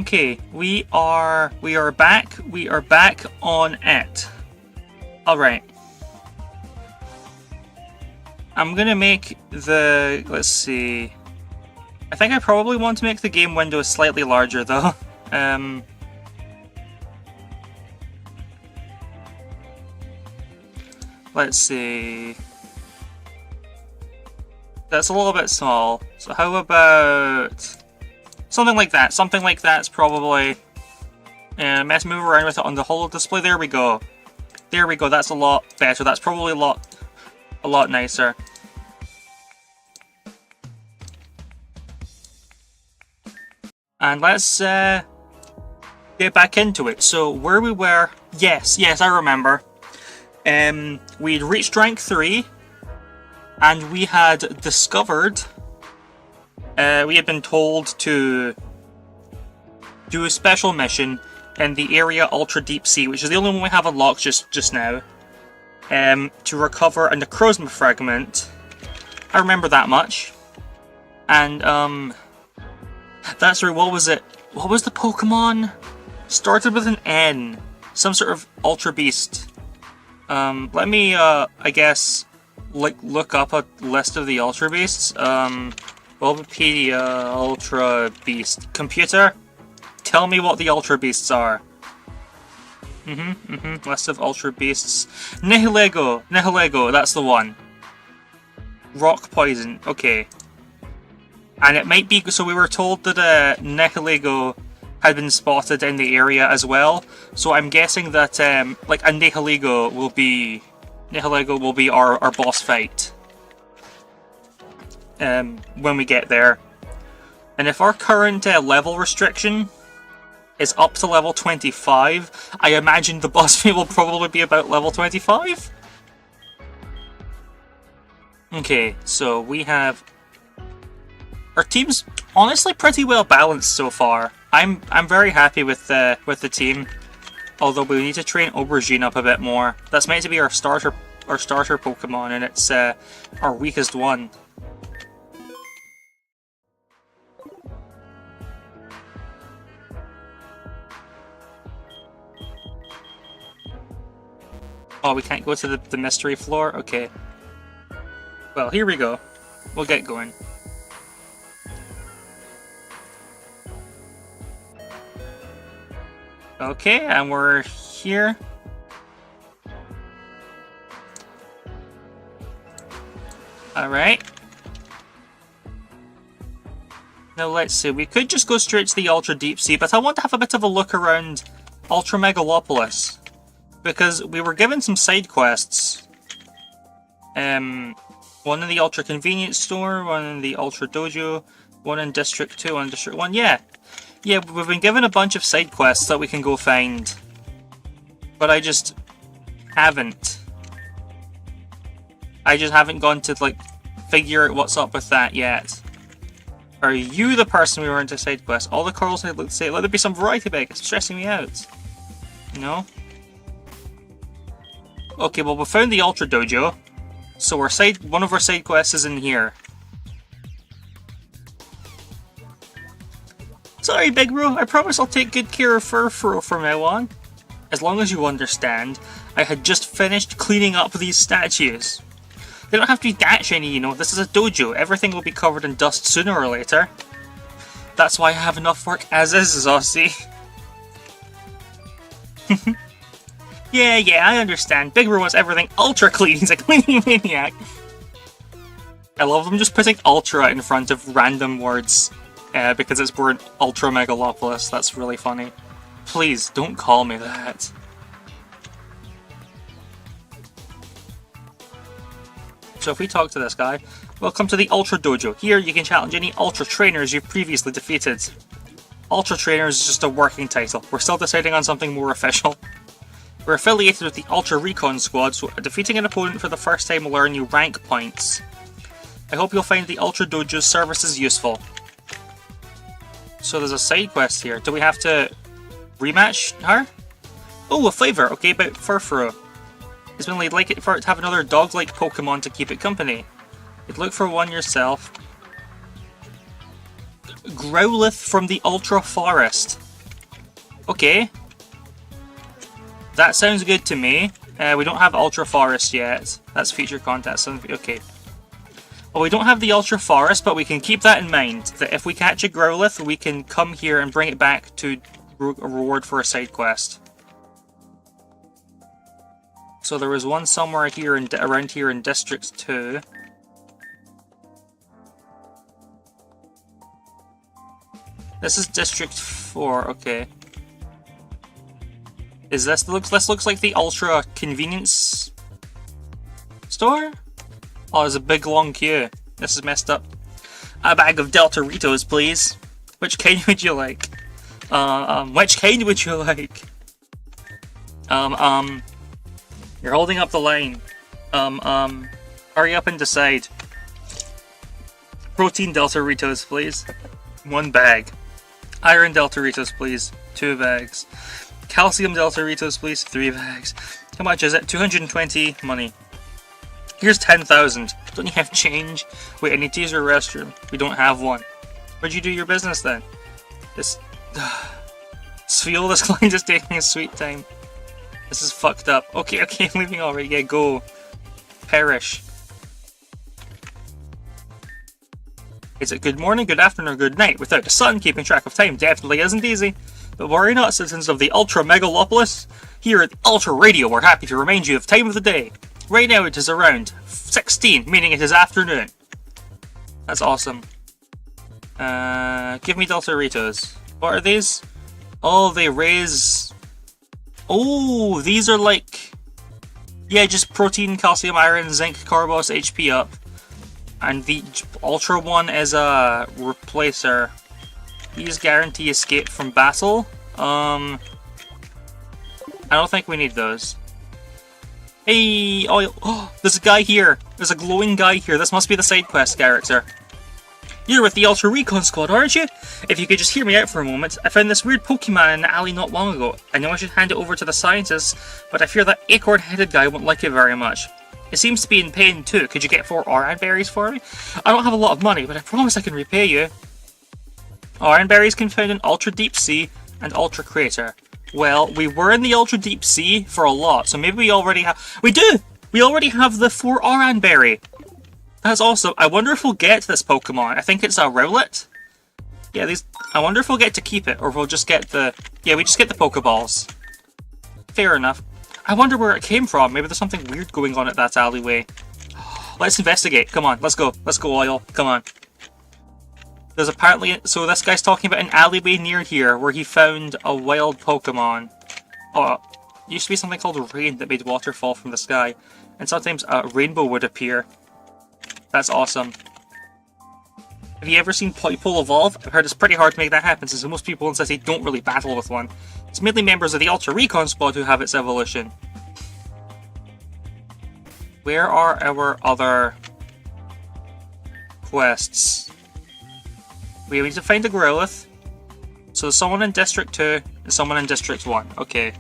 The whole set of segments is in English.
Okay, we are back. We are back on it. Alright. I'm gonna make the... let's see. I think I probably want to make the game window slightly larger though. Let's see. That's a little bit small. So how about something like that? Something like that's probably... let's move around with it on the whole display. There we go. There we go. That's a lot better. That's probably a lot nicer. And let's get back into it. So where we were, yes, I remember. We'd reached rank 3, and we had discovered, we had been told to do a special mission in the area Ultra Deep Sea, which is the only one we have unlocked just now, to recover a Necrozma fragment. I remember that much. And, that's right, what was it? What was the Pokemon? Started with an N. Some sort of Ultra Beast. Let me, I guess, look up a list of the Ultra Beasts. Bulbapedia, Ultra Beast. Computer, tell me what the Ultra Beasts are. List of Ultra Beasts. Nihilego, that's the one. Rock Poison, okay. And it might be, so we were told that Nihilego had been spotted in the area as well. So I'm guessing that like a Nihilego will be our boss fight when we get there. And if our current level restriction is up to level 25, I imagine the boss fight will probably be about level 25. Okay, so we have... our team's honestly pretty well balanced so far. I'm very happy with the team. Although we need to train Aubergine up a bit more. That's meant to be our starter Pokemon, and it's our weakest one. Oh, we can't go to the mystery floor? Okay. Well, here we go. We'll get going. Okay, and we're here. Alright. Now let's see, we could just go straight to the Ultra Deep Sea, but I want to have a bit of a look around Ultra Megalopolis. Because we were given some side quests. One in the Ultra Convenience Store, one in the Ultra Dojo, one in District 2, one in District 1, yeah, we've been given a bunch of side quests that we can go find. But I just haven't. I just haven't gone to, like, figure out what's up with that yet. Are you the person we were into side quests? All the corals say, let there be some variety back. It's stressing me out. No? Okay, well, we found the Ultra Dojo. So one of our side quests is in here. Sorry, Big Bro, I promise I'll take good care of Furfuro from now on. As long as you understand, I had just finished cleaning up these statues. They don't have to be that shiny, you know, this is a dojo, everything will be covered in dust sooner or later. That's why I have enough work as is, Zossie. Yeah, I understand. Big Bro wants everything ultra clean, he's a cleaning maniac. I love them just putting ultra in front of random words. Because it's word Ultra Megalopolis, that's really funny. Please, don't call me that. So if we talk to this guy, welcome to the Ultra Dojo. Here you can challenge any Ultra Trainers you've previously defeated. Ultra Trainers is just a working title. We're still deciding on something more official. We're affiliated with the Ultra Recon Squad, so defeating an opponent for the first time will earn you rank points. I hope you'll find the Ultra Dojo's services useful. So there's a side quest here. Do we have to rematch her? Oh, a flavor. Okay, about Furfuro. It's been like it for it to have another dog-like Pokemon to keep it company. You'd look for one yourself. Growlithe from the Ultra Forest. Okay. That sounds good to me. We don't have Ultra Forest yet. That's future content. Okay. Well, we don't have the Ultra Forest, but we can keep that in mind. That if we catch a Growlithe, we can come here and bring it back to a reward for a side quest. So there was one somewhere here around here in District 2. This is District 4, okay. Is this looks like the Ultra Convenience store? Oh, there's a big long queue. This is messed up. A bag of Deltoritos, please. Which kind would you like? Which kind would you like? You're holding up the line. Hurry up and decide. Protein Deltoritos, please. 1 bag. Iron Deltoritos, please. 2 bags. Calcium Deltoritos, please. 3 bags. How much is it? 220 money. Here's 10,000. Don't you have change? Wait, I need to use your restroom. We don't have one. Where'd you do your business then? This client is taking a sweet time. This is fucked up. Okay, I'm leaving already. Yeah, go. Perish. Is it good morning, good afternoon, or good night? Without the sun, keeping track of time definitely isn't easy. But worry not, citizens of the Ultra Megalopolis. Here at the Ultra Radio, we're happy to remind you of time of the day. Right now it is around 16, meaning it is afternoon. That's awesome. Give me Deltoritos. What are these? Oh, they raise... Oh, these are like... Yeah, just protein, calcium, iron, zinc, carbos, HP up. And the Ultra one is a replacer. These guarantee escape from battle. I don't think we need those. Hey, oh, there's a guy here. There's a glowing guy here. This must be the side quest character. You're with the Ultra Recon Squad, aren't you? If you could just hear me out for a moment, I found this weird Pokemon in the alley not long ago. I know I should hand it over to the scientists, but I fear that acorn-headed guy won't like it very much. It seems to be in pain too. Could you get 4 Oran berries for me? I don't have a lot of money, but I promise I can repay you. Oran berries can be found in Ultra Deep Sea and Ultra Crater. Well, we were in the Ultra Deep Sea for a lot, so maybe we already have... We do! We already have the 4 Oran berry. That's awesome. I wonder if we'll get this Pokemon. I think it's a Rowlet. Yeah, these... I wonder if we'll get to keep it, or we'll just get the... Yeah, we just get the Pokeballs. Fair enough. I wonder where it came from. Maybe there's something weird going on at that alleyway. Let's investigate. Come on, let's go. Let's go, Oil. Come on. There's apparently... So this guy's talking about an alleyway near here where he found a wild Pokemon. Oh, it used to be something called rain that made water fall from the sky. And sometimes a rainbow would appear. That's awesome. Have you ever seen Poipole evolve? I've heard it's pretty hard to make that happen since most people in City don't really battle with one. It's mainly members of the Ultra Recon Squad who have its evolution. Where are our other quests? We need to find a Growlithe. So there's someone in District 2 and someone in District 1. Okay.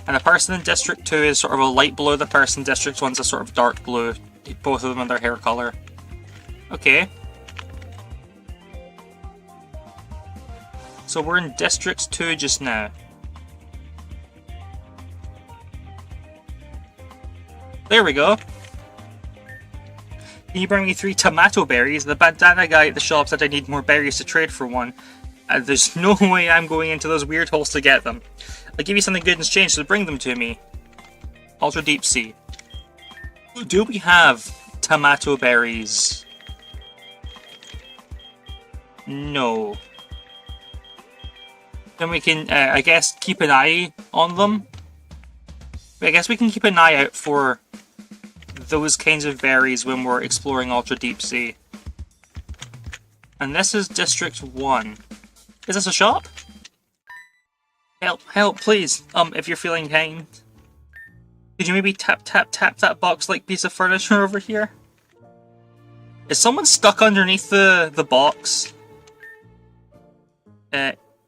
And the person in District 2 is sort of a light blue, the person in District 1 is a sort of dark blue. Both of them in their hair colour. Okay. So we're in District 2 just now. There we go. Can you bring me 3 tomato berries? The bandana guy at the shop said I need more berries to trade for one. And there's no way I'm going into those weird holes to get them. I'll give you something good in exchange, so bring them to me. Ultra Deep Sea. Do we have tomato berries? No. Then we can, I guess, keep an eye on them. I guess we can keep an eye out for those kinds of berries when we're exploring Ultra Deep Sea. And this is District 1. Is this a shop? Help, help, please. If you're feeling kind. Could you maybe tap that box-like piece of furniture over here? Is someone stuck underneath the box?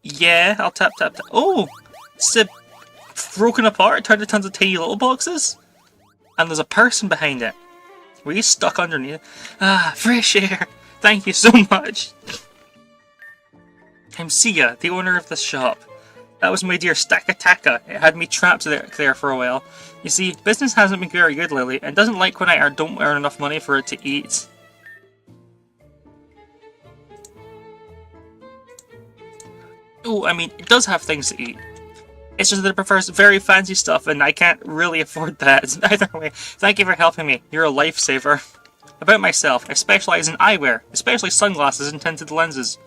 Yeah, I'll tap. Oh! It's broken apart, turned into tons of tiny little boxes. And there's a person behind it. Were you stuck underneath? Ah, fresh air! Thank you so much! I'm Sia, the owner of this shop. That was my dear Stakataka. It had me trapped there for a while. You see, business hasn't been very good lately, and doesn't like when I don't earn enough money for it to eat. Oh, I mean, it does have things to eat. It's just that it prefers very fancy stuff, and I can't really afford that. Either way, thank you for helping me. You're a lifesaver. About myself, I specialize in eyewear, especially sunglasses and tinted lenses.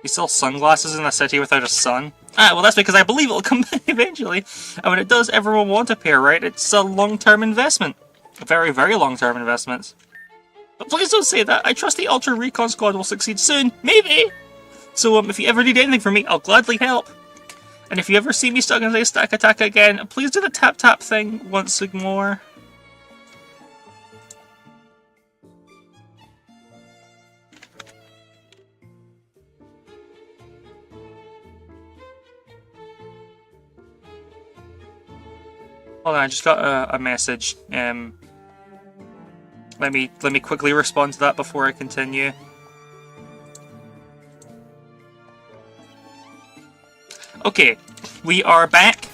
You sell sunglasses in a city without a sun? Ah, well that's because I believe it'll come back eventually. And when it does, everyone will want a pair, right? It's a long-term investment. A very, very long-term investment. But please don't say that. I trust the Ultra Recon Squad will succeed soon. Maybe! So if you ever need anything from me, I'll gladly help. And if you ever see me stuck in a stack attack again, please do the tap-tap thing once more. Hold on, I just got a message. Let me quickly respond to that before I continue. Okay, we are back.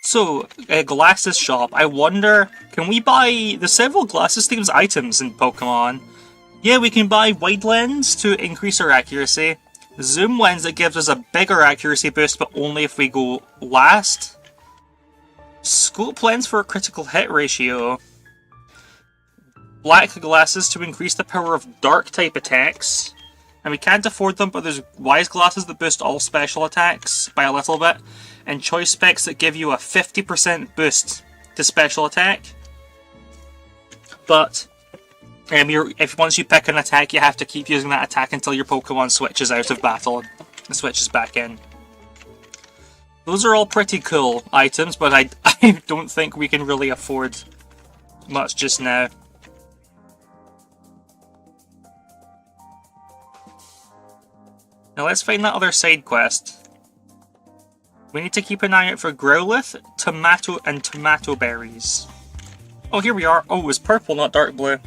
So, glasses shop. I wonder, can we buy the several glasses themed items in Pokemon? Yeah, we can buy wide lens to increase our accuracy. Zoom lens that gives us a bigger accuracy boost, but only if we go last. Scope lens for a critical hit ratio. Black glasses to increase the power of dark type attacks. And we can't afford them, but there's wise glasses that boost all special attacks by a little bit. And choice specs that give you a 50% boost to special attack. But if once you pick an attack, you have to keep using that attack until your Pokemon switches out of battle and switches back in. Those are all pretty cool items, but I don't think we can really afford much just now. Now let's find that other side quest. We need to keep an eye out for Growlithe, Tomato, and Tomato Berries. Oh, here we are. Oh, it was purple, not dark blue.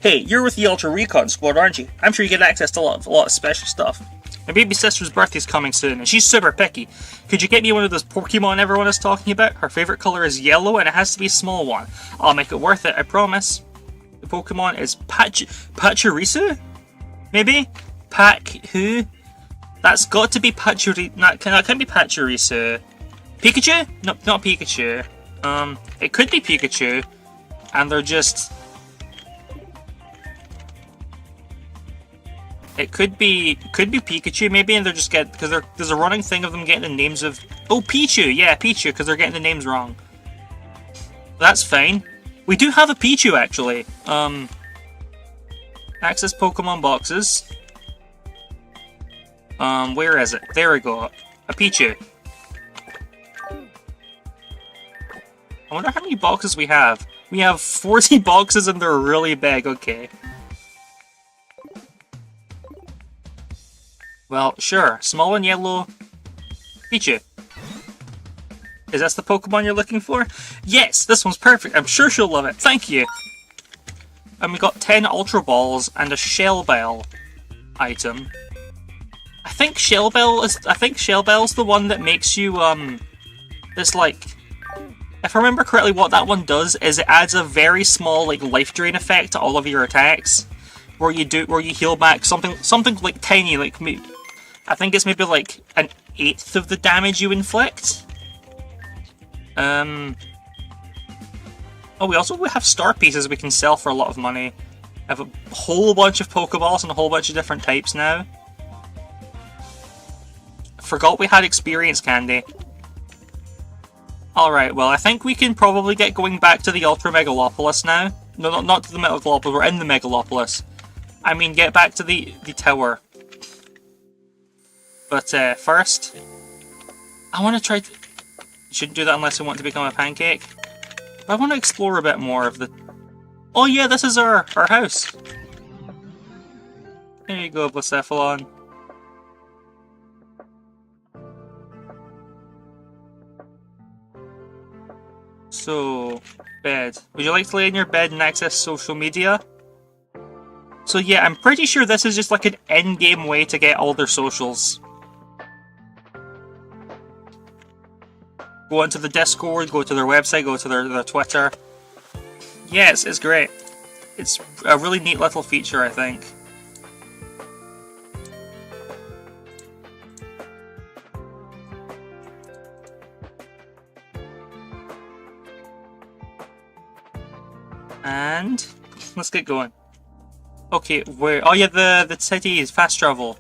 Hey, you're with the Ultra Recon Squad, aren't you? I'm sure you get access to a lot of special stuff. My baby sister's birthday's coming soon, and she's super picky. Could you get me one of those Pokemon everyone is talking about? Her favourite colour is yellow, and it has to be a small one. I'll make it worth it, I promise. The Pokemon is Pachirisu? Maybe? Who? That's got to be Pachirisu. That can't be Pachirisu. Pikachu? No, not Pikachu. It could be Pikachu, and they're just... It could be Pikachu maybe, and they're just because there's a running thing of them getting the names of... Oh, Pichu! Yeah, Pichu, because they're getting the names wrong. That's fine. We do have a Pichu, actually. Access Pokemon boxes. Where is it? There we go. A Pichu. I wonder how many boxes we have. We have 40 boxes and they're really big. Okay. Well, sure. Small and yellow Pichu. Is this the Pokemon you're looking for? Yes, this one's perfect. I'm sure she'll love it. Thank you. And we got 10 Ultra Balls and a Shell Bell item. I think Shell Bell's the one that makes you this like, if I remember correctly, what that one does is it adds a very small like life drain effect to all of your attacks, where you heal back something like tiny, like I think it's maybe like an 1/8 of the damage you inflict. Oh, we also have star pieces we can sell for a lot of money. I have a whole bunch of Pokeballs and a whole bunch of different types now. Forgot we had experience candy. Alright, well I think we can probably get going back to the Ultra Megalopolis now. No, not to the Megalopolis, we're in the Megalopolis. I mean, get back to the tower. But first, I want to try... Shouldn't do that unless I want to become a pancake. But I want to explore a bit more of the... Oh yeah, this is our house. There you go, Blacephalon. So, bed. Would you like to lay in your bed and access social media? So yeah, I'm pretty sure this is just like an in-game way to get all their socials. Go onto the Discord, go to their website, go to their Twitter. Yes, it's great. It's a really neat little feature, I think. And let's get going. Okay, where? Oh yeah, the city is fast travel.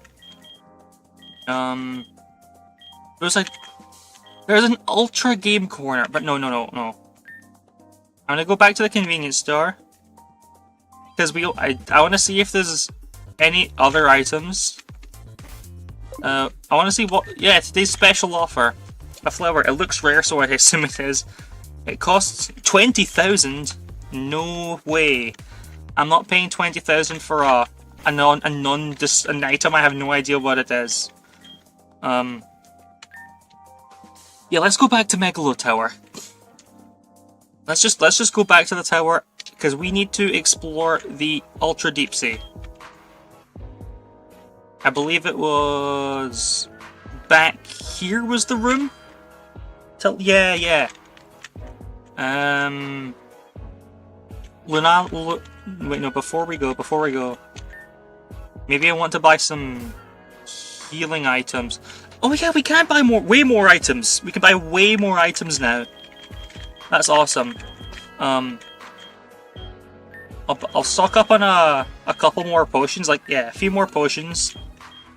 There's an ultra game corner, but no. I'm gonna go back to the convenience store because I want to see if there's any other items. I want to see what. Yeah, today's special offer. A flower. It looks rare, so I assume it is. It costs 20,000. No way. I'm not paying 20,000 for an item I have no idea what it is. Yeah, let's go back to Megalo Tower. Let's just go back to the tower because we need to explore the Ultra Deep Sea. I believe it was back here was the room. Yeah. Wait, no, before we go. Maybe I want to buy some healing items. Oh yeah, we can buy way more items. We can buy way more items now. That's awesome. I'll stock up on a couple more potions. Like, yeah, a few more potions.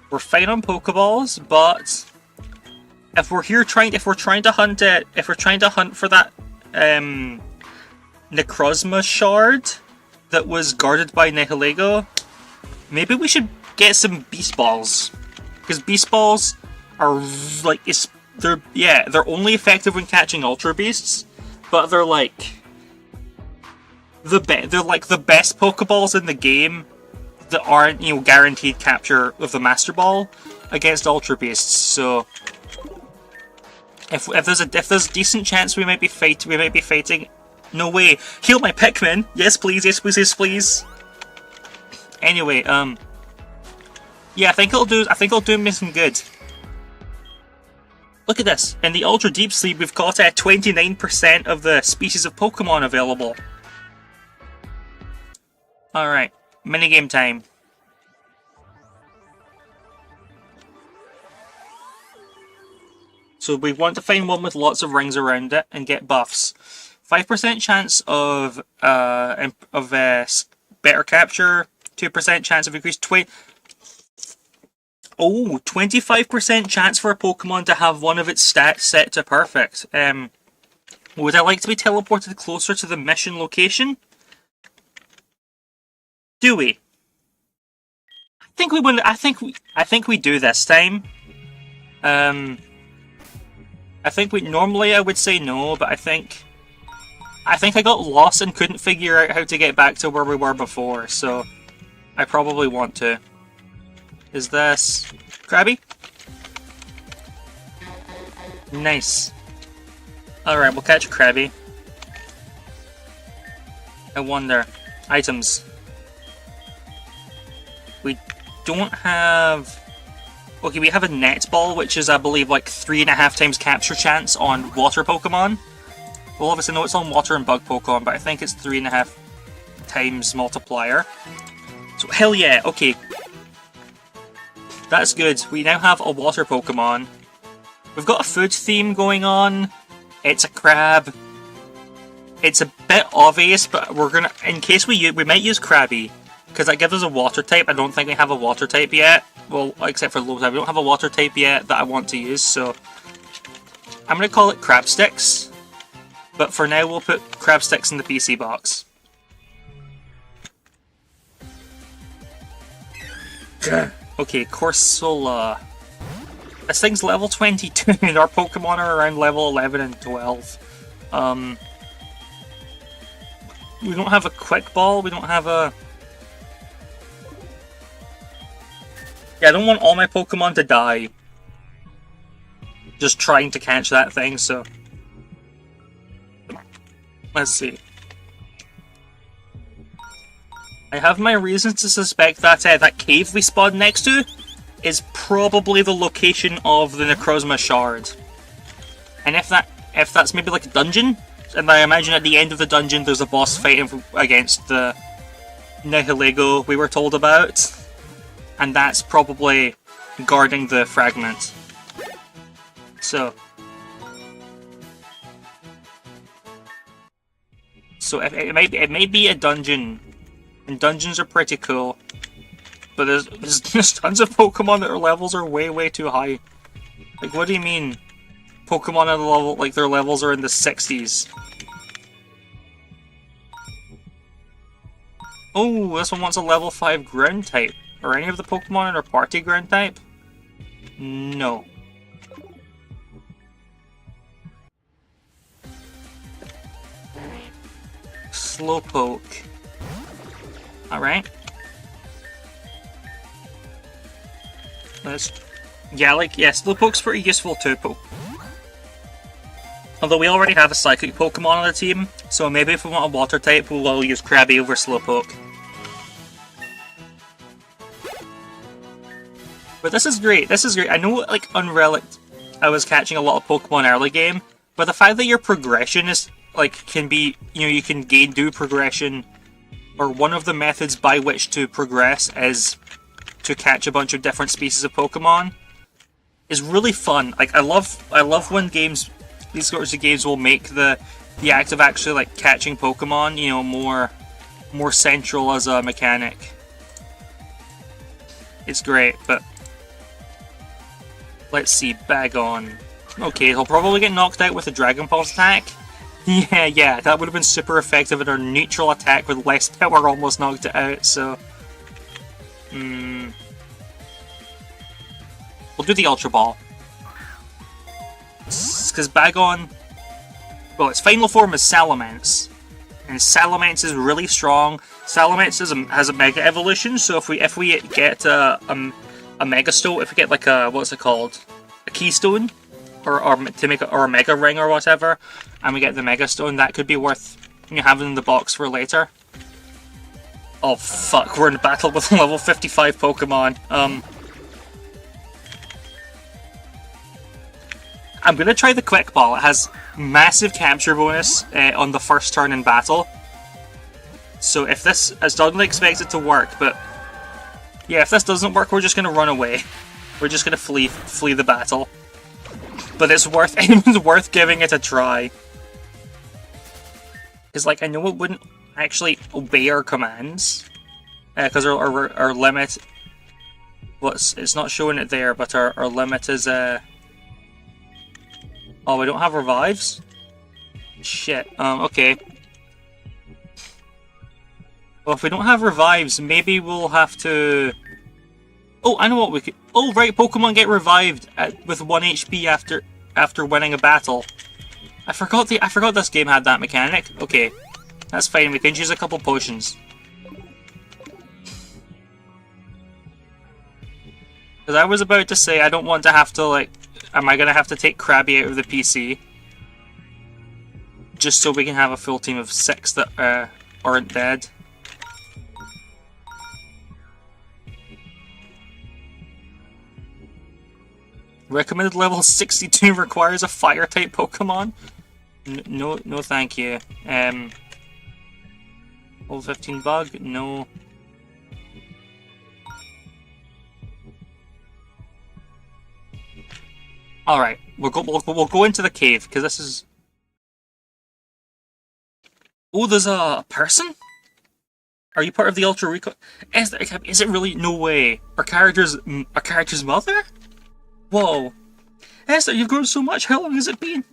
We're fine on Pokeballs, but if we're trying to hunt for that Necrozma shard that was guarded by Nihilego, maybe we should get some Beast Balls, because Beast Balls are like they're only effective when catching Ultra Beasts, but they're like the best Pokeballs in the game that aren't guaranteed capture of the Master Ball against Ultra Beasts. So if there's a decent chance we might be fighting. No way! Heal my Pikmin! Yes please. Anyway, yeah, I think it'll do me some good. Look at this. In the Ultra Deep Sea, we've got 29% of the species of Pokemon available. Alright, minigame time. So we want to find one with lots of rings around it and get buffs. 5% chance of better capture, 2% chance of increased 25% chance for a Pokemon to have one of its stats set to perfect. Would I like to be teleported closer to the mission location? Do we? I think we would. I think we do this time. I think normally I would say no, but I think I got lost and couldn't figure out how to get back to where we were before, so I probably want to. Is this Krabby? Nice. Alright, we'll catch Krabby. I wonder. Items. We don't have... Okay, we have a net ball, which is, I believe, like 3.5 times capture chance on water Pokemon. We'll obviously know it's on water and bug Pokemon, but I think it's 3.5 times multiplier. So, hell yeah, okay. That's good. We now have a water Pokemon. We've got a food theme going on. It's a crab. It's a bit obvious, but we're gonna... In case we might use Krabby, because that gives us a water type. I don't think we have a water type yet. Well, except for low type. We don't have a water type yet that I want to use, so... I'm gonna call it Crab Sticks. But for now, we'll put Crab Sticks in the PC box. Okay, Corsola. This thing's level 22, and our Pokemon are around level 11 and 12. We don't have a Quick Ball, we don't have a... Yeah, I don't want all my Pokemon to die just trying to catch that thing, so... Let's see. I have my reasons to suspect that that cave we spawned next to is probably the location of the Necrozma shard. And if that's maybe like a dungeon, and I imagine at the end of the dungeon there's a boss fight against the Nihilego we were told about, and that's probably guarding the fragment. So it may be a dungeon, and dungeons are pretty cool, but there's tons of Pokemon that their levels are way too high. Like, what do you mean? Pokemon at the level, like their levels are in the 60s. Oh, this one wants a level 5 ground type. Are any of the Pokemon in our party ground type? No. Slowpoke. Alright. Slowpoke's pretty useful too. Although we already have a Psychic Pokemon on the team, so maybe if we want a Water type, we'll use Krabby over Slowpoke. But this is great, I know, like, Unrelic, I was catching a lot of Pokemon early game, but the fact that your progression is, like, can be, you can do progression, or one of the methods by which to progress is to catch a bunch of different species of Pokemon, is really fun. Like, I love when these sorts of games will make the act of actually, like, catching Pokemon, more central as a mechanic. It's great, but let's see, Bagon. Okay, he'll probably get knocked out with a Dragon Pulse attack. Yeah, that would have been super effective in our neutral attack with less power almost knocked it out, so... We'll do the Ultra Ball. Because Bagon... Well, its final form is Salamence. And Salamence is really strong. Salamence has a Mega Evolution, so if we get a Megastone, if we get like a, what's it called? A Keystone? Or a Mega Ring or whatever, and we get the Mega Stone, that could be worth having in the box for later. Oh fuck, we're in battle with a level 55 Pokemon. I'm gonna try the Quick Ball. It has massive capture bonus on the first turn in battle. So if this, I don't expect it to work, but yeah, if this doesn't work, we're just gonna run away. We're just gonna flee the battle. But it's worth giving it a try. Because, like, I know it wouldn't actually obey our commands. Because our limit... Well, it's not showing it there, but our limit is... Oh, we don't have revives? Shit. Okay. Well, if we don't have revives, maybe we'll have to... Oh, I know what we could... Oh, right, Pokemon get revived with 1 HP after winning a battle. I forgot this game had that mechanic. Okay, that's fine. We can use a couple potions. Because I was about to say, I don't want to have to, like... Am I going to have to take Krabby out of the PC? Just so we can have a full team of 6 that aren't dead. Recommended level 62 requires a Fire-type Pokemon? No, thank you. Level 15 Bug? No. Alright, we'll go into the cave, because this is... Oh, there's a person? Are you part of the Ultra Recon? Is it really? No way. Our character's mother? Whoa. Esther, you've grown so much. How long has it been?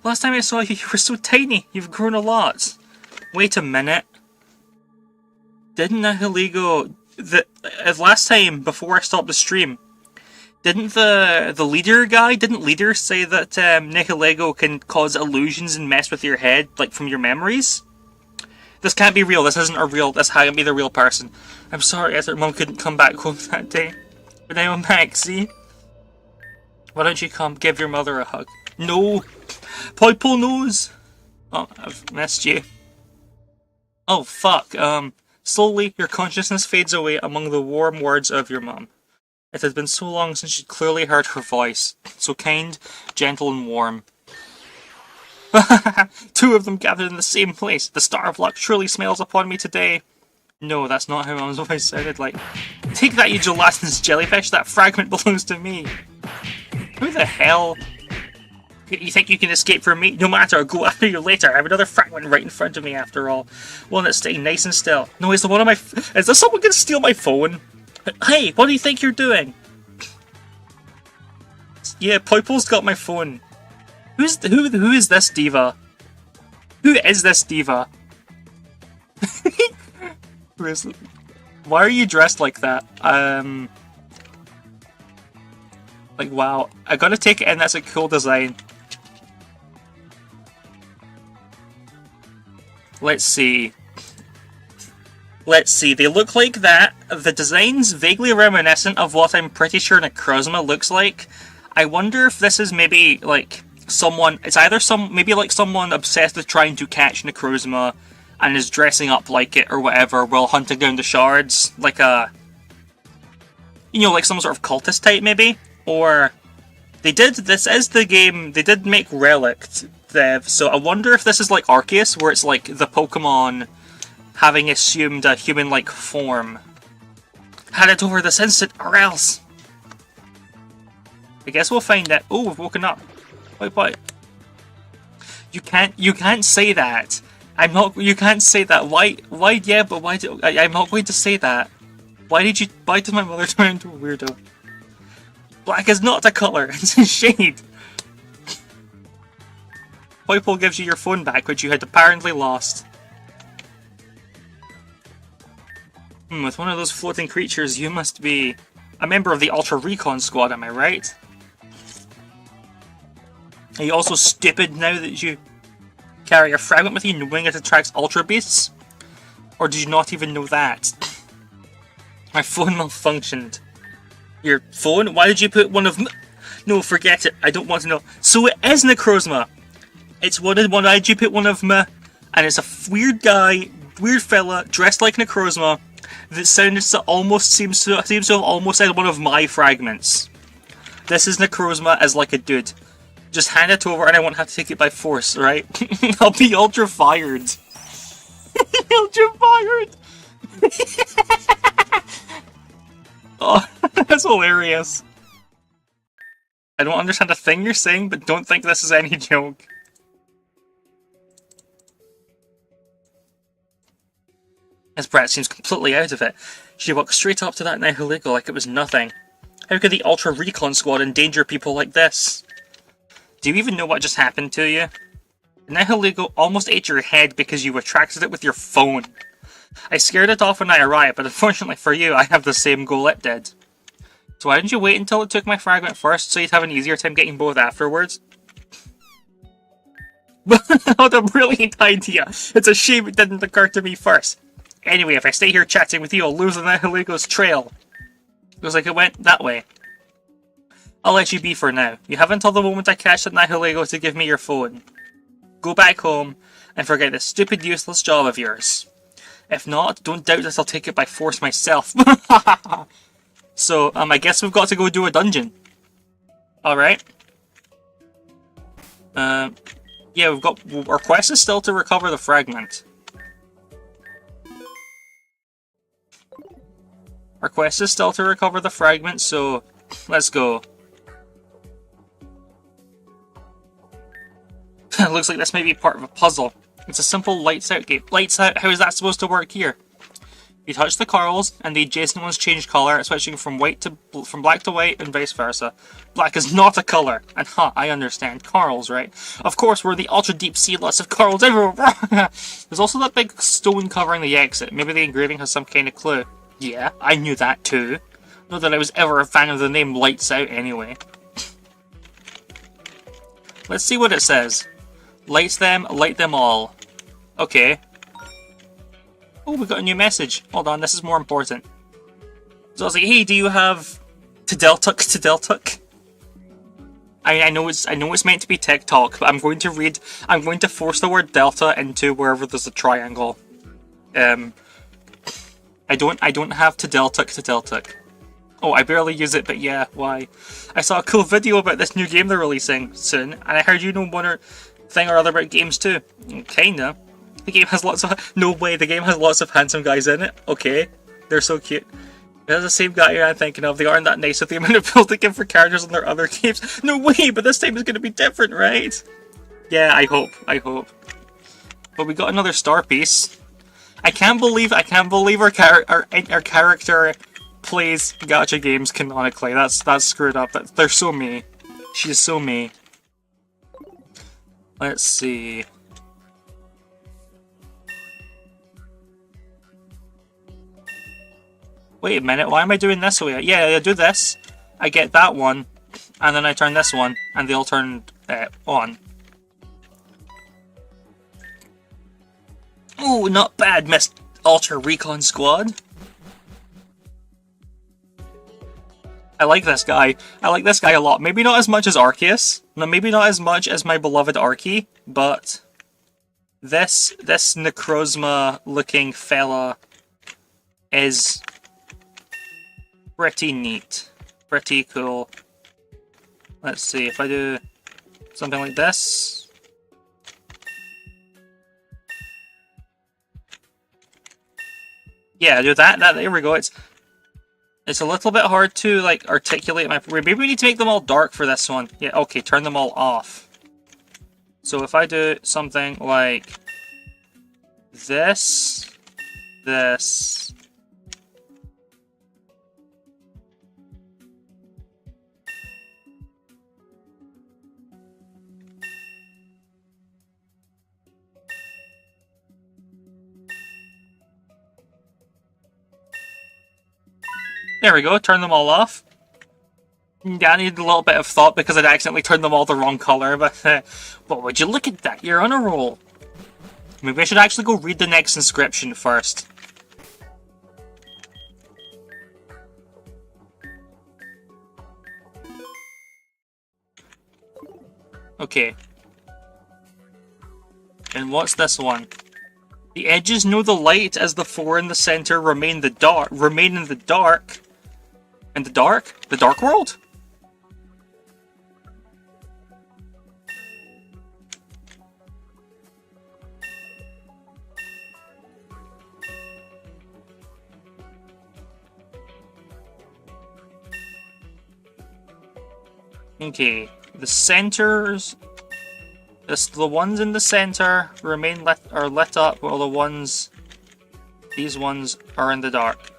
Last time I saw you, you were so tiny. You've grown a lot. Wait a minute. Didn't Nihilego... last time, before I stopped the stream, didn't the leader say that Nihilego can cause illusions and mess with your head, like, from your memories? This can't be real. This can't be the real person. I'm sorry, Esther, Mum couldn't come back home that day. But now I'm back, see? Why don't you come give your mother a hug? No! Poipo knows! Oh, I've missed you. Oh, fuck. Slowly, your consciousness fades away among the warm words of your mum. It had been so long since she'd clearly heard her voice, so kind, gentle, and warm. Two of them gathered in the same place. The star of luck surely smiles upon me today. No, that's not how Mum's voice sounded like. Take that, you gelatinous jellyfish. That fragment belongs to me. Who the hell? You think you can escape from me? No matter, I'll go after you later. I have another fragment right in front of me after all. One that's staying nice and still. No, is the one on my... Is there someone gonna steal my phone? Hey, what do you think you're doing? Yeah, Poiple's got my phone. Who is this diva? Who is this diva? Who is it? Why are you dressed like that? Like, wow. I gotta take it in, that's a cool design. Let's see. Let's see, they look like that. The design's vaguely reminiscent of what I'm pretty sure Necrozma looks like. I wonder if this is maybe, like, someone... It's either maybe like someone obsessed with trying to catch Necrozma and is dressing up like it or whatever while hunting down the shards. Like a... You know, like some sort of cultist type, maybe? Or... This is the game... They did make Relic, so I wonder if this is like Arceus, where it's like the Pokemon having assumed a human-like form. Hand it over this instant, or else! I guess we'll find out. Oh, we've woken up. Wait, what? You can't say that. You can't say that. Why, yeah, but why I'm not going to say that. Why did my mother turn into a weirdo? Black is not a colour, it's a shade. Poiple gives you your phone back, which you had apparently lost. With one of those floating creatures, you must be a member of the Ultra Recon Squad, am I right? Are you also stupid now that you carry a fragment with you knowing it attracts Ultra Beasts? Or did you not even know that? My phone malfunctioned. Your phone? Why did you put one of... No, forget it. I don't want to know. So it is Necrozma. It's why did you put one of me? And it's a weird guy, weird fella, dressed like Necrozma, that seems to have almost said one of my fragments. This is Necrozma as like a dude. Just hand it over and I won't have to take it by force, right? I'll be ultra fired. Ultra fired! Oh, that's hilarious. I don't understand a thing you're saying, but don't think this is any joke. Miss Brat seems completely out of it. She walked straight up to that Nihiligo like it was nothing. How could the Ultra Recon Squad endanger people like this? Do you even know what just happened to you? The Nihiligo almost ate your head because you attracted it with your phone. I scared it off when I arrived, but unfortunately for you, I have the same goal it did. So why didn't you wait until it took my fragment first so you'd have an easier time getting both afterwards? What a brilliant idea! It's a shame it didn't occur to me first. Anyway, if I stay here chatting with you, I'll lose the Nihiligo's trail. Looks like it went that way. I'll let you be for now. You have until the moment I catch the Nihiligo to give me your phone. Go back home and forget this stupid, useless job of yours. If not, don't doubt that I'll take it by force myself. So, I guess we've got to go do a dungeon. Alright. Yeah, our quest is still to recover the fragment. Our quest is still to recover the fragment, so let's go. It looks like this may be part of a puzzle. It's a simple lights out game. Lights out? How is that supposed to work here? You touch the corals, and the adjacent ones change colour, switching from black to white, and vice versa. Black is not a colour. And I understand. Corals, right? Of course, we're in the ultra deep sea, lots of corals everywhere. There's also that big stone covering the exit. Maybe the engraving has some kind of clue. Yeah, I knew that too. Not that I was ever a fan of the name Lights Out anyway. Let's see what it says. Light them all. Okay. Oh, we got a new message. Hold on, this is more important. So I was like, hey, do you have Tadeltuk? I know it's meant to be TikTok, but I'm going to force the word Delta into wherever there's a triangle. I don't have to Deltuk. Oh, I barely use it, but yeah, why? I saw a cool video about this new game they're releasing soon, and I heard you know one thing or other about games too. Kinda. The game has lots of... No way, the game has lots of handsome guys in it. Okay. They're so cute. They're the same guy I'm thinking of. They aren't that nice with the amount of build they give for characters in their other games. No way, but this time is going to be different, right? Yeah, I hope. But we got another star piece. I can't believe our character plays gacha games canonically. That's screwed up. They're so me. She's so me. Let's see. Wait a minute, why am I doing this way? Yeah, I do this. I get that one, and then I turn this one, and they all turn on. Ooh, not bad, Miss Ultra Recon Squad. I like this guy. I like this guy a lot. Maybe not as much as Arceus. No, maybe not as much as my beloved Archie, but this Necrozma looking fella is pretty neat. Pretty cool. Let's see, if I do something like this. Yeah, do that. There we go. It's a little bit hard to like articulate my... Maybe we need to make them all dark for this one. Yeah, okay, turn them all off. So if I do something like this. There we go, turn them all off. Yeah, I need a little bit of thought because I'd accidentally turned them all the wrong color, but would you look at that? You're on a roll. Maybe I should actually go read the next inscription first. Okay. And what's this one? The edges know the light as the four in the center remain in the dark. In the dark? The dark world? Okay, the centers... The ones in the center remain lit up, while these ones are in the dark.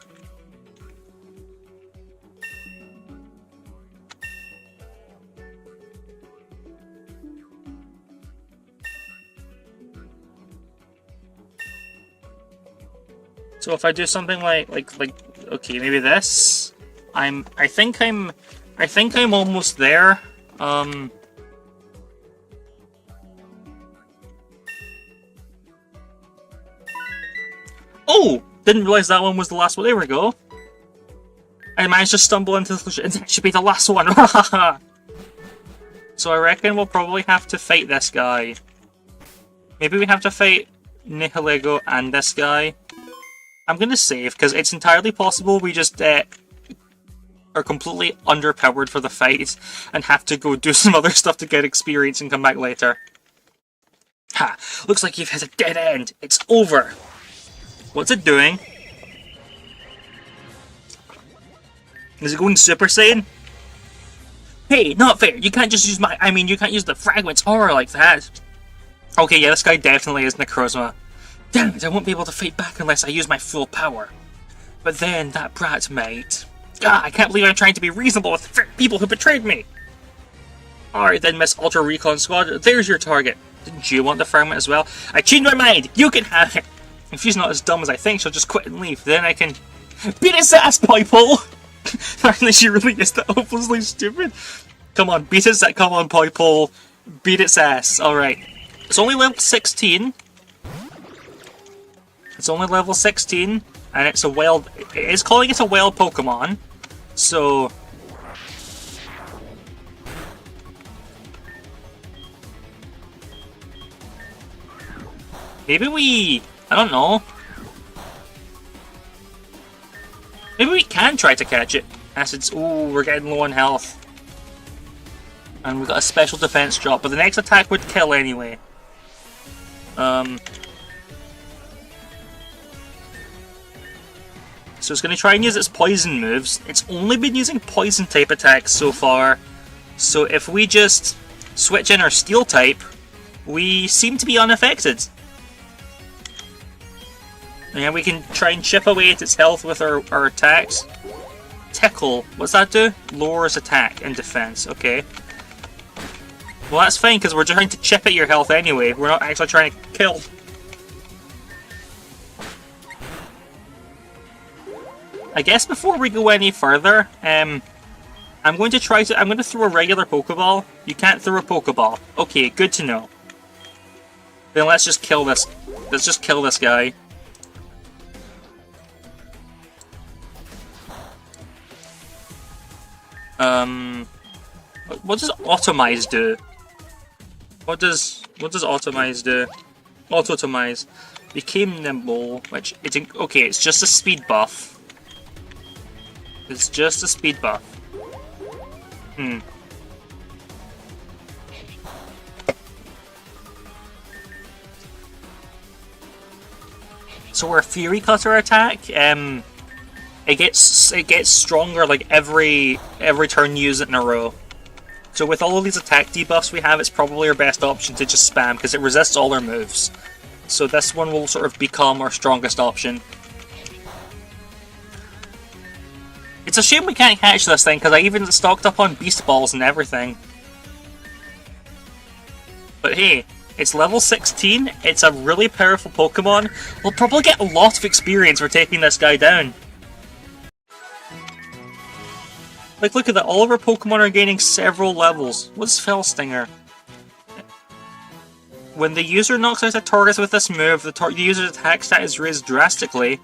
So if I do something like okay, maybe this. I think I'm almost there. Oh! Didn't realize that one was the last one. There we go. I managed to stumble into the solution. It should be the last one. So I reckon we'll probably have to fight this guy. Maybe we have to fight Nihilego and this guy. I'm gonna save, because it's entirely possible we just are completely underpowered for the fight and have to go do some other stuff to get experience and come back later. Ha! Looks like you've hit a dead end. It's over. What's it doing? Is it going Super Saiyan? Hey, not fair. You can't just use you can't use the fragment's aura like that. Okay, yeah, this guy definitely is Necrozma. Damn it, I won't be able to fight back unless I use my full power. But then, that brat mate... Ah, I can't believe I'm trying to be reasonable with the people who betrayed me! Alright then, Miss Ultra Recon Squad, there's your target. Didn't you want the fragment as well? I changed my mind! You can have it! If she's not as dumb as I think, she'll just quit and leave. Then I can... Beat his ass, Poipole! Apparently she really is that hopelessly stupid. Come on, beat its ass. Come on, Poipole. Beat its ass. Alright. It's only level 16. It's only level 16. And it's a wild... It is calling it a wild Pokemon. So... maybe we... I don't know. Maybe we can try to catch it. Acids. Ooh, we're getting low on health. And we've got a special defense drop, but the next attack would kill anyway. So it's going to try and use its poison moves. It's only been using poison type attacks so far. So if we just switch in our steel type, we seem to be unaffected. And we can try and chip away at its health with our attacks. Tickle. What's that do? Lowers attack and defense. Okay. Well, that's fine, because we're trying to chip at your health anyway. We're not actually trying to kill. I guess before we go any further, I'm going to throw a regular Pokeball. You can't throw a Pokeball. Okay, good to know. Then let's just kill this. Let's just kill this guy. What does Automize do? What does Automize do? Autotomize. Became nimble, which it's okay. It's just a speed buff. It's just a speed buff. So our Fury Cutter attack, it gets stronger like every turn you use it in a row. So with all of these attack debuffs we have, it's probably our best option to just spam because it resists all our moves. So this one will sort of become our strongest option. It's a shame we can't catch this thing because I even stocked up on Beast Balls and everything. But hey, it's level 16, it's a really powerful Pokemon. We'll probably get a lot of experience for taking this guy down. Like, look at that, all of our Pokemon are gaining several levels. What's Fell Stinger? When the user knocks out a target with this move, the user's attack stat is raised drastically.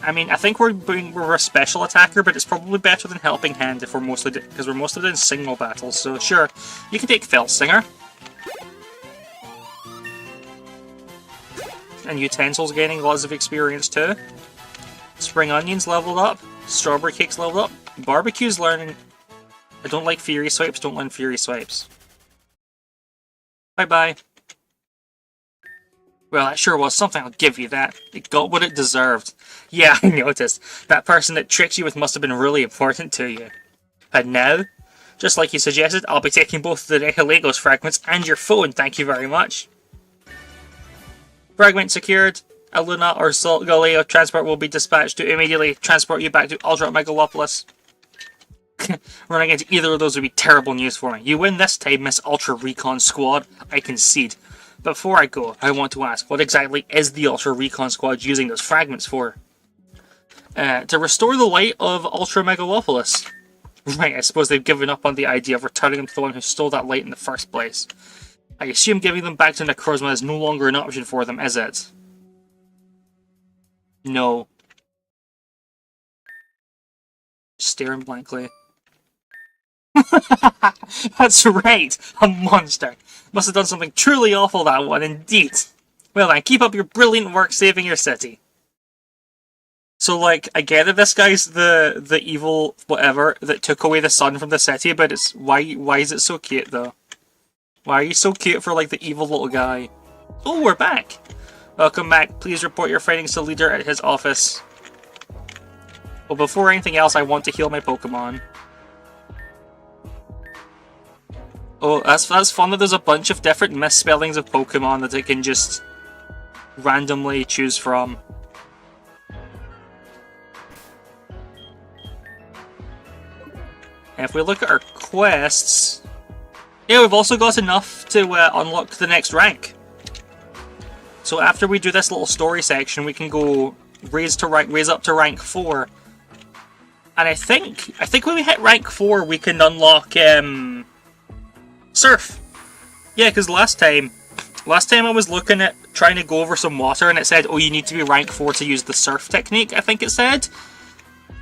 I mean, I think we're a special attacker, but it's probably better than Helping Hand if because we're mostly doing single battles. So sure, you can take Fell Stinger. And Utensils gaining lots of experience too. Spring Onion's leveled up. Strawberry Cake's leveled up. Barbecue's learning. I don't like Fury Swipes. Don't learn Fury Swipes. Bye bye. Well, that sure was something, I'll give you that. It got what it deserved. Yeah, I noticed. That person that tricked you with must have been really important to you. And now, just like you suggested, I'll be taking both the Regilegos fragments and your phone, thank you very much. Fragment secured. A Luna or Galeo transport will be dispatched to immediately transport you back to Ultra Megalopolis. Running into either of those would be terrible news for me. You win this time, Miss Ultra Recon Squad. I concede. Before I go, I want to ask, what exactly is the Ultra Recon Squad using those fragments for? To restore the light of Ultra Megalopolis. Right, I suppose they've given up on the idea of returning them to the one who stole that light in the first place. I assume giving them back to Necrozma is no longer an option for them, is it? No. Staring blankly. That's right, a monster. Must have done something truly awful, that one, indeed. Well then, keep up your brilliant work saving your city. So, like, I get it, this guy's the evil whatever that took away the sun from the city, but it's why is it so cute, though? Why are you so cute for, like, the evil little guy? Oh, we're back! Welcome back. Please report your findings to the leader at his office. Well, before anything else, I want to heal my Pokemon. Oh, that's fun that there's a bunch of different misspellings of Pokemon that I can just randomly choose from. And if we look at our quests, yeah, we've also got enough to unlock the next rank. So after we do this little story section, we can go raise up to rank 4. And I think when we hit rank 4, we can unlock Surf. Yeah, because last time I was looking at trying to go over some water and it said, oh, you need to be rank 4 to use the Surf technique, I think it said.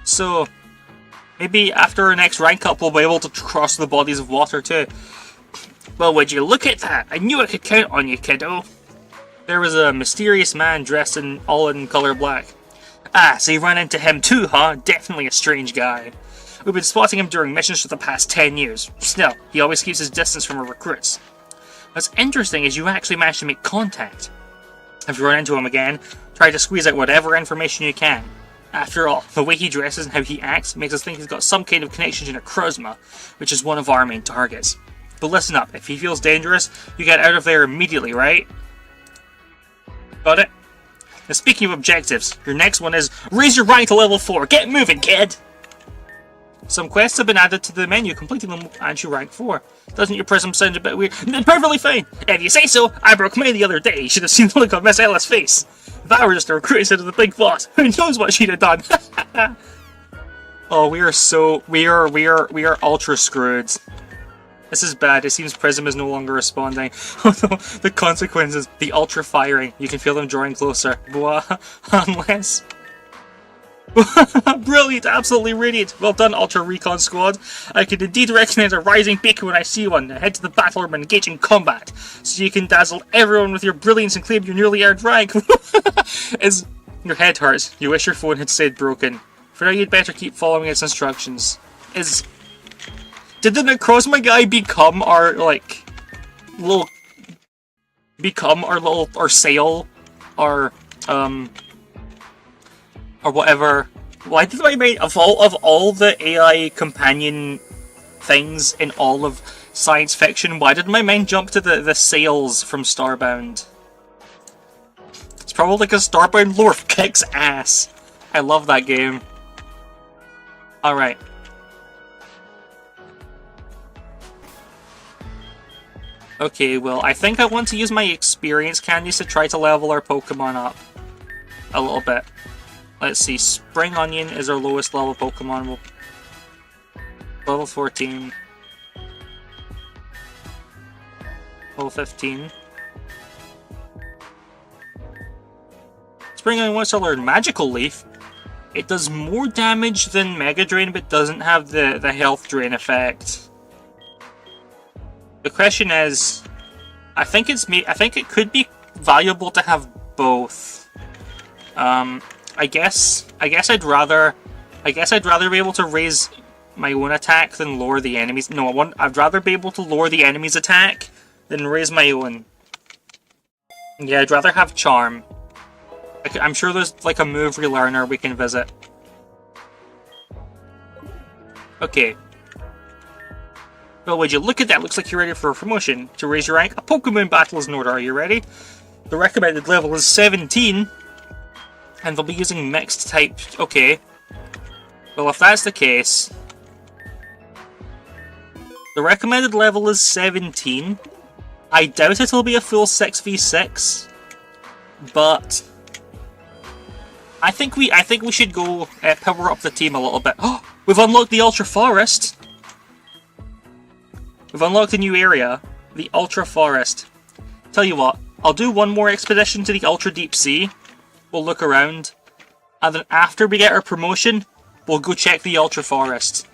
So maybe after our next rank up, we'll be able to cross the bodies of water too. Well, would you look at that? I knew I could count on you, kiddo. There was a mysterious man dressed all in color black. Ah, so you ran into him too, huh? Definitely a strange guy. We've been spotting him during missions for the past 10 years. Still, he always keeps his distance from our recruits. What's interesting is you actually managed to make contact. If you run into him again, try to squeeze out whatever information you can. After all, the way he dresses and how he acts makes us think he's got some kind of connection to Necrozma, which is one of our main targets. But listen up, if he feels dangerous, you get out of there immediately, right? Got it? Now speaking of objectives, your next one is raise your rank to level 4. Get moving, kid! Some quests have been added to the menu, completing them adds you rank 4. Doesn't your prism sound a bit weird? Perfectly fine! If you say so, I broke mine the other day. You should have seen the look on Miss Ella's face. If I were just a recruit instead of the big boss, who knows what she'd have done? Oh, we are ultra screwed. This is bad. It seems Prism is no longer responding. Oh no, the consequences. The ultra firing. You can feel them drawing closer. Unless... Brilliant, absolutely radiant. Well done, Ultra Recon Squad. I can indeed recognize a rising beacon when I see one. Head to the battle and engage in combat, so you can dazzle everyone with your brilliance and claim your newly earned rank. Your head hurts. You wish your phone had stayed broken. For now, you'd better keep following its instructions. Did the Necrozma guy become our, sail? Or whatever. Why did I make of all the AI companion things in all of science fiction? Why did my mind jump to the sails from Starbound? It's probably because Starbound lore kicks ass. I love that game. Alright. Okay, well, I think I want to use my experience candies to try to level our Pokemon up a little bit. Let's see, Spring Onion is our lowest level Pokemon. Level 14. Level 15. Spring Onion wants to learn Magical Leaf. It does more damage than Mega Drain, but doesn't have the health drain effect. The question is, I think it could be valuable to have both. I guess I'd rather be able to raise my own attack than lower the enemy's. No, I'd rather be able to lower the enemy's attack than raise my own. Yeah, I'd rather have Charm. I'm sure there's like a move relearner we can visit. Okay. Well, would you look at that? Looks like you're ready for a promotion. To raise your rank, a Pokemon battle is in order. Are you ready? The recommended level is 17. And they'll be using mixed type. Okay. Well, if that's the case, the recommended level is 17. I doubt it'll be a full 6v6, but I think we should go power up the team a little bit. Oh, we've unlocked the Ultra Forest. We've unlocked a new area, the Ultra Forest. Tell you what, I'll do one more expedition to the Ultra Deep Sea. We'll look around, and then after we get our promotion, we'll go check the Ultra Forest.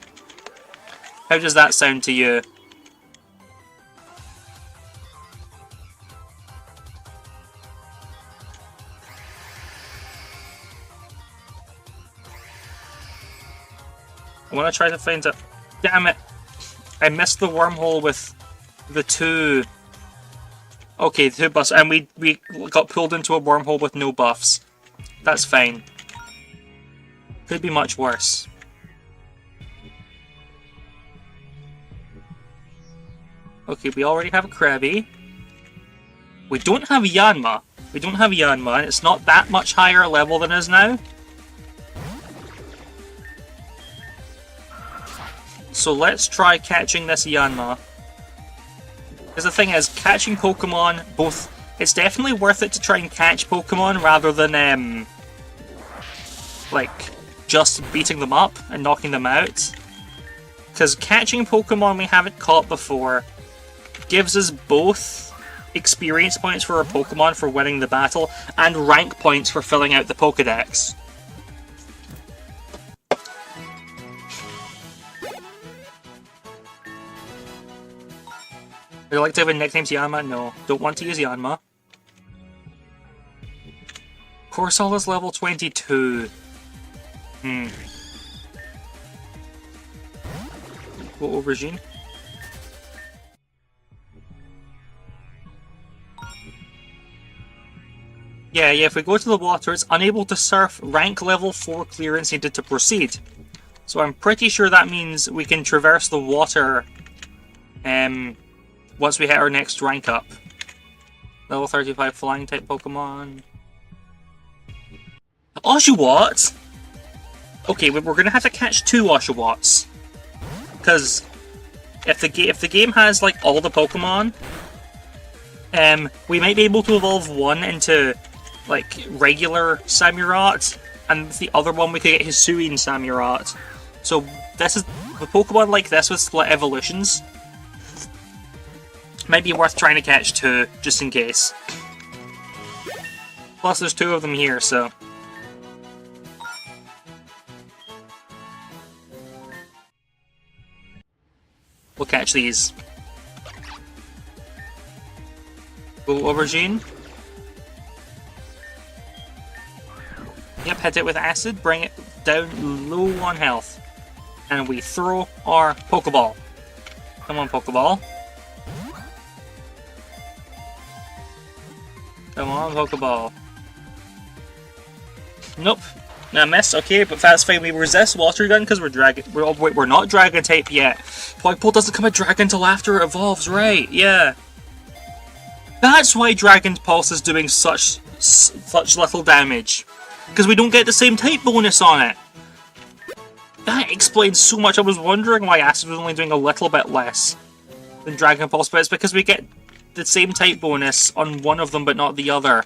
How does that sound to you? I want to try to find it. Damn it! I missed the wormhole with the two... Okay, the two buffs, and we got pulled into a wormhole with no buffs. That's fine. Could be much worse. Okay, we already have a Krabby. We don't have Yanma. And it's not that much higher level than us now. So let's try catching this Yanma. Because the thing is, catching Pokemon, it's definitely worth it to try and catch Pokemon rather than, just beating them up and knocking them out. Because catching Pokemon we haven't caught before gives us both experience points for our Pokemon for winning the battle, and rank points for filling out the Pokedex. Would you like to have a nickname to Yanma? No. Don't want to use Yanma. Corsola's level 22. Go Aubergine. Yeah, if we go to the water, it's unable to surf. Rank level 4 clearance needed to proceed. So I'm pretty sure that means we can traverse the water once we hit our next rank up. Level 35 flying type Pokemon. Oshawott? Okay, we're going to have to catch 2 Oshawotts. Because if the game has like all the Pokemon, we might be able to evolve one into like regular Samurott, and the other one we could get Hisuian Samurott. So this is the Pokemon like this with split evolutions. Might be worth trying to catch 2 just in case. Plus, there's 2 of them here, so. We'll catch these. Go Aubergine. Yep, hit it with acid, bring it down low on health. And we throw our Pokeball. Come on, Pokeball. Come on, Pokeball. Nope. I missed. Okay, but that's fine. We resist Water Gun because we're Dragon. We're not Dragon type yet. Flagpole doesn't come a Dragon until after it evolves, right? Yeah. That's why Dragon Pulse is doing such little damage. Because we don't get the same type bonus on it. That explains so much. I was wondering why Acid was only doing a little bit less than Dragon Pulse, but it's because we get the same type bonus on one of them but not the other.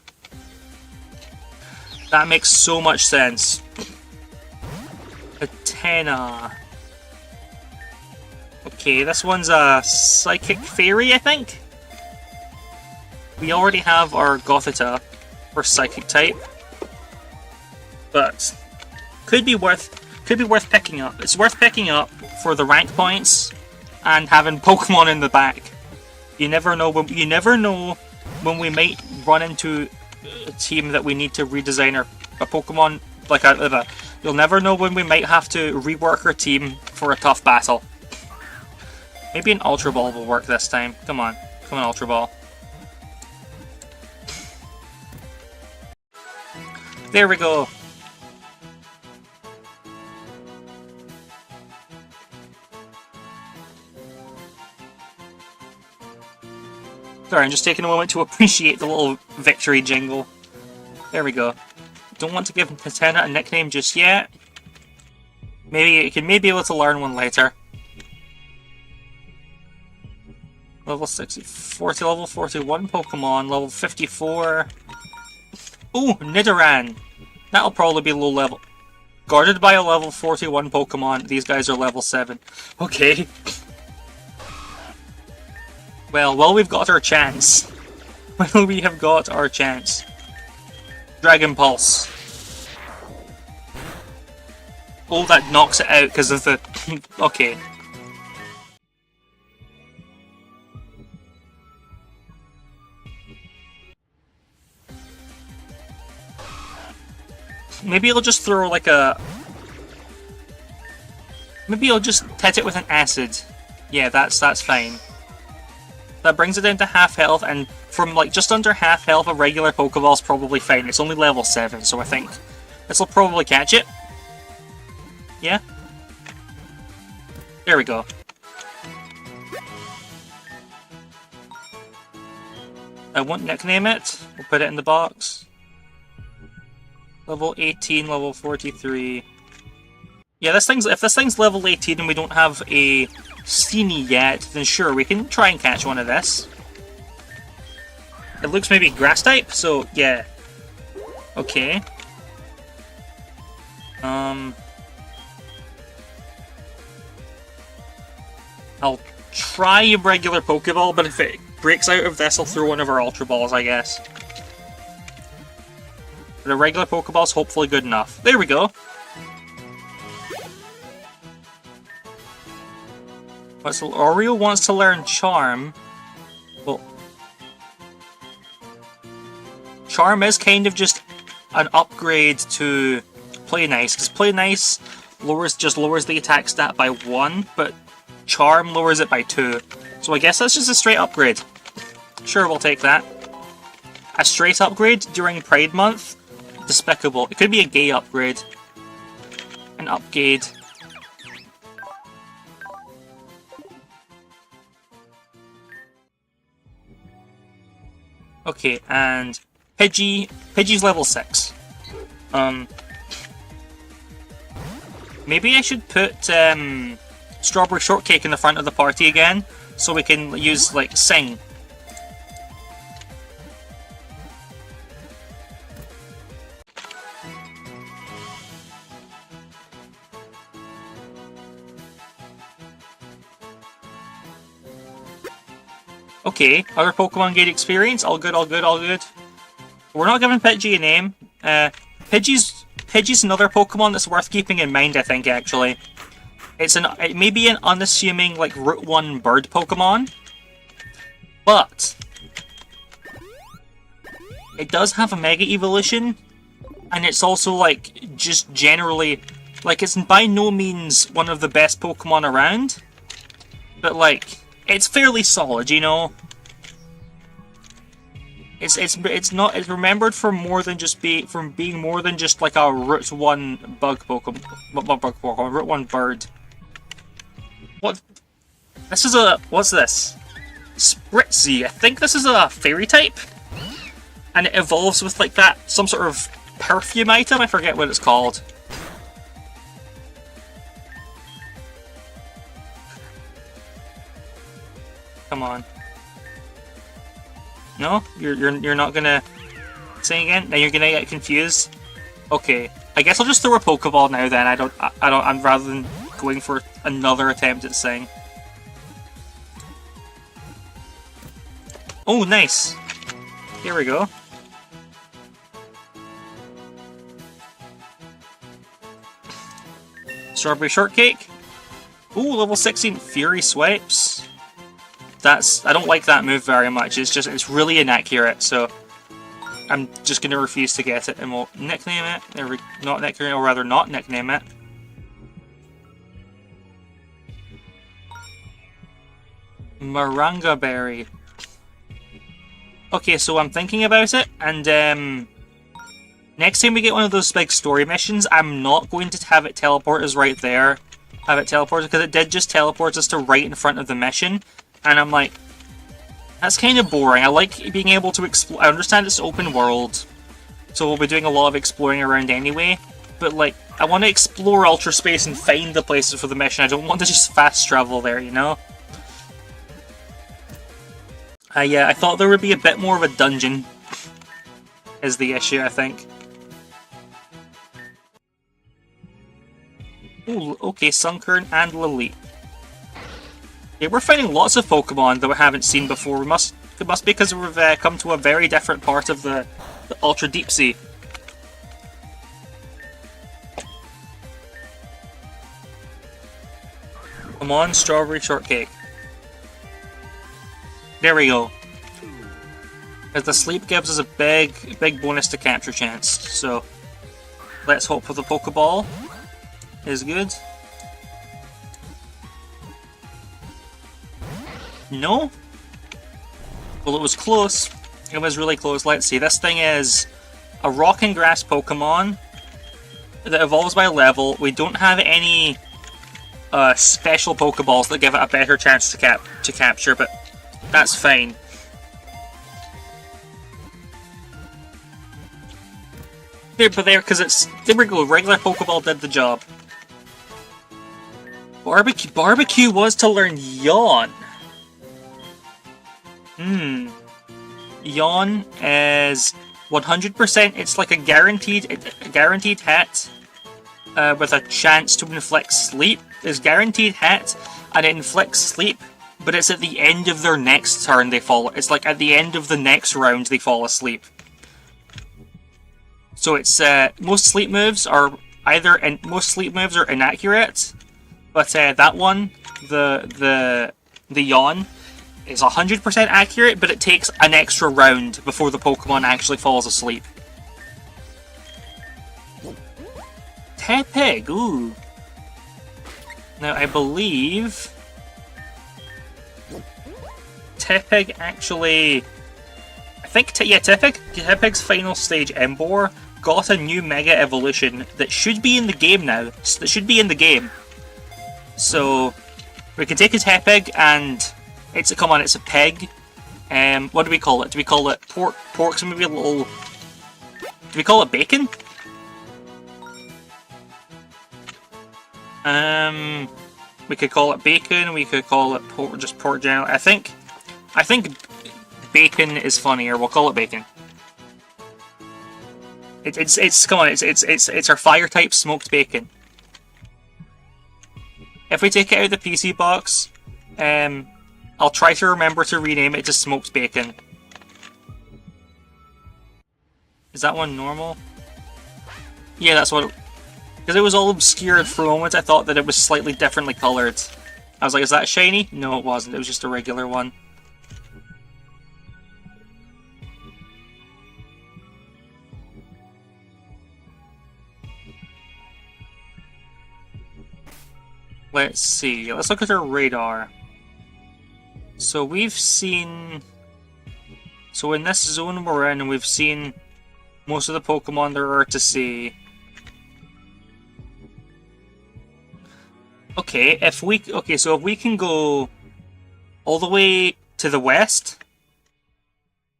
That makes so much sense. Atena. Okay, this one's a Psychic Fairy, I think? We already have our Gothita for Psychic type. But could be worth picking up. It's worth picking up for the rank points and having Pokemon in the back. You never know when we might run into a team that we need to redesign a Pokemon like you'll never know when we might have to rework our team for a tough battle. Maybe an Ultra Ball will work this time. Come on, Ultra Ball. There we go. Sorry, I'm just taking a moment to appreciate the little victory jingle. There we go. Don't want to give Hatena a nickname just yet. Maybe it can be able to learn one later. Level 40, level 41 Pokemon, level 54. Ooh, Nidoran. That'll probably be low level. Guarded by a level 41 Pokemon, these guys are level 7. Okay. Well, we've got our chance. Well, we have got our chance. Dragon Pulse. Oh, that knocks it out because of the... Okay. Maybe it'll just throw like a... Maybe it'll just hit it with an acid. Yeah, that's fine. That brings it down to half health, and from like just under half health, a regular Pokeball's probably fine. It's only level 7, so I think this'll probably catch it. Yeah? There we go. I won't nickname it. We'll put it in the box. Level 18, level 43. Yeah, if this thing's level 18 and we don't have a Steenie yet, then sure, we can try and catch one of this. It looks maybe grass type, so yeah. Okay. I'll try a regular Pokeball, but if it breaks out of this, I'll throw one of our Ultra Balls, I guess. But a regular Pokeball's hopefully good enough. There we go. So Oreo wants to learn Charm. Well, Charm is kind of just an upgrade to Play Nice, because Play Nice just lowers the attack stat by 1, but Charm lowers it by 2. So I guess that's just a straight upgrade. Sure, we'll take that. A straight upgrade during Pride Month? Despicable. It could be a gay upgrade. An upgrade. Okay, and Pidgey's level 6. Maybe I should put Strawberry Shortcake in the front of the party again, so we can use, like, Sing. Okay, other Pokemon gain experience. All good, all good, all good. We're not giving Pidgey a name. Pidgey's another Pokemon that's worth keeping in mind, I think, actually. It may be an unassuming, like, Route 1 bird Pokemon, but it does have a Mega Evolution, and it's also, like, just generally, like, it's by no means one of the best Pokemon around, but, like, it's fairly solid, you know? It's remembered for more than just being more than just like a Route 1 bug Pokemon, Route 1 bird. What? This is what's this? Spritzy. I think this is a fairy type, and it evolves with like some sort of perfume item. I forget what it's called. Come on. No? You're not gonna say again? Now you're gonna get confused? Okay. I guess I'll just throw a Pokeball now then. I'm rather than going for another attempt at Sing. Oh, nice. Here we go. Strawberry Shortcake. Ooh, level 16 Fury Swipes. I don't like that move very much. It's really inaccurate, so I'm just gonna refuse to get it, and we'll nickname it. Not nickname, or rather not nickname it. Maranga Berry. Okay, so I'm thinking about it, and next time we get one of those big story missions, I'm not going to have it teleport us right there. Have it teleported, because it did just teleport us to right in front of the mission. And I'm like, that's kind of boring. I like being able to explore. I understand it's open world, so we'll be doing a lot of exploring around anyway. But, like, I want to explore Ultra Space and find the places for the mission. I don't want to just fast travel there, you know? Yeah, I thought there would be a bit more of a dungeon, is the issue, I think. Ooh, okay, Sunkern and Lily. Yeah, we're finding lots of Pokemon that we haven't seen before. It must be because we've come to a very different part of the Ultra Deep Sea. Come on, Strawberry Shortcake. There we go. Because the sleep gives us a big bonus to capture chance. So let's hope for the Pokeball is good. No? Well, it was close. It was really close. Let's see. This thing is a rock and grass Pokemon that evolves by level. We don't have any special Pokeballs that give it a better chance to capture, but that's fine. There, because there we go. Regular Pokeball did the job. Barbecue was to learn Yawn. Yawn is 100%. It's like a guaranteed hit with a chance to inflict sleep. It's guaranteed hit, and it inflicts sleep, but it's at the end of their next turn they fall. It's like at the end of the next round they fall asleep. So it's most sleep moves are inaccurate, but that one, the Yawn, is 100% accurate, but it takes an extra round before the Pokemon actually falls asleep. Tepig, ooh. Now I believe Tepig actually... Tepig's final stage Embor got a new Mega Evolution that should be in the game now. That should be in the game. So we can take a Tepig and it's a pig. What do we call it? Do we call it pork? Pork's maybe a little... Do we call it bacon? We could call it bacon. We could call it pork, just pork generally. I think bacon is funnier. We'll call it bacon. It's our fire type smoked bacon. If we take it out of the PC box, I'll try to remember to rename it to smoked bacon. Is that one normal? Yeah, that's what. Because it was all obscured for a moment, I thought that it was slightly differently coloured. I was like, is that shiny? No, it wasn't. It was just a regular one. Let's see. Let's look at our radar. So we've seen... So in this zone we're in, we've seen most of the Pokemon there are to see. Okay, so if we can go all the way to the west,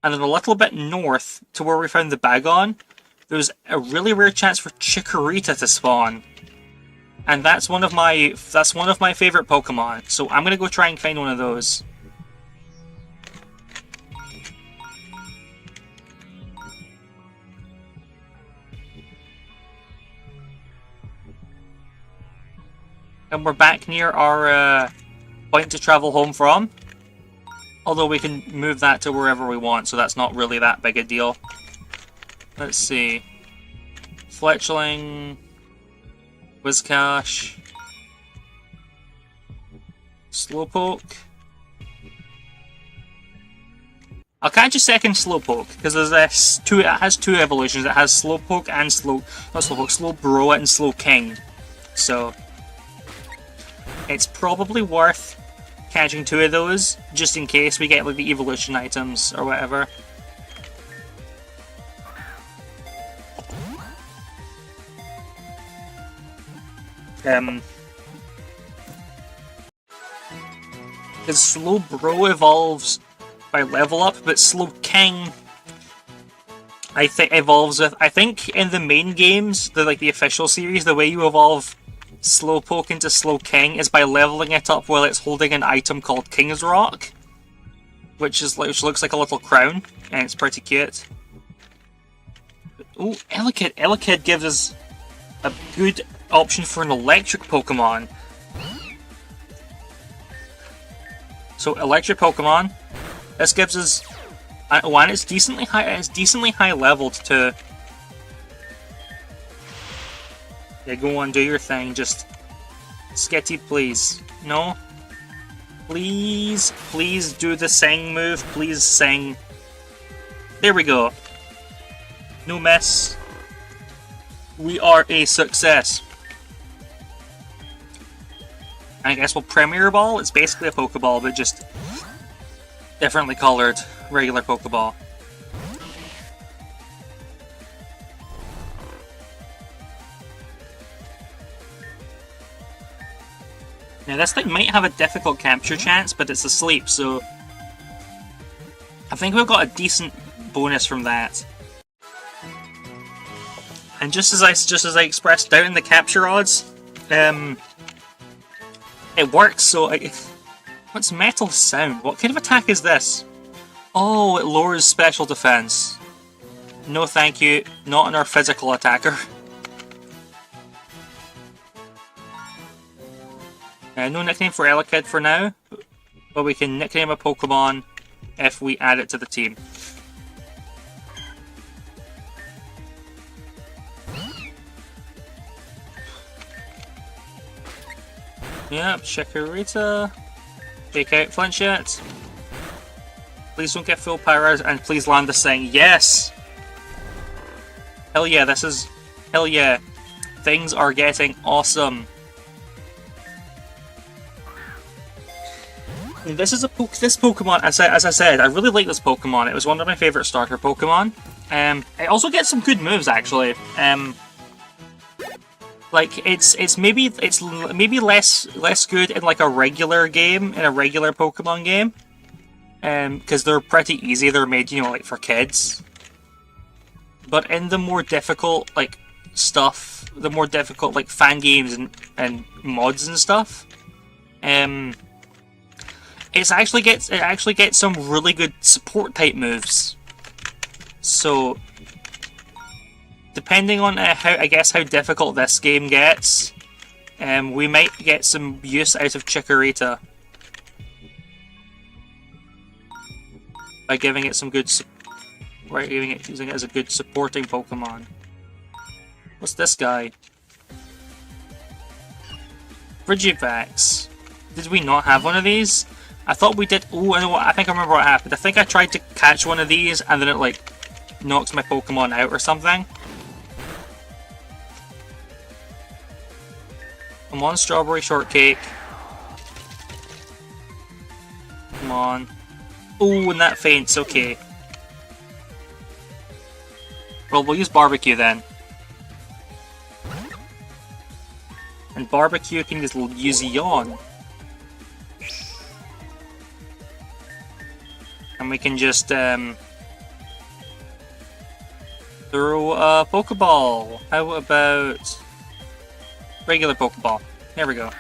and then a little bit north to where we found the Bagon, there's a really rare chance for Chikorita to spawn. And that's one of my favorite Pokemon. So I'm gonna go try and find one of those. And we're back near our point to travel home from. Although we can move that to wherever we want, so that's not really that big a deal. Let's see. Fletchling... Whiscash, Slowpoke. I'll catch a second Slowpoke because there's this two. It has two evolutions. It has Slowpoke and Slowbro and Slowking. So it's probably worth catching two of those just in case we get like the evolution items or whatever. Because Slowbro evolves by level up, but Slowking I think evolves with. I think in the main games, the official series, the way you evolve Slowpoke into Slowking is by leveling it up while it's holding an item called King's Rock, which looks like a little crown, and it's pretty cute. Oh, Elekid! Elekid gives us a good option for an electric Pokemon. So electric Pokemon. This gives us one. It's decently high. It's decently high leveled to. Yeah, go on, do your thing. Just Skitty, please. No. Please do the sing move. Please sing. There we go. No mess. We are a success. I guess we'll Premier Ball. It's basically a Pokeball, but just differently colored, regular Pokeball. Now this thing might have a difficult capture chance, but it's asleep, so I think we've got a decent bonus from that. And just as I expressed doubt in the capture odds, it works. So, what's Metal Sound? What kind of attack is this? Oh, it lowers special defense. No, thank you. Not on our physical attacker. No nickname for Elekid for now, but we can nickname a Pokemon if we add it to the team. Yep, Chikorita. Take out Flinchette. Please don't get full powers, and please land the Sing. Yes! Hell yeah, this is Hell yeah. Things are getting awesome. This is this Pokemon, as I said, I really like this Pokemon. It was one of my favorite starter Pokemon. It also gets some good moves actually. Like it's maybe less good in like a regular game, in a regular Pokemon game. Because they're pretty easy. They're made, you know, like for kids. But in the more difficult like stuff, the more difficult like fan games and mods and stuff, it actually gets some really good support type moves. So depending on how difficult this game gets, we might get some use out of Chikorita by giving it some good using it as a good supporting Pokemon. What's this guy? Frigivax. Did we not have one of these? I thought we did. Oh, I know what. I think I remember what happened. I think I tried to catch one of these and then it like knocks my Pokemon out or something. Come on, Strawberry Shortcake. Come on. Oh, and that faints. Okay. Well, we'll use Barbecue then. And Barbecue can just use Yawn. And we can just throw a Pokeball. How about regular Pokeball? There we go.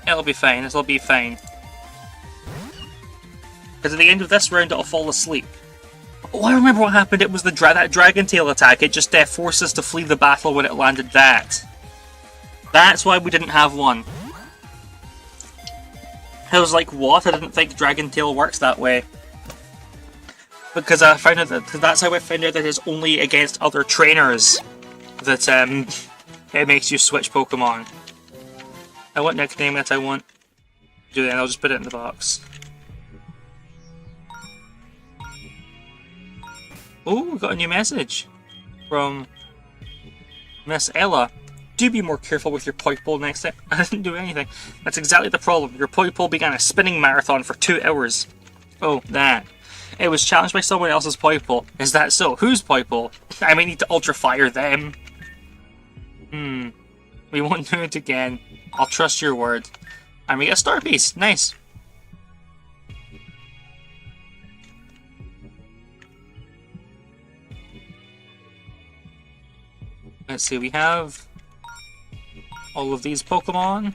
It'll be fine. This'll be fine. Because at the end of this round, it'll fall asleep. Oh, I remember what happened. It was that Dragon Tail attack. It just forced us to flee the battle when it landed that. That's why we didn't have one. I was like, what? I didn't think Dragon Tail works that way. Because I found out that's how I found out that it's only against other trainers that it makes you switch Pokemon. I want nickname it. I want do that. I'll just put it in the box. Oh, we got a new message from Miss Ella. Do be more careful with your Poipole next time. I didn't do anything. That's exactly the problem. Your Poipole began a spinning marathon for 2 hours. Oh, that. It was challenged by someone else's Poipole. Is that so? Whose Poipole? I may need to Ultra Fire them. We won't do it again. I'll trust your word. And we get a star piece. Nice. Let's see, we have all of these Pokemon.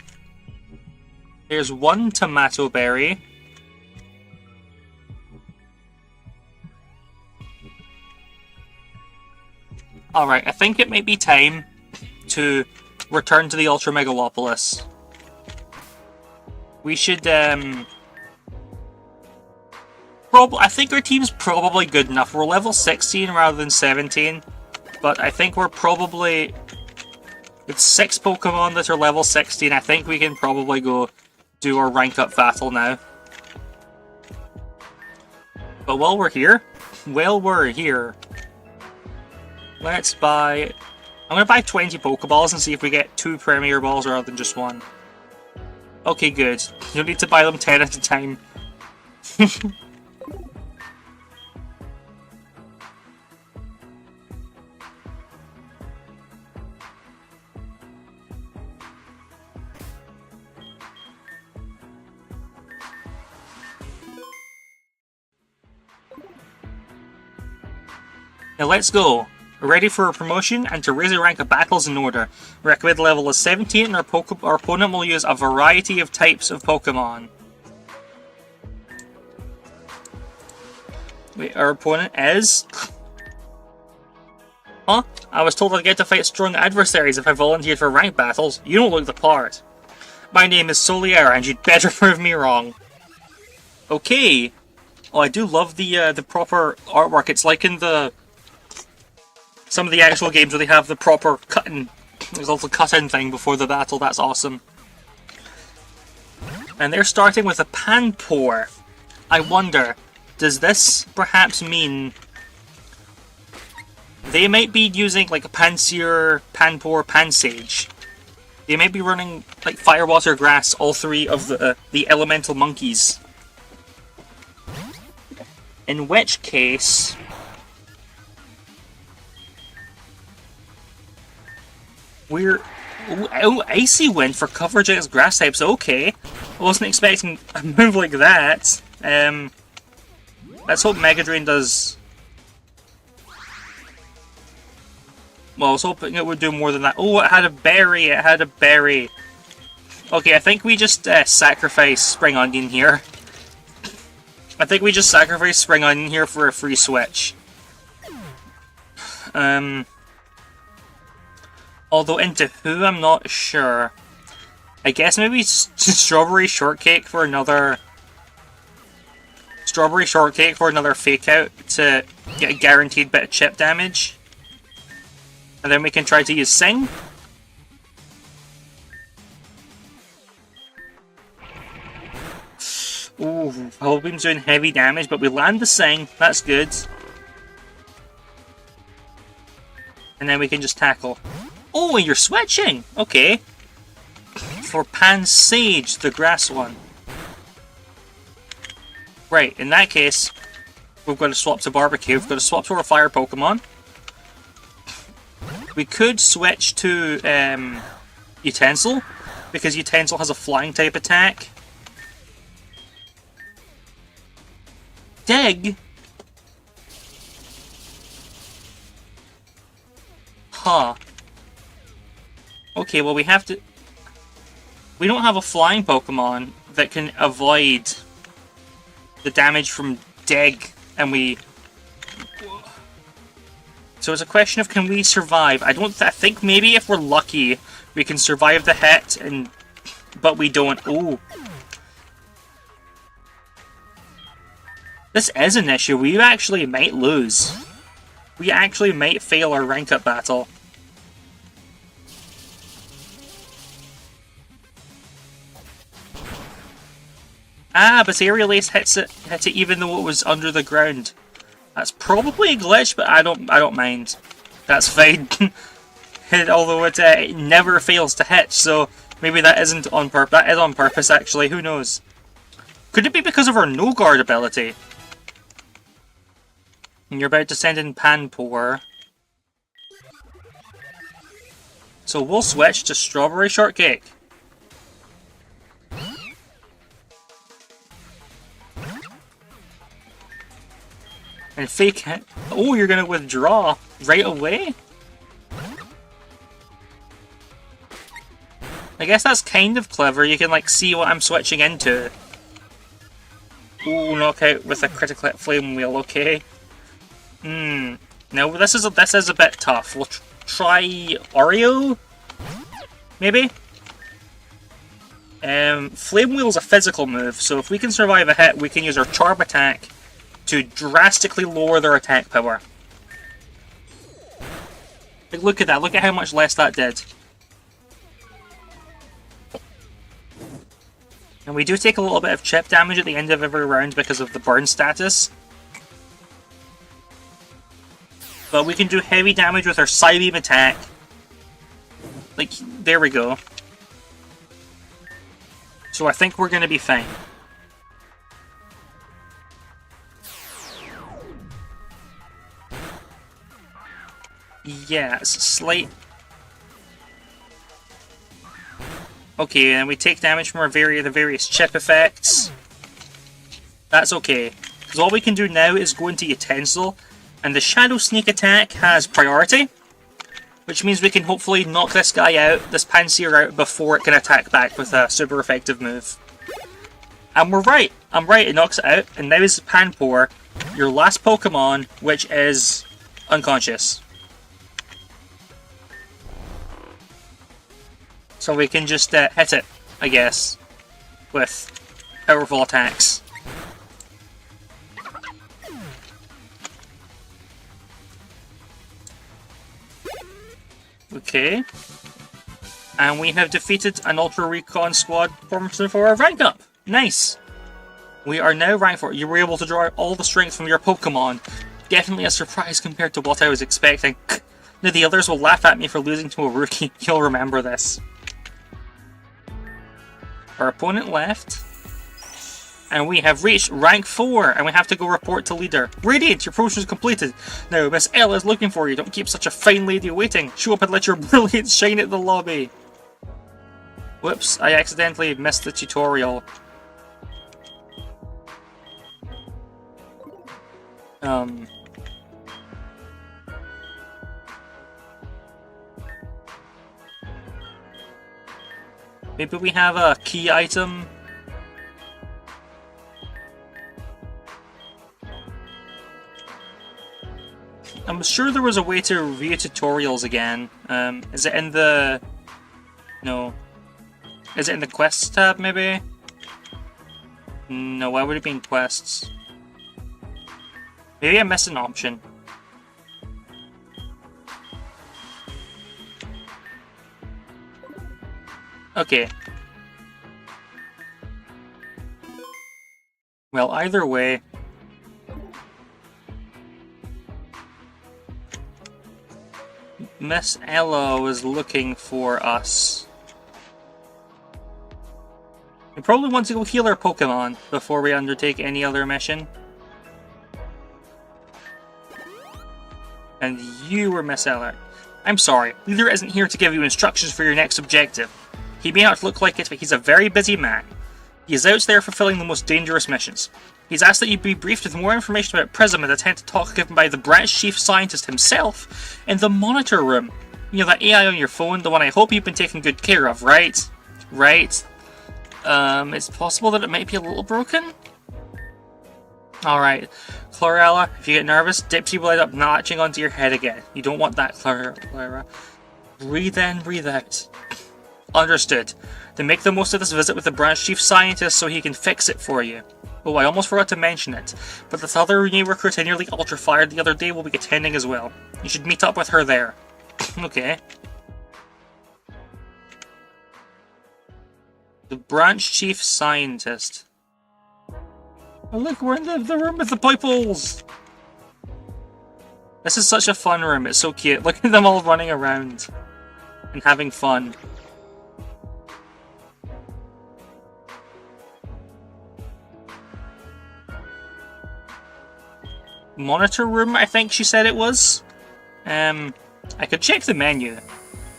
There's one Tomato Berry. Alright, I think it may be time to return to the Ultra Megalopolis. We should, I think our team's probably good enough. We're level 16 rather than 17. But I think we're probably... With 6 Pokemon that are level 16, I think we can probably go do our rank up battle now. But while we're here, let's buy... I'm going to buy 20 Pokeballs and see if we get 2 Premier Balls rather than just 1. Okay, good. You don't need to buy them 10 at a time. Now let's go. We're ready for a promotion and to raise the rank of battles in order. Recommend level is 17 and our opponent will use a variety of types of Pokemon. Wait, our opponent is... Huh? I was told I'd get to fight strong adversaries if I volunteered for rank battles. You don't look the part. My name is Solier and you'd better prove me wrong. Okay. Oh, I do love the proper artwork. It's like in some of the actual games where they have the proper cutting. There's also cut-in thing before the battle. That's awesome. And they're starting with a Panpour. I wonder, does this perhaps mean they might be using like a Pansear, Panpour, Pansage. They might be running like Fire, Water, Grass, all three of the elemental monkeys. In which case... we're... Oh, Icy Wind for coverage against grass types, okay. I wasn't expecting a move like that. Let's hope Mega Drain does... well, I was hoping it would do more than that. Oh, it had a berry, it had a berry. Okay, I think we just sacrifice Spring Onion here. I think we just sacrifice Spring Onion here for a free switch. Although into who, I'm not sure. I guess maybe Strawberry Shortcake for another... Strawberry Shortcake for another Fake Out to get a guaranteed bit of chip damage. And then we can try to use Sing. Ooh, Hellbeam's doing heavy damage, but we land the Sing. That's good. And then we can just tackle. Oh, you're switching! Okay. For Pansage, the grass one. Right, in that case, we've got to swap to Barbecue. We've got to swap to our fire Pokemon. We could switch to Utensil, because Utensil has a flying type attack. Dig? Huh. Okay, well we have to... we don't have a flying Pokemon that can avoid the damage from Dig, and we... so it's a question of can we survive. I think maybe if we're lucky, we can survive the hit, but we don't. Ooh. This is an issue. We actually might lose. We actually might fail our rank up battle. Ah, but Aerial Ace hit it even though it was under the ground. That's probably a glitch, but I don't mind. That's fine. Although it never fails to hit, so maybe that isn't on purpose. That is on purpose, actually. Who knows? Could it be because of our No Guard ability? And you're about to send in Panpour. So we'll switch to Strawberry Shortcake. And Fake it. Oh, you're gonna withdraw right away? I guess that's kind of clever. You can like see what I'm switching into. Ooh, knockout with a critical hit Flame Wheel, okay. No, this is a bit tough. We'll try Oreo? Maybe? Flame Wheel's a physical move, so if we can survive a hit, we can use our Charm Attack to drastically lower their attack power. Like, look at that, look at how much less that did. And we do take a little bit of chip damage at the end of every round because of the burn status. But we can do heavy damage with our Psybeam attack. Like, there we go. So I think we're gonna be fine. Yeah, it's a slight... okay, and we take damage from the various chip effects. That's okay. Because all we can do now is go into Utensil, and the Shadow Sneak attack has priority, which means we can hopefully knock this guy out, this Pansear out, before it can attack back with a super effective move. And we're right. I'm right, it knocks it out, and now is Panpour, your last Pokemon, which is unconscious. So we can just hit it, I guess, with powerful attacks. Okay. And we have defeated an Ultra Recon squad formation for our rank up. Nice! We are now rank 4. You were able to draw all the strength from your Pokemon Definitely a surprise compared to what I was expecting. Now the others will laugh at me for losing to a rookie. You'll remember this. Our opponent left. And we have reached rank 4, and we have to go report to leader. Radiant, your promotion is completed. Now, Miss L is looking for you. Don't keep such a fine lady waiting. Show up and let your brilliance shine at the lobby. Whoops, I accidentally missed the tutorial. Maybe we have a key item. I'm sure there was a way to review tutorials again. Is it in the... No. Is it in the quests tab, maybe? No, why would it be in quests? Maybe I missed an option. Okay. Well, either way... Miss Ella was looking for us. We probably want to go heal our Pokemon before we undertake any other mission. And you were Miss Ella. I'm sorry, Leader isn't here to give you instructions for your next objective. He may not look like it, but he's a very busy man. He is out there fulfilling the most dangerous missions. He's asked that you be briefed with more information about Prism and attend to talk given by the branch chief scientist himself in the monitor room. You know, that AI on your phone, the one I hope you've been taking good care of, right? Right? It's possible that it might be a little broken? Alright. Chlorella, if you get nervous, Dipsy will end up latching onto your head again. You don't want that, Clara. Breathe in, breathe out. Understood. Then make the most of this visit with the branch chief scientist so he can fix it for you. Oh, I almost forgot to mention it, but this other new recruit I nearly ultra-fired the other day will be attending as well. You should meet up with her there. Okay. The branch chief scientist. Oh look, we're in the room with the pupils! This is such a fun room, it's so cute. Look at them all running around and having fun. Monitor room, I think she said it was. I could check the menu.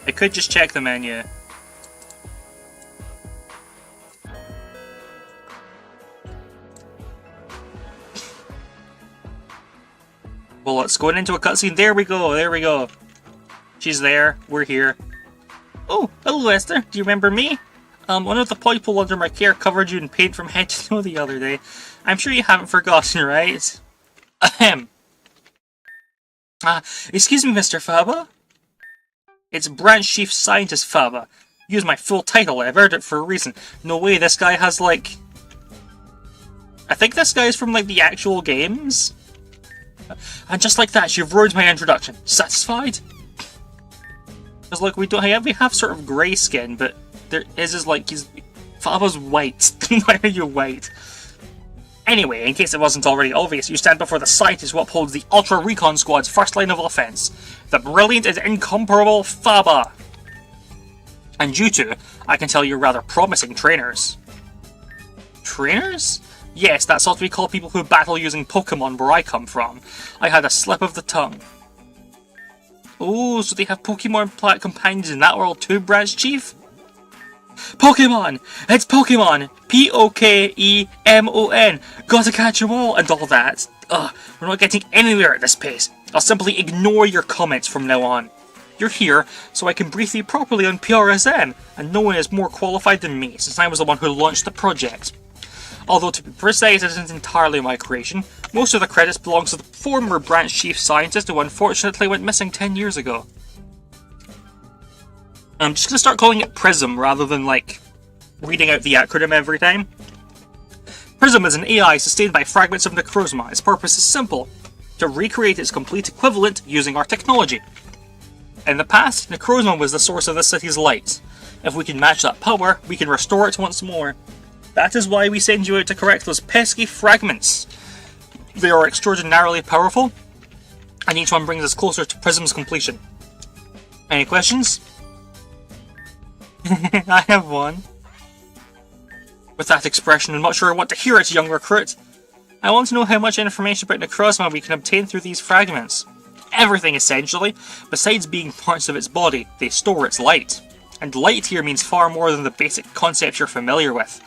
I could just check the menu. Well, it's going into a cutscene. There we go, there we go. She's there, we're here. Oh, hello Esther, do you remember me? One of the people under my care covered you in paint from head to toe the other day. I'm sure you haven't forgotten, right? Ahem. Excuse me, Mr. Faba? It's Branch Chief Scientist Faba. Use my full title, I've earned it for a reason. No way, this guy has, like... I think this guy's from, like, the actual games? And just like that, you've ruined my introduction. Satisfied? Because, look, we have sort of grey skin, but his is, like, Faba's white. Why are you white? Anyway, in case it wasn't already obvious, you stand before the scientist who upholds the Ultra Recon Squad's first line of offense, the brilliant and incomparable Faba. And you two, I can tell you're rather promising trainers. Trainers? Yes, that's what we call people who battle using Pokemon where I come from. I had a slip of the tongue. Oh, so they have Pokemon companions in that world too, Branch Chief? Pokemon! It's Pokemon! P-O-K-E-M-O-N! Gotta catch 'em all, and all that. Ugh, we're not getting anywhere at this pace. I'll simply ignore your comments from now on. You're here, so I can brief you properly on PRSM, and no one is more qualified than me, since I was the one who launched the project. Although to be precise, it isn't entirely my creation. Most of the credits belongs to the former Branch Chief Scientist who unfortunately went missing 10 years ago. I'm just going to start calling it PRISM rather than, like, reading out the acronym every time. PRISM is an AI sustained by fragments of Necrozma. Its purpose is simple: to recreate its complete equivalent using our technology. In the past, Necrozma was the source of the city's light. If we can match that power, we can restore it once more. That is why we send you out to correct those pesky fragments. They are extraordinarily powerful, and each one brings us closer to Prism's completion. Any questions? I have one. With that expression, I'm not sure I want to hear it, young recruit. I want to know how much information about Necrozma we can obtain through these fragments. Everything, essentially. Besides being parts of its body, they store its light. And light here means far more than the basic concepts you're familiar with.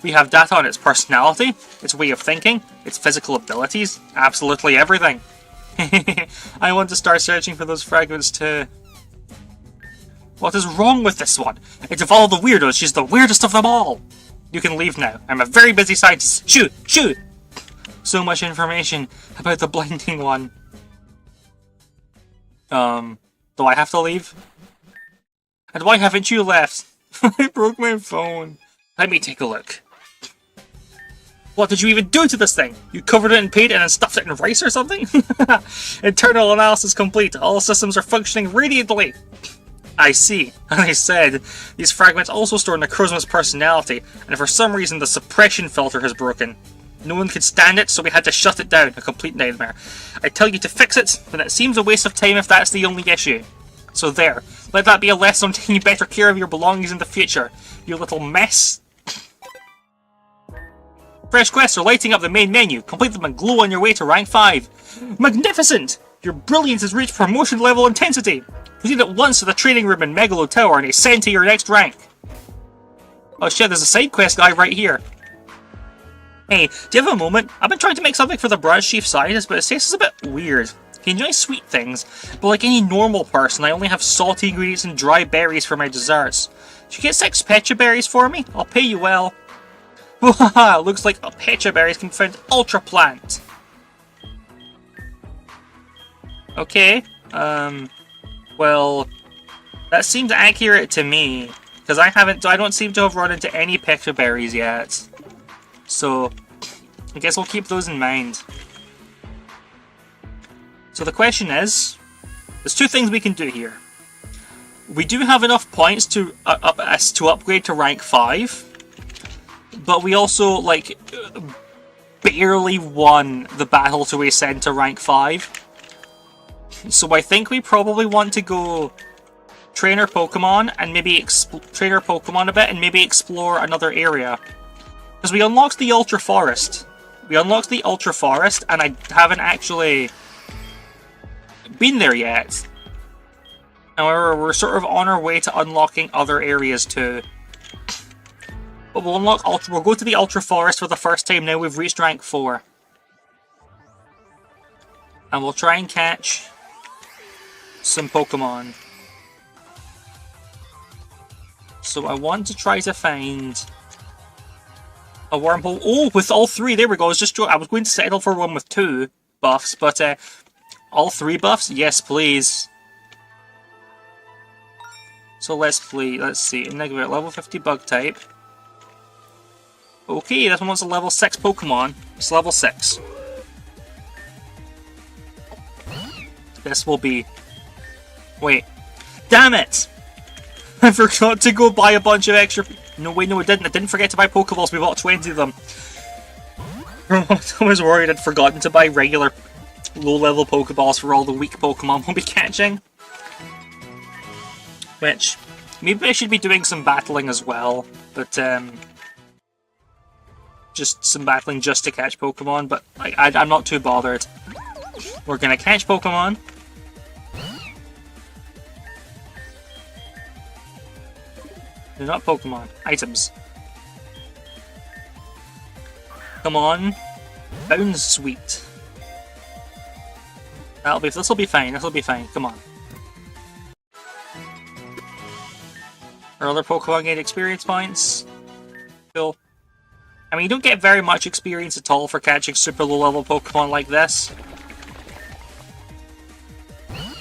We have data on its personality, its way of thinking, its physical abilities, absolutely everything. I want to start searching for those fragments too. What is wrong with this one? It's of all the weirdos, she's the weirdest of them all! You can leave now. I'm a very busy scientist. Shoot! Shoot! So much information about the blinding one. Do I have to leave? And why haven't you left? I broke my phone. Let me take a look. What did you even do to this thing? You covered it in paint and then stuffed it in rice or something? Internal analysis complete. All systems are functioning radiantly. I see. As I said, these fragments also store Necrozma's personality, and for some reason the suppression filter has broken. No one could stand it, so we had to shut it down. A complete nightmare. I tell you to fix it, but it seems a waste of time if that's the only issue. So there. Let that be a lesson on taking better care of your belongings in the future. You little mess. Fresh quests are lighting up the main menu. Complete them and glow on your way to rank 5. Magnificent! Your brilliance has reached promotion level intensity. Proceed at once to the training room in Megalo Tower and ascend to your next rank. Oh shit, there's a side quest guy right here. Hey, do you have a moment? I've been trying to make something for the branch chief scientist, but it tastes a bit weird. He enjoys sweet things, but like any normal person, I only have salty ingredients and dry berries for my desserts. Should you get 6 Pecha berries for me? I'll pay you well. Wahaha, looks like Pecha berries can be found Ultra Plant. Okay, well, that seems accurate to me, because I don't seem to have run into any Pecha berries yet. So, I guess we'll keep those in mind. So the question is, there's 2 things we can do here. We do have enough points to upgrade to rank 5, but we also, like, barely won the battle to ascend to rank 5. So I think we probably want to go train our Pokemon and maybe train our Pokemon a bit and maybe explore another area. Because we unlocked the Ultra Forest. We unlocked the Ultra Forest and I haven't actually been there yet. However, we're sort of on our way to unlocking other areas too. But we'll go to the Ultra Forest for the first time now we've reached rank 4. And we'll try and catch some Pokemon. So I want to try to find a wormhole. Oh, with all 3, there we go. I was going to settle for one with 2 buffs, but all 3 buffs? Yes, please. So let's see. Negative level 50 bug type. Okay, this one wants a level 6 Pokemon. It's level 6. This will be... Wait. Damn it! I forgot to go buy a bunch of extra... No, wait, no, I didn't. I didn't forget to buy Pokeballs. We bought 20 of them. I was worried I'd forgotten to buy regular low-level Pokeballs for all the weak Pokemon we'll be catching. Which, maybe I should be doing some battling as well. But, just some battling just to catch Pokemon, but I'm not too bothered. We're gonna catch Pokemon. They're not Pokemon. Items. Come on. Bounce Sweet. This'll be fine. This'll be fine. Come on. Our other Pokemon gain experience points. Cool. I mean, you don't get very much experience at all for catching super low-level Pokemon like this.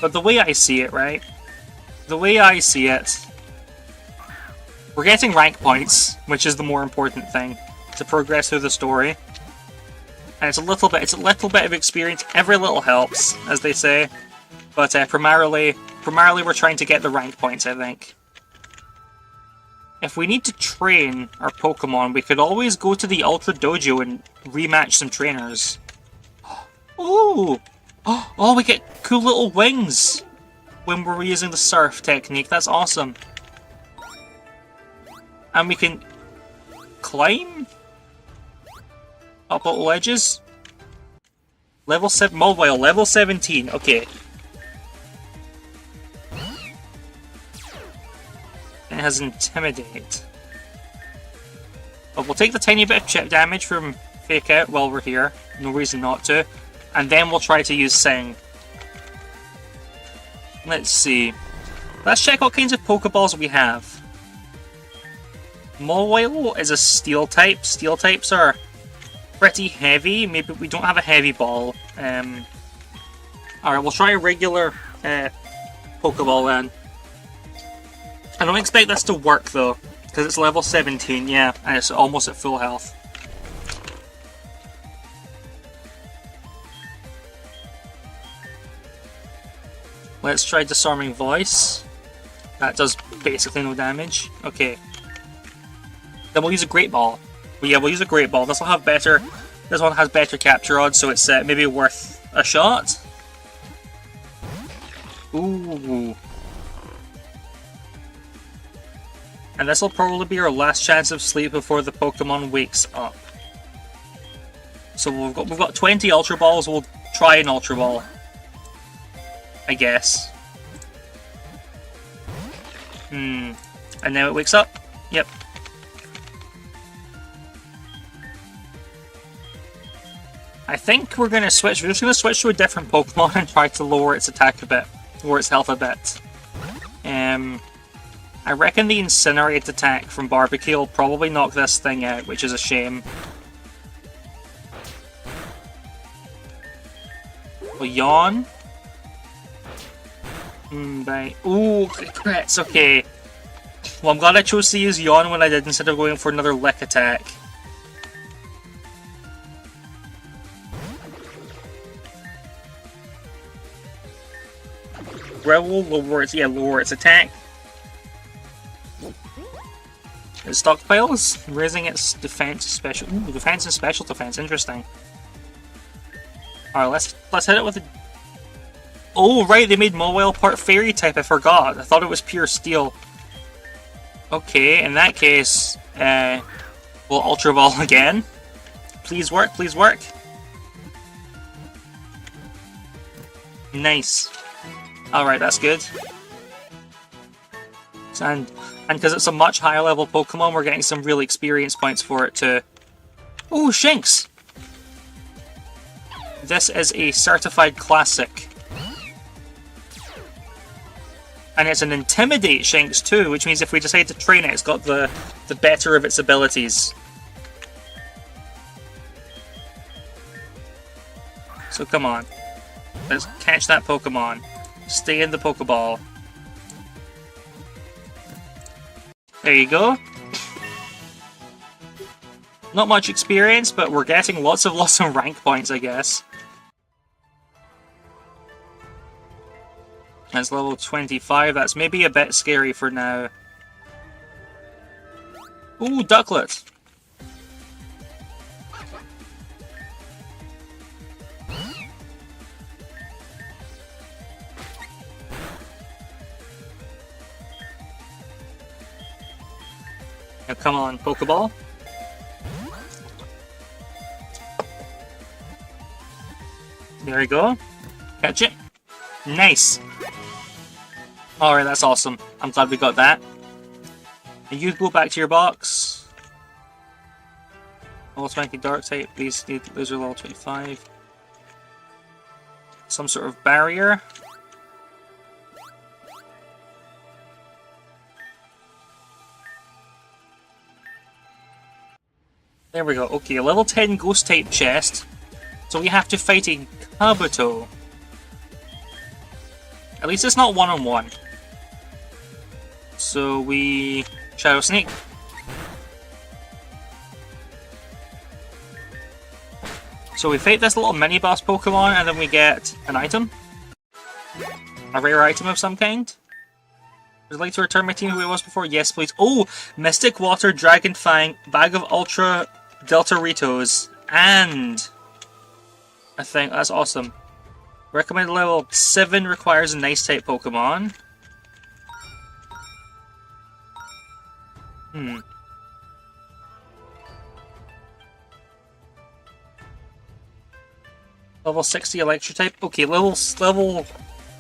But the way I see it, right? The way I see it... We're getting rank points, which is the more important thing, to progress through the story. And it's a little bit of experience. Every little helps, as they say. But primarily we're trying to get the rank points, I think. If we need to train our Pokemon, we could always go to the Ultra Dojo and rematch some trainers. Ooh! Oh, we get cool little wings when we're using the surf technique. That's awesome. And we can climb up little edges. Level 7, mobile, level 17. Okay. It has Intimidate. But we'll take the tiny bit of chip damage from Fake Out while we're here. No reason not to. And then we'll try to use Sing. Let's see. Let's check what kinds of Pokeballs we have. Mawile is a Steel type. Steel types are pretty heavy. Maybe we don't have a heavy ball. Alright, we'll try a regular Pokeball then. I don't expect this to work though, because it's level 17, yeah, and it's almost at full health. Let's try Disarming Voice. That does basically no damage. Okay. Then we'll use a Great Ball. Well, yeah, we'll use a Great Ball. This will have better. This one has better capture odds, so it's maybe worth a shot. Ooh. And this will probably be our last chance of sleep before the Pokemon wakes up. So we've got 20 Ultra Balls. We'll try an Ultra Ball, I guess. And now it wakes up. Yep. I think we're going to switch. We're just going to switch to a different Pokemon and try to lower its attack a bit. Lower its health a bit. I reckon the Incinerate attack from Barbecue will probably knock this thing out, which is a shame. We'll Yawn. Bye. Ooh, crits, okay. Well, I'm glad I chose to use Yawn when I did instead of going for another Lick attack. Growl, lower its attack. It stockpiles, raising its defense special. Ooh, defense and special defense, interesting. Alright, let's hit it with a. Oh right, they made Mawile part fairy type, I forgot. I thought it was pure steel. Okay, in that case, we'll Ultra Ball again. Please work, please work. Nice. Alright, that's good. And because it's a much higher level Pokemon, we're getting some real experience points for it too. Ooh, Shinx! This is a certified classic. And it's an Intimidate Shinx too, which means if we decide to train it, it's got the better of its abilities. So come on. Let's catch that Pokemon. Stay in the Pokeball. There you go. Not much experience, but we're getting lots of rank points, I guess. That's level 25. That's maybe a bit scary for now. Ooh, Ducklet. Now come on, Pokeball. There we go. Catch it. Nice. Alright, that's awesome. I'm glad we got that. And you go back to your box. Level 20 Dark type. These are level 25. Some sort of barrier. There we go. Okay, a level 10 Ghost type chest. So we have to fight a Kabuto. At least it's not one-on-one. So we Shadow Sneak. So we fight this little mini boss Pokemon and then we get an item. A rare item of some kind. Would you like to return my team who it was before? Yes, please. Oh! Mystic Water, Dragon Fang, Bag of Ultra Delta Ritos, and I think that's awesome. Recommended level 7 requires a nice type Pokemon. Level 60 Electric type. Okay, level.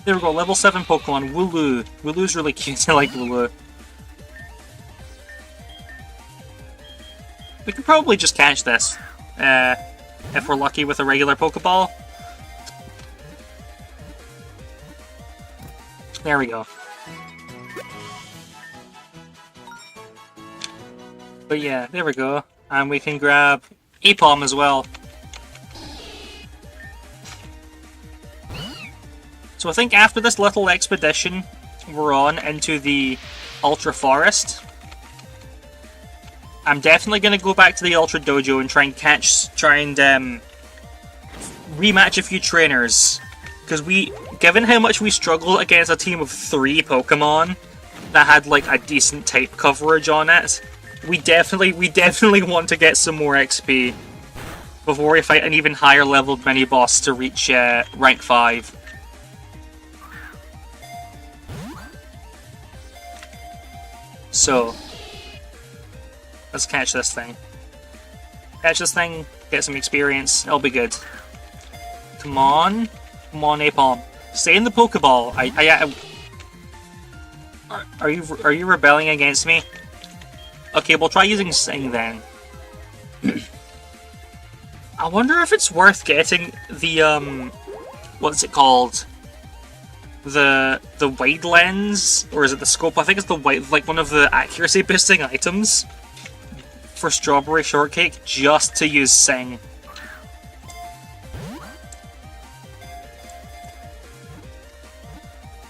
There we go. Level 7 Pokemon. Wooloo. Wooloo's really cute. I like Wooloo. We can probably just catch this, if we're lucky with a regular Pokeball. There we go. But yeah, there we go. And we can grab Apom as well. So I think after this little expedition, we're on into the Ultra Forest. I'm definitely going to go back to the Ultra Dojo and try and rematch a few trainers. Because given how much we struggled against a team of 3 Pokemon that had like a decent type coverage on it, we definitely want to get some more XP before we fight an even higher leveled mini boss to reach rank 5. So, let's catch this thing. Catch this thing, get some experience, it'll be good. Come on. Come on, Apom. Stay in the Pokeball. Are you rebelling against me? Okay, we'll try using Sing then. I wonder if it's worth getting the, what's it called? The wide lens, or is it the scope? I think it's the wide, like one of the accuracy boosting items for Strawberry Shortcake, just to use Sing.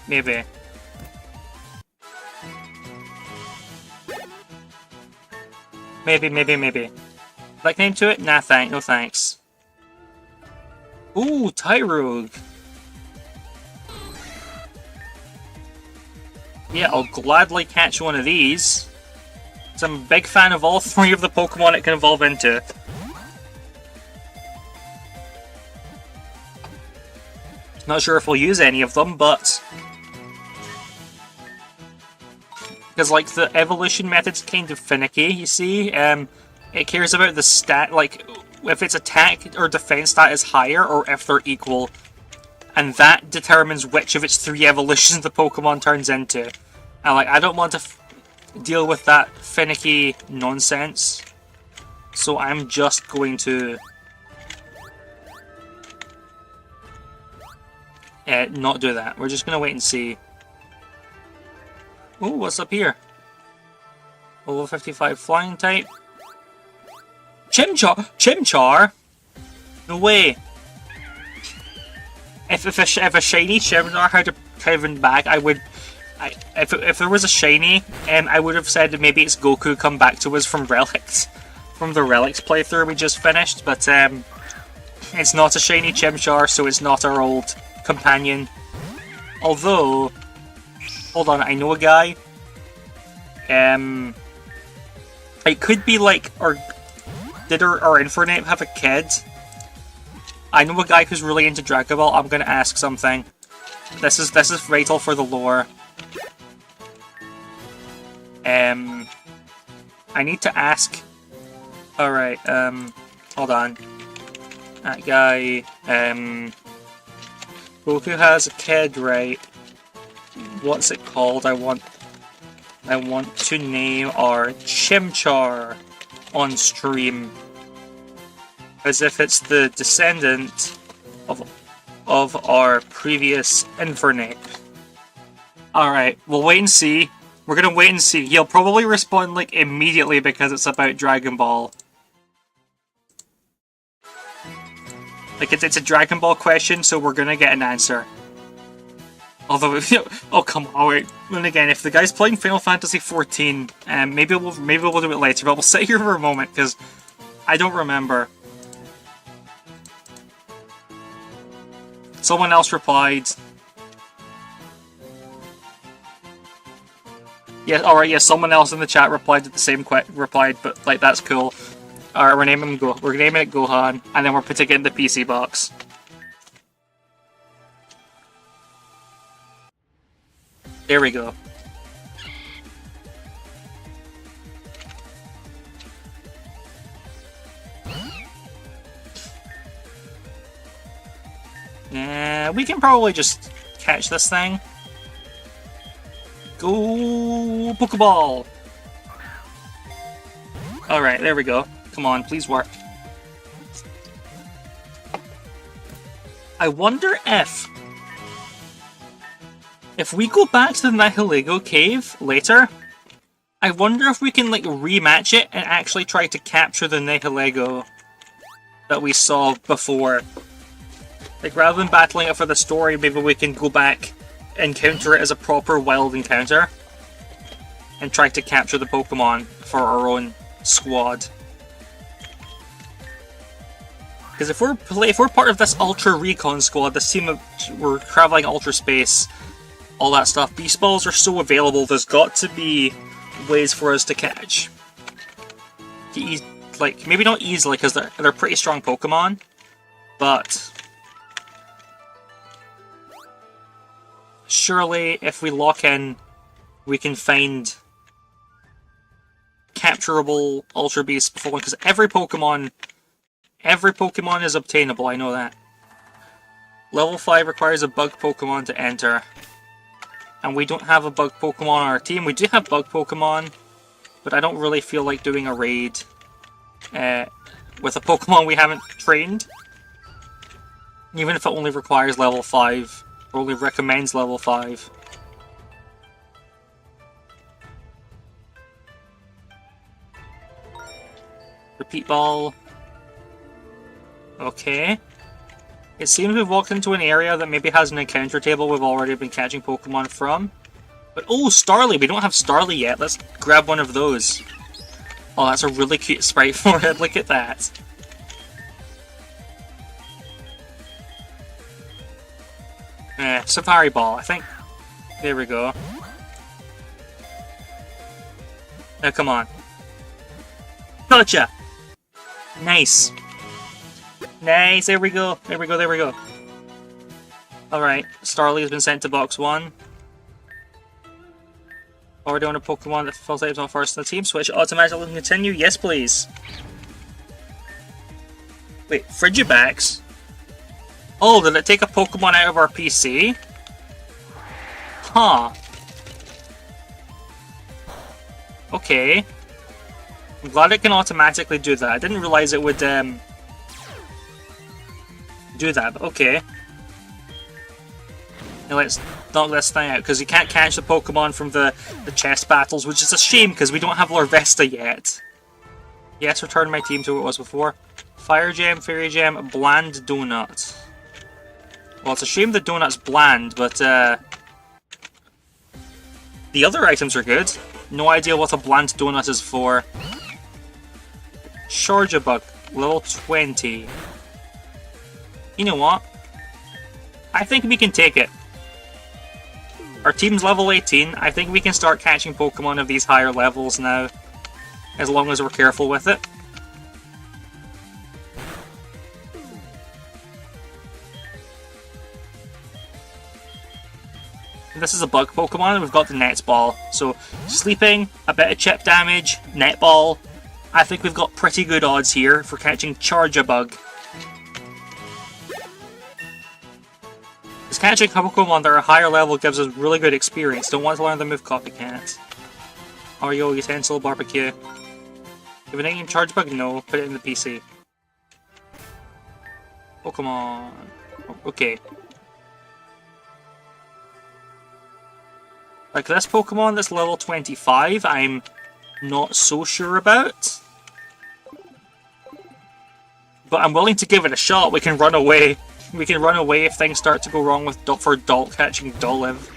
Maybe. Maybe. Like name to it? Nah, no thanks. Ooh, Tyrogue. Yeah, I'll gladly catch one of these. So I'm a big fan of all 3 of the Pokemon it can evolve into. Not sure if we'll use any of them, but... Because, like, the evolution method's kind of finicky, you see? It cares about the stat, like, if its attack or defense stat is higher, or if they're equal. And that determines which of its 3 evolutions the Pokemon turns into. And, like, I don't want to deal with that finicky nonsense. So I'm just going to... not do that. We're just going to wait and see. Ooh, what's up here? Level 55 flying type. Chimchar? No way. If a shiny Chimchar had to Kevin back, I would... if there was a shiny, I would have said maybe it's Goku come back to us from Relics. From the Relics playthrough we just finished, but it's not a shiny Chimchar, so it's not our old companion. Although... Hold on, I know a guy. It could be like, or did our Infernape have a kid? I know a guy who's really into Dragon Ball. I'm gonna ask something. This is vital for the lore. I need to ask. Alright, hold on. That guy, Goku has a kid, right? What's it called? I want to name our Chimchar on stream as if it's the descendant of our previous Infernape. Alright, we'll wait and see. We're gonna wait and see. He'll probably respond like immediately because it's about Dragon Ball. Like it's a Dragon Ball question, so we're gonna get an answer. Although, oh come on, wait. And again, if the guy's playing Final Fantasy XIV, maybe we'll do it later. But we'll sit here for a moment because I don't remember. Someone else replied. Yeah, all right. Yeah, someone else in the chat replied to the same replied, but like that's cool. All right, we're naming it Gohan, and then we're putting it in the PC box. There we go. Yeah, we can probably just catch this thing. Go, Pokeball! Alright, there we go. Come on, please work. I wonder if we go back to the Nihilego cave later, I wonder if we can like rematch it and actually try to capture the Nihilego that we saw before. Like, rather than battling it for the story, maybe we can go back, encounter it as a proper wild encounter, and try to capture the Pokemon for our own squad. Because if we're part of this Ultra Recon squad, this team of, we're traveling Ultra Space, all that stuff, Beast Balls are so available, there's got to be ways for us to catch. Like, maybe not easily, because they're pretty strong Pokemon, but surely if we lock in, we can find capturable Ultra Beasts before, because every Pokemon is obtainable, I know that. Level 5 requires a bug Pokemon to enter. And we don't have a bug Pokemon on our team. We do have bug Pokemon, but I don't really feel like doing a raid with a Pokemon we haven't trained. Even if it only requires level 5, or only recommends level 5. Repeat Ball. Okay. It seems we've walked into an area that maybe has an encounter table we've already been catching Pokemon from. But oh, Starly! We don't have Starly yet. Let's grab one of those. Oh, that's a really cute sprite for it. Look at that. Safari Ball, I think. There we go. Now, come on. Gotcha! Nice. Nice, there we go. There we go, there we go. Alright, Starly has been sent to box 1. Already on a Pokemon that falls out on first in the team. Switch automatically and continue. Yes, please. Wait, Frigibax? Oh, did it take a Pokemon out of our PC? Huh. Okay. I'm glad it can automatically do that. I didn't realize it would do that, but okay. Now let's knock this thing out, because you can't catch the Pokemon from the chess battles, which is a shame, because we don't have Larvesta yet. Yes, return my team to what it was before. Fire Gem, Fairy Gem, Bland Donut. Well, it's a shame the Donut's bland, but the other items are good. No idea what a Bland Donut is for. Charjabug, level 20. You know what? I think we can take it. Our team's level 18. I think we can start catching Pokemon of these higher levels now. As long as we're careful with it. This is a bug Pokemon, and we've got the Nets Ball. So, sleeping, a bit of chip damage, Net Ball. I think we've got pretty good odds here for catching Charjabug. Because catching Pokemon that are higher level gives us really good experience. Don't want to learn the move Copycat. Oreo, Utensil, Barbecue. Give it any Charjabug? No. Put it in the PC. Pokemon. Okay. Like this Pokemon that's level 25, I'm not so sure about. But I'm willing to give it a shot. We can run away. We can run away if things start to go wrong with catching Dolive.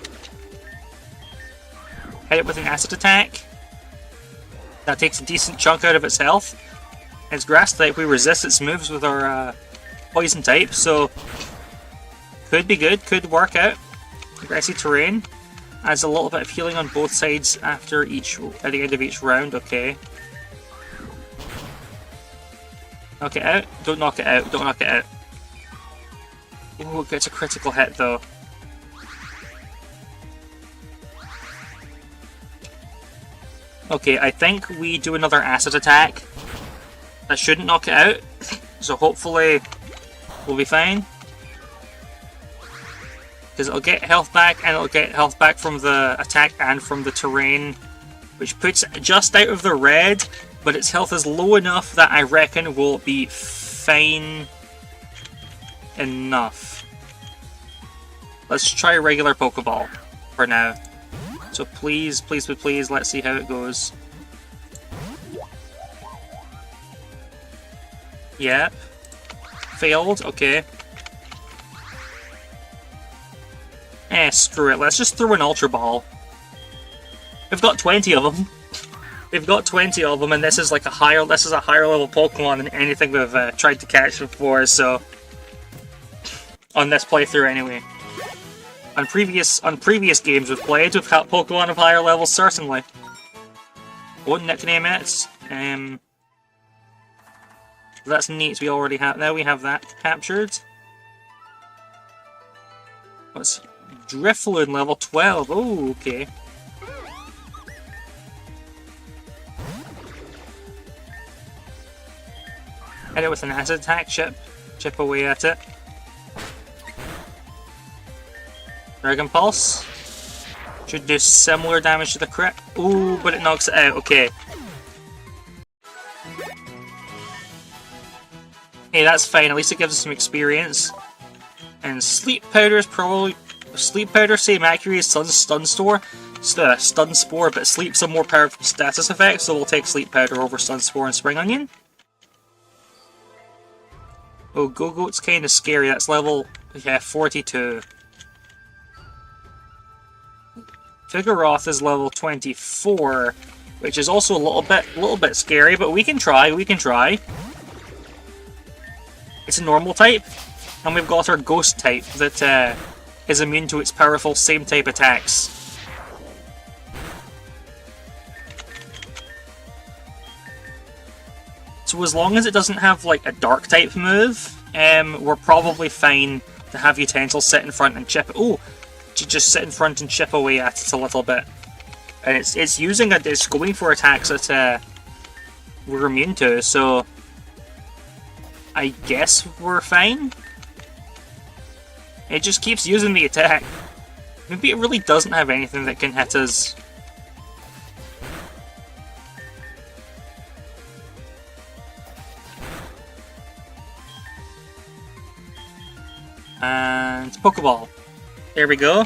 Hit it with an acid attack. That takes a decent chunk out of its health. It's grass type, we resist its moves with our poison type, so could be good, could work out. Grassy terrain. Adds a little bit of healing on both sides at the end of each round, okay. Knock it out. Don't knock it out. Don't knock it out. Ooh, it gets a critical hit though. Okay, I think we do another acid attack. That shouldn't knock it out, so hopefully we'll be fine. Because it'll get health back, and it'll get health back from the attack and from the terrain, which puts it just out of the red, but its health is low enough that I reckon will be fine enough. Let's try a regular Pokeball for now. So please, please, please, let's see how it goes. Yep. Failed, okay. Screw it, let's just throw an Ultra Ball. We've got 20 of them. We've got 20 of them, and this is like a higher level Pokemon than anything we've tried to catch before, so... On this playthrough anyway. On previous games we've played, we've got Pokemon of higher levels, certainly. Won't nickname it. That's neat, we already have... Now we have that captured. What's... Drifloon level 12, oh, okay. Hit it with an acid attack, chip away at it. Dragon Pulse. Should do similar damage to the crit. Ooh, but it knocks it out, okay. Hey, that's fine, at least it gives us some experience. And Sleep Powder is probably... Sleep Powder, same accuracy as Stun Spore, but Sleep's a more powerful status effect, so we'll take Sleep Powder over Stun Spore and Spring Onion. Oh, Go-Goat's kinda scary, that's level 42. Vigoroth is level 24, which is also a little bit scary, but we can try. It's a normal type, and we've got our Ghost type that is immune to its powerful same type attacks. So as long as it doesn't have like a dark type move, we're probably fine to have Utensils sit in front and chip. Oh, just sit in front and chip away at it a little bit. And it's going for attacks that we're immune to, so I guess we're fine. It just keeps using the attack. Maybe it really doesn't have anything that can hit us. And Pokeball. There we go.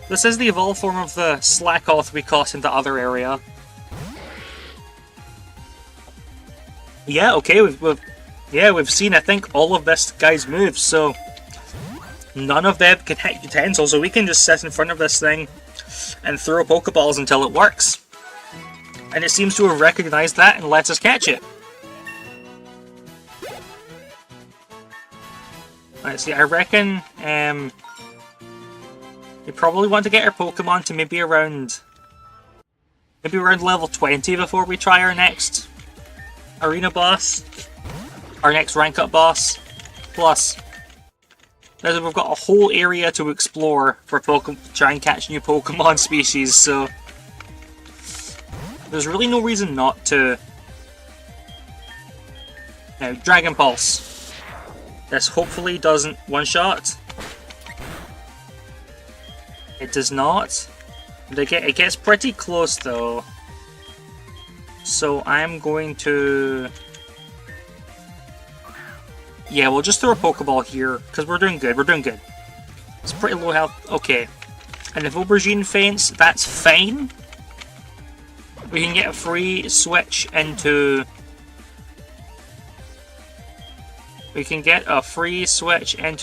This is the evolved form of the Slackoth we caught in the other area. Yeah, okay, we've seen, I think, all of this guy's moves, so none of them can hit Utensils, so we can just sit in front of this thing and throw Pokeballs until it works. And it seems to have recognized that and lets us catch it. Let's see, I reckon we probably want to get our Pokemon to maybe around level 20 before we try our next arena boss. Our next rank up boss. Plus, we've got a whole area to explore for try and catch new Pokemon species, so there's really no reason not to. Now, Dragon Pulse. This hopefully doesn't one-shot. It does not. It gets pretty close though. So I'm going to... Yeah, we'll just throw a Pokeball here, because we're doing good, It's pretty low health, okay. And if Aubergine faints, that's fine. We can get a free switch into...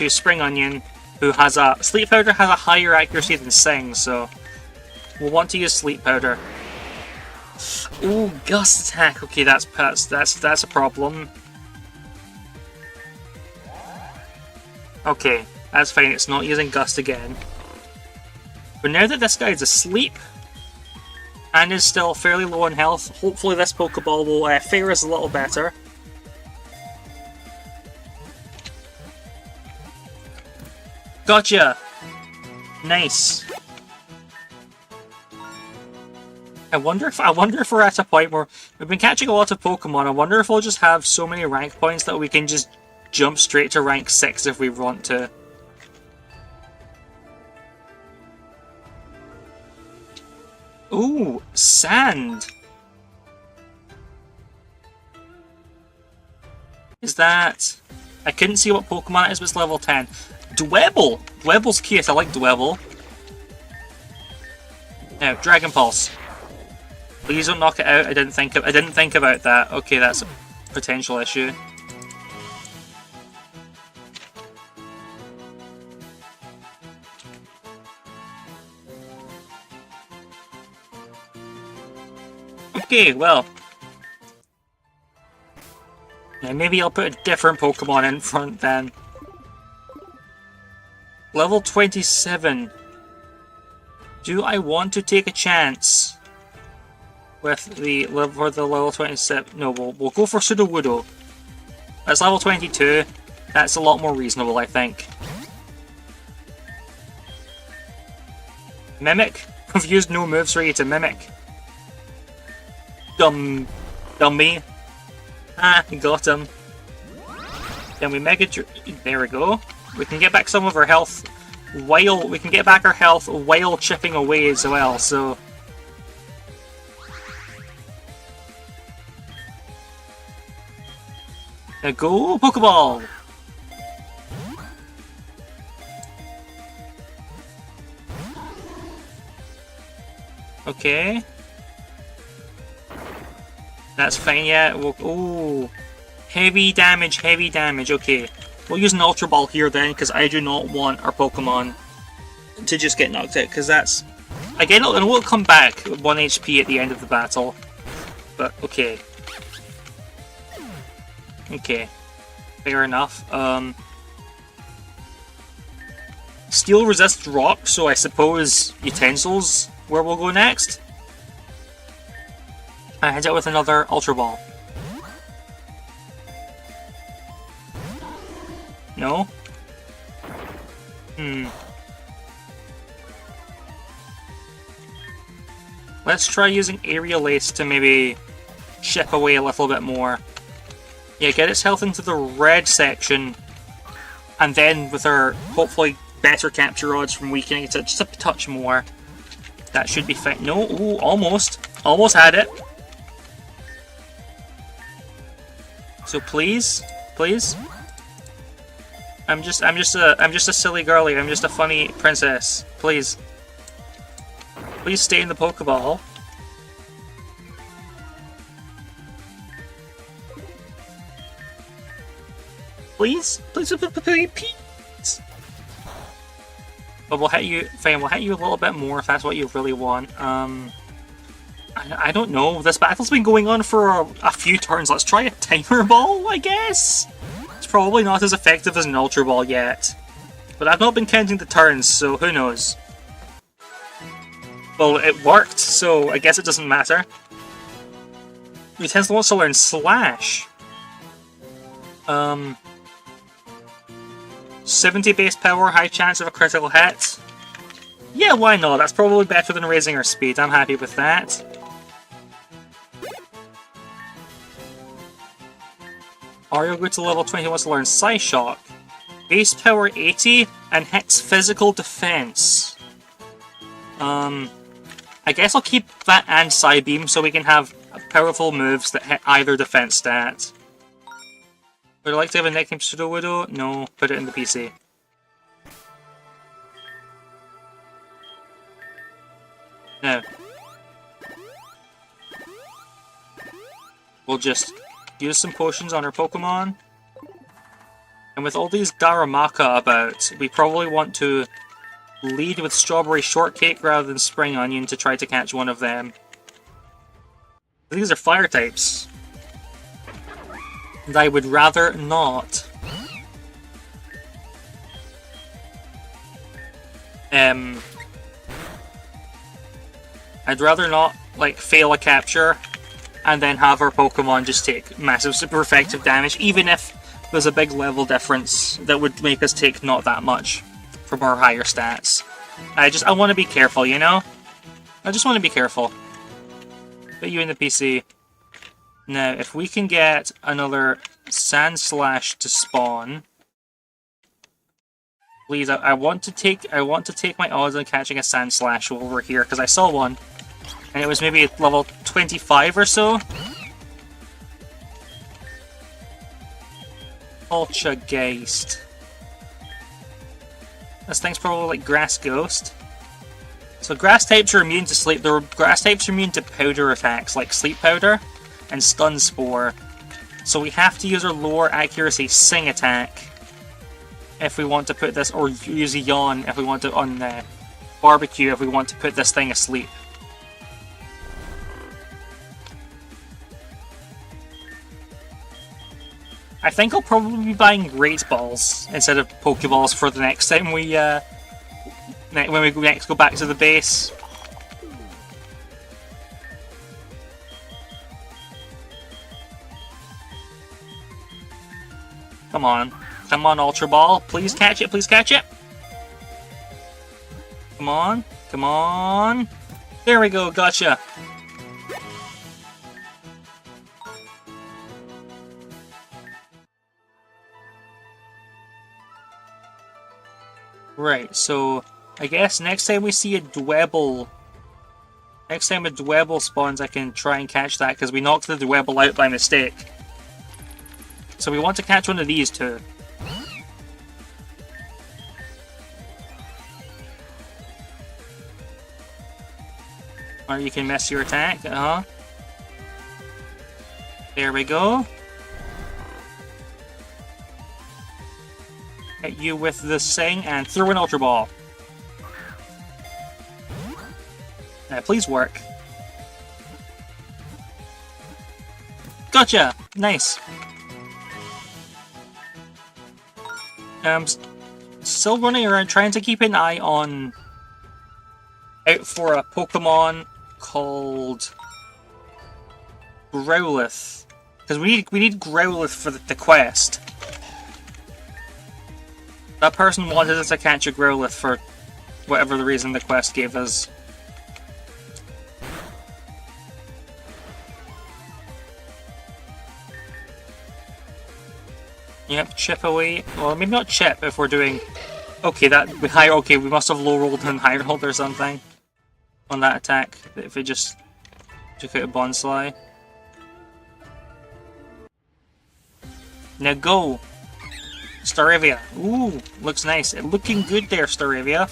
Spring Onion, who has a... Sleep Powder has a higher accuracy than Sing, so... We'll want to use Sleep Powder. Ooh, Gust Attack! Okay, that's a problem. Okay, that's fine, it's not using Gust again. But now that this guy's asleep, and is still fairly low on health, hopefully this Pokeball will fare us a little better. Gotcha! Nice. I wonder if we're at a point where we've been catching a lot of Pokemon. I wonder if we'll just have so many rank points that we can just jump straight to rank 6 if we want to. Ooh, sand. Is that... I couldn't see what Pokemon it is, but it's level 10. Dwebble! Dwebble's cute, I like Dwebble. Now, Dragon Pulse. Please don't knock it out. I didn't think about that. Okay, that's a potential issue. Okay, well. Yeah, maybe I'll put a different Pokemon in front then. Level 27. Do I want to take a chance with the level 27? No, we'll go for Sudowoodo. That's level 22. That's a lot more reasonable, I think. Mimic? I've used no moves for you to mimic. Dummy. Ah, got him. Then we Mega... There we go. We can get back some of our health while... We can get back our health while chipping away as well, so... Now go, Pokeball! Okay. That's fine, yeah. Ooh. Heavy damage, okay. We'll use an Ultra Ball here then, because I do not want our Pokemon to just get knocked out, because that's... Again, it will come back with 1 HP at the end of the battle. But, okay. Okay. Fair enough. Steel resists rock, so I suppose utensils where we'll go next. I head out with another Ultra Ball. No? Let's try using Aerial Ace to maybe chip away a little bit more. Yeah, get its health into the red section, and then with our hopefully better capture odds from weakening it just a touch more, that should be fine. No, ooh, almost had it. So please, I'm just a silly girly. I'm just a funny princess. Please stay in the Pokeball. Please. But we'll hit you. Fine, we'll hit you a little bit more if that's what you really want. I don't know. This battle's been going on for a few turns. Let's try a Timer Ball, I guess? It's probably not as effective as an Ultra Ball yet. But I've not been counting the turns, so who knows? Well, it worked, so I guess it doesn't matter. Utensil wants to learn Slash. 70 base power, high chance of a critical hit. Yeah, why not? That's probably better than raising our speed. I'm happy with that. Ario go to level 20, wants to learn Psyshock. Base power 80 and hits physical defense. I guess I'll keep that and Psybeam so we can have powerful moves that hit either defense stat. Would I like to have a nickname Sudowoodo? No, put it in the PC. Now, we'll just use some potions on our Pokemon. And with all these Darumaka about, we probably want to lead with Strawberry Shortcake rather than Spring Onion to try to catch one of them. These are fire types. And I would rather not. I'd rather not, like, fail a capture and then have our Pokemon just take massive super effective damage, even if there's a big level difference that would make us take not that much from our higher stats. I want to be careful, you know? I just want to be careful. Put you in the PC. Now, if we can get another Sand Slash to spawn, please. I want to take my odds on catching a Sand Slash over here because I saw one, and it was maybe at level 25 or so. Poltergeist. This thing's probably like Grass Ghost. So grass types are immune to sleep. Grass types are immune to powder attacks like Sleep Powder and Stun Spore. So we have to use our lower accuracy Sing attack if we want to put this, or use a Yawn if we want to, on Barbecue if we want to put this thing asleep. I think I'll probably be buying Great Balls instead of Pokeballs for the next time we when we next go back to the base. Come on. Come on, Ultra Ball. Please catch it, please catch it. Come on. Come on. There we go, gotcha. Right, so I guess next time we see a Dwebble, next time a Dwebble spawns, I can try and catch that because we knocked the Dwebble out by mistake. So we want to catch one of these two. Or you can miss your attack, There we go. Hit you with the Sing and throw an Ultra Ball. Now, please work. Gotcha! Nice. Still running around trying to keep an eye on out for a Pokemon called Growlithe. Because we need Growlithe for the quest. That person wanted us to catch a Growlithe for whatever the reason the quest gave us. Yep, chip away. Well, maybe not chip if we're doing... Okay, we must have low rolled and high rolled or something on that attack. If it just took out a Bonsly. Now go! Staravia. Ooh, looks nice. Looking good there, Staravia.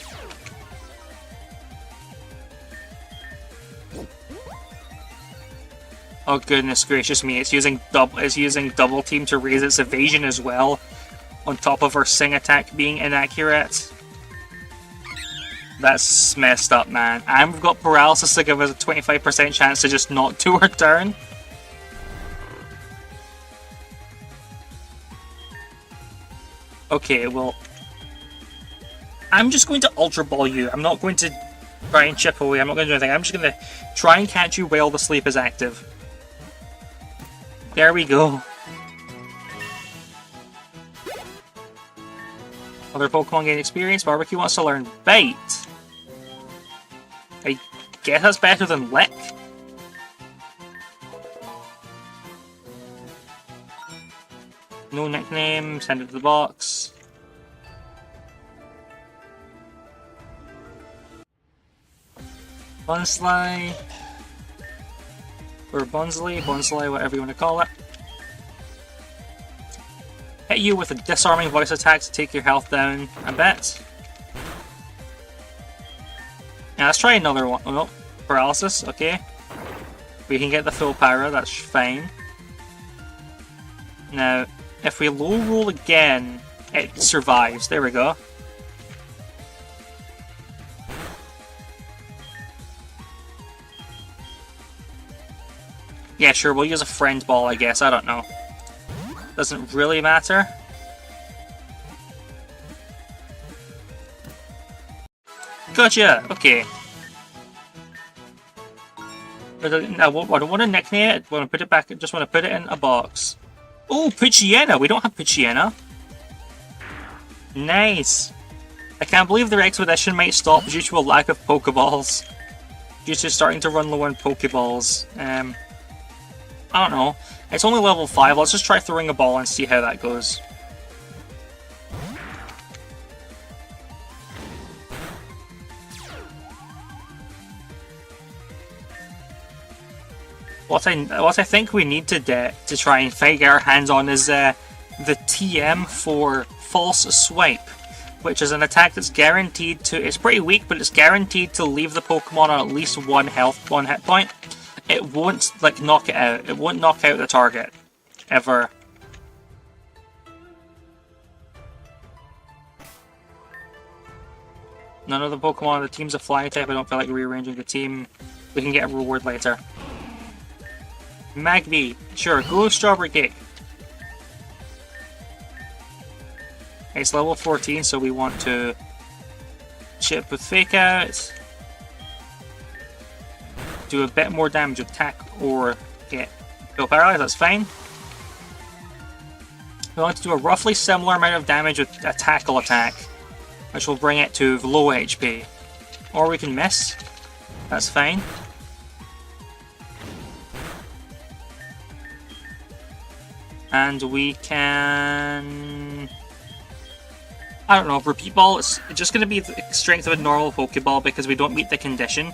Oh goodness gracious me! It's using double team to raise its evasion as well, on top of our Sing attack being inaccurate. That's messed up, man. And we've got paralysis to give us a 25% chance to just not do our turn. Okay, well, I'm just going to Ultra Ball you. I'm not going to try and chip away. I'm not going to do anything. I'm just going to try and catch you while the sleep is active. There we go. Other Pokemon gain experience. Barbecue wants to learn Bite. I guess that's better than Lick. No nickname. Send it to the box. Bonsly. Or Bonsly, whatever you want to call it. Hit you with a disarming voice attack to take your health down a bit. Now let's try another one. Oh no, paralysis, okay. We can get the full power, that's fine. Now, if we low roll again, it survives. There we go. Yeah, sure, we'll use a friend ball, I guess. I don't know. Doesn't really matter. Gotcha! Okay. I don't want to nickname it. I want to put it back. I just want to put it in a box. Oh, Poochyena! We don't have Poochyena. Nice! I can't believe their expedition might stop due to a lack of Pokeballs. due to starting to run low on Pokeballs. I don't know. It's only level 5. Let's just try throwing a ball and see how that goes. What I think we need to try and get our hands on is the TM for False Swipe, which is an attack that's guaranteed to. It's pretty weak, but it's guaranteed to leave the Pokemon on at least one hit point. It won't like knock it out. It won't knock out the target ever. None of the Pokemon on the team's a flying type. I don't feel like rearranging the team. We can get a reward later. Magby, sure, go Strawberry Cake. It's level 14, so we want to chip with Fake Out, do a bit more damage with Attack, or get Go Paralyzed, that's fine. We want to do a roughly similar amount of damage with a Tackle Attack, which will bring it to low HP. Or we can miss, that's fine. And we can... I don't know, Repeat Ball, it's just going to be the strength of a normal Pokeball because we don't meet the condition,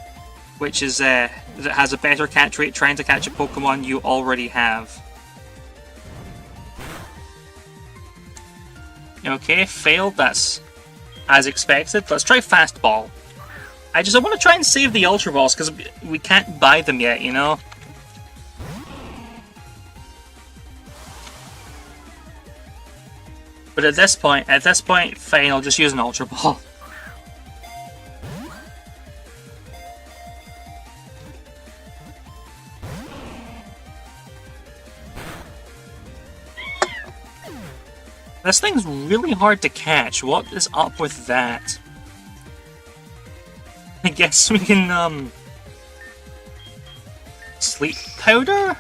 which is that it has a better catch rate trying to catch a Pokemon you already have. Okay, failed, that's as expected. Let's try Fast Ball. I want to try and save the Ultra Balls because we can't buy them yet, you know? But at this point, fine, I'll just use an Ultra Ball. This thing's really hard to catch. What is up with that? I guess we can, Sleep Powder?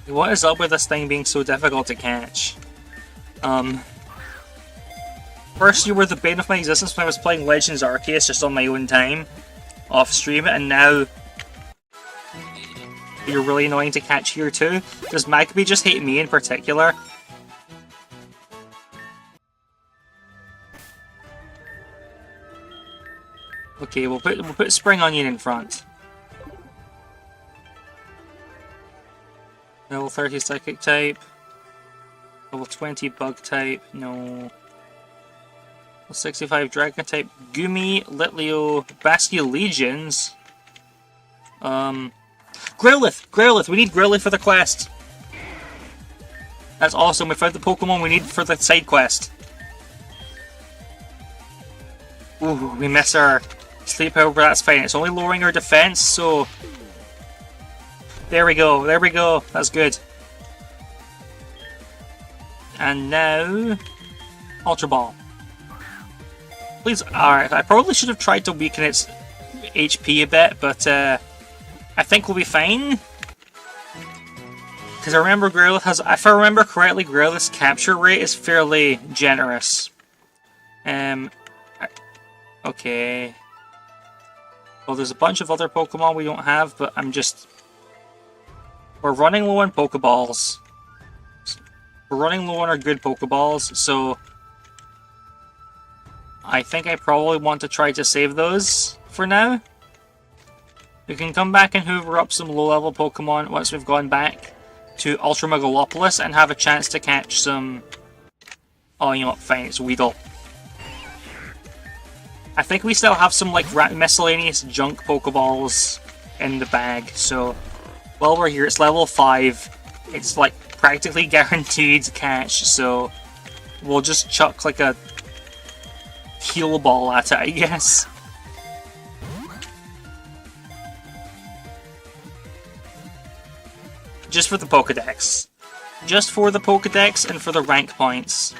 What is up with this thing being so difficult to catch? First you were the bane of my existence when I was playing Legends Arceus just on my own time, off stream, and now you're really annoying to catch here too. Does Magby just hate me in particular? Okay, we'll put Spring Onion in front. Level 30 Psychic type. Level 20 Bug type. No. Level 65 Dragon type. Gumi, Litleo, Basculegions. Growlithe! Growlithe! We need Growlithe for the quest! That's awesome, we found the Pokemon we need for the side quest. Ooh, we miss our Sleep Powder, but that's fine. It's only lowering our defense, so... There we go, that's good. And now... Ultra Ball. Please, alright, I probably should have tried to weaken its HP a bit, but I think we'll be fine. Because I remember Growlithe has, if I remember correctly, Growlithe's capture rate is fairly generous. Okay. Well, there's a bunch of other Pokemon we don't have, but we're running low on Pokeballs. We're running low on our good Pokeballs, so I think I probably want to try to save those for now. We can come back and hoover up some low-level Pokemon once we've gone back to Ultra Megalopolis and have a chance to catch some... Oh, you know what, fine, it's Weedle. I think we still have some, like, miscellaneous junk Pokeballs in the bag, so... While we're here, it's level 5. It's, like, practically guaranteed catch, so... We'll just chuck, like, a... heal ball at it, I guess. Just for the Pokedex. Just for the Pokedex and for the rank points.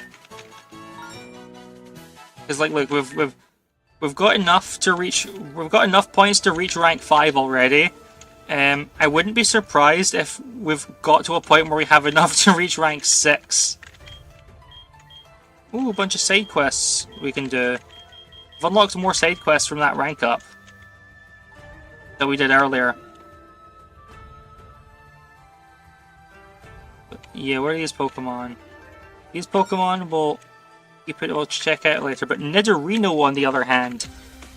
Because like look, we've got enough to reach. We've got enough points to reach rank 5 already. I wouldn't be surprised if we've got to a point where we have enough to reach rank 6. Ooh, a bunch of side quests we can do. We've unlocked more side quests from that rank up that we did earlier. But yeah, where are these Pokemon? These Pokemon we'll check out later. But Nidorino, on the other hand,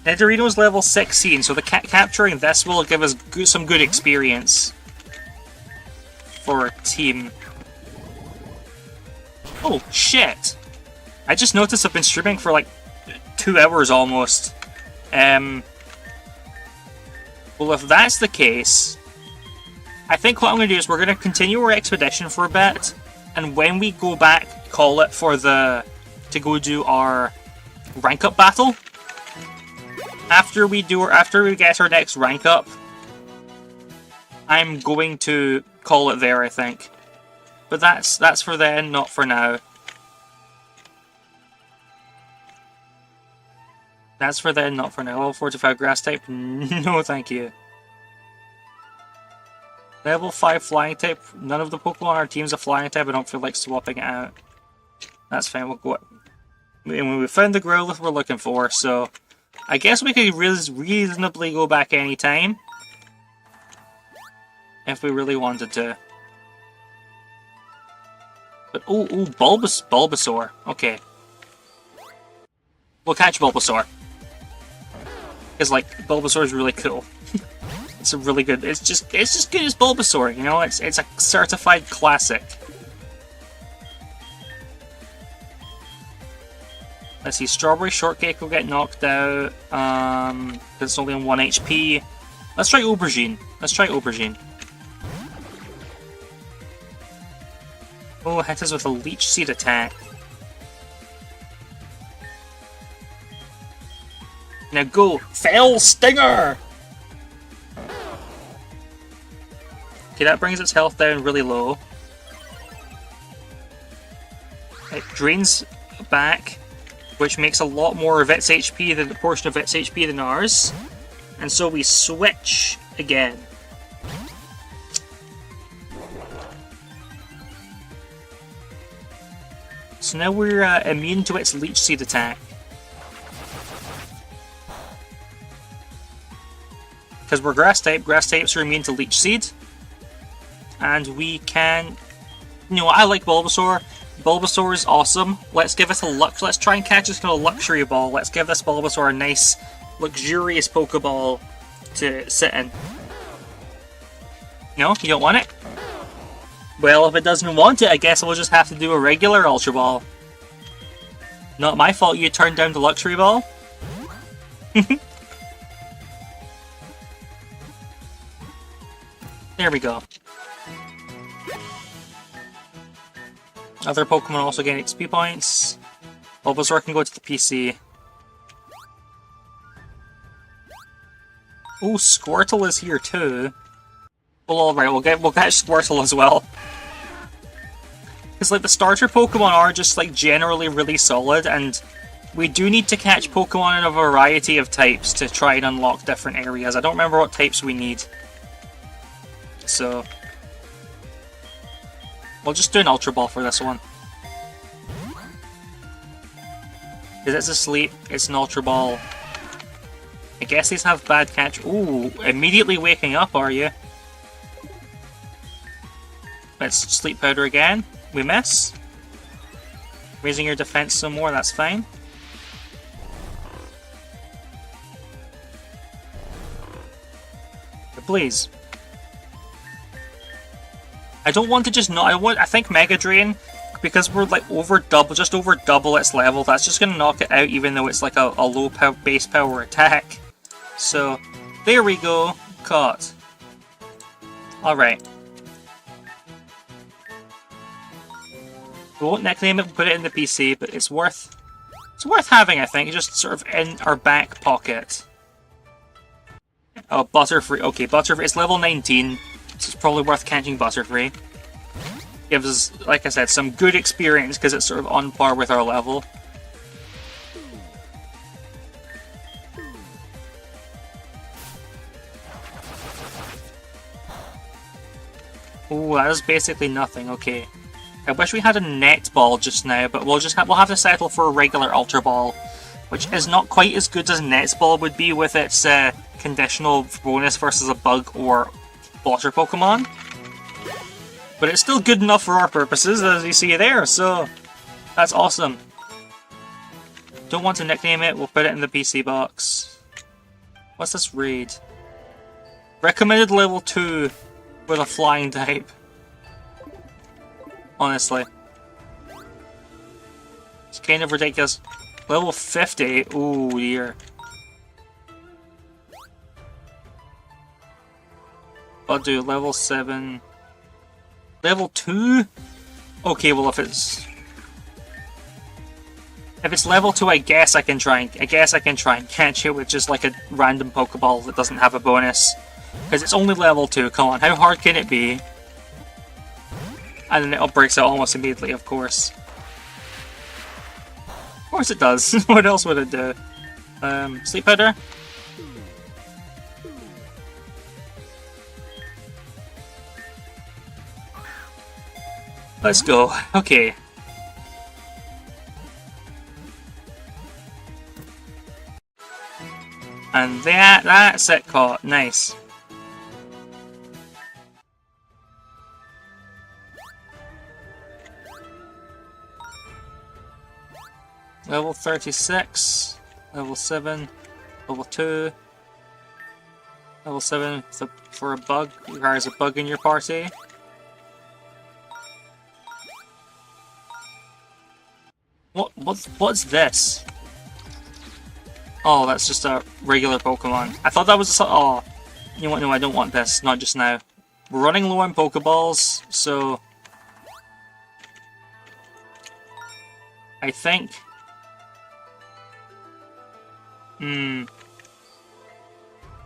Nidorino's level 16, so capturing this will give us some good experience for our team. Oh shit! I just noticed I've been streaming for like 2 hours almost. Well, if that's the case, I think what I'm going to do is we're going to continue our expedition for a bit, and when we go back, call it for to go do our rank up battle. After we get our next rank up, I'm going to call it there, I think. But that's for then, not for now. That's for then, not for now. Level 45 grass type? No, thank you. Level 5 flying type? None of the Pokemon on our team's a flying type. I don't feel like swapping it out. That's fine, we'll go. And we found the Growlithe we're looking for, so I guess we could reasonably go back anytime. If we really wanted to. But, ooh, Bulbasaur. Okay. We'll catch Bulbasaur. Because, like, Bulbasaur is really cool. It's a really good... It's just good as Bulbasaur, you know? It's a certified classic. Let's see, Strawberry Shortcake will get knocked out. Because it's only on 1 HP. Let's try Aubergine. Oh, hit us with a Leech Seed attack. Now go! Fell Stinger! Okay, that brings its health down really low. It drains back, which makes a lot more of its HP than the portion of its HP than ours. And so we switch again. So now we're immune to its Leech Seed attack. Because we're grass types are immune to Leech Seed. And we can... You know, I like Bulbasaur. Bulbasaur is awesome. Let's give it a let's try and catch this kind of luxury ball. Let's give this Bulbasaur a nice, luxurious Pokeball to sit in. No? You don't want it? Well, if it doesn't want it, I guess we'll just have to do a regular Ultra Ball. Not my fault you turned down the luxury ball. There we go. Other Pokemon also gain XP points. Bulbasaur can go to the PC. Oh, Squirtle is here too. Well, alright, we'll catch Squirtle as well. Because, like, the starter Pokemon are just, like, generally really solid, and we do need to catch Pokemon in a variety of types to try and unlock different areas. I don't remember what types we need. So we'll just do an Ultra Ball for this one. Because it's asleep, it's an Ultra Ball. I guess these have bad catch. Ooh, immediately waking up, are you? Let's Sleep Powder again. We miss. Raising your defense some more, that's fine. But please. I don't want to just not. I think Mega Drain, because we're like just over double its level. That's just gonna knock it out, even though it's like a low base power attack. So there we go, caught. All right. We won't nickname it, put it in the PC, but it's worth having. I think just sort of in our back pocket. Oh, Butterfree. Okay, Butterfree. It's level 19. So it's probably worth catching Butterfree. Gives us, like I said, some good experience because it's sort of on par with our level. Oh, that is basically nothing. Okay. I wish we had a netball just now, but we'll have to settle for a regular Ultra Ball, which is not quite as good as netball would be with its conditional bonus versus a bug or water Pokemon. But it's still good enough for our purposes, as you see there, so that's awesome. Don't want to nickname it, we'll put it in the PC box. What's this raid? Recommended level 2 with a flying type. Honestly. It's kind of ridiculous. Level 50? Oh dear. I'll do level 7. Level 2? Okay, well if it's level 2, I guess I can try and catch it with just like a random Pokeball that doesn't have a bonus. Because it's only level 2, come on, how hard can it be? And then it breaks out almost immediately, of course. Of course it does. What else would it do? Sleep powder? Let's go. Okay. And that's it caught. Nice. Level 36, level 7, level 2, level 7 for a bug, requires a bug in your party. What's this? Oh, that's just a regular Pokemon. I thought that was oh, you know what, no, I don't want this, not just now. We're running low on Pokeballs, so I think we're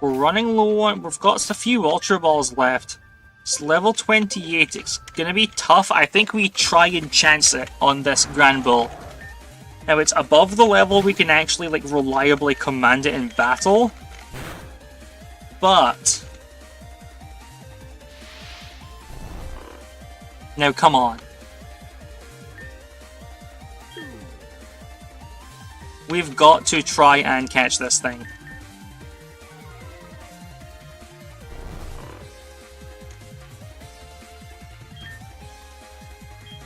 running low on... We've got a few Ultra Balls left. It's level 28. It's gonna be tough. I think we try and chance it on this Grand Bull. Now, it's above the level we can actually, like, reliably command it in battle. But... now, come on. We've got to try and catch this thing.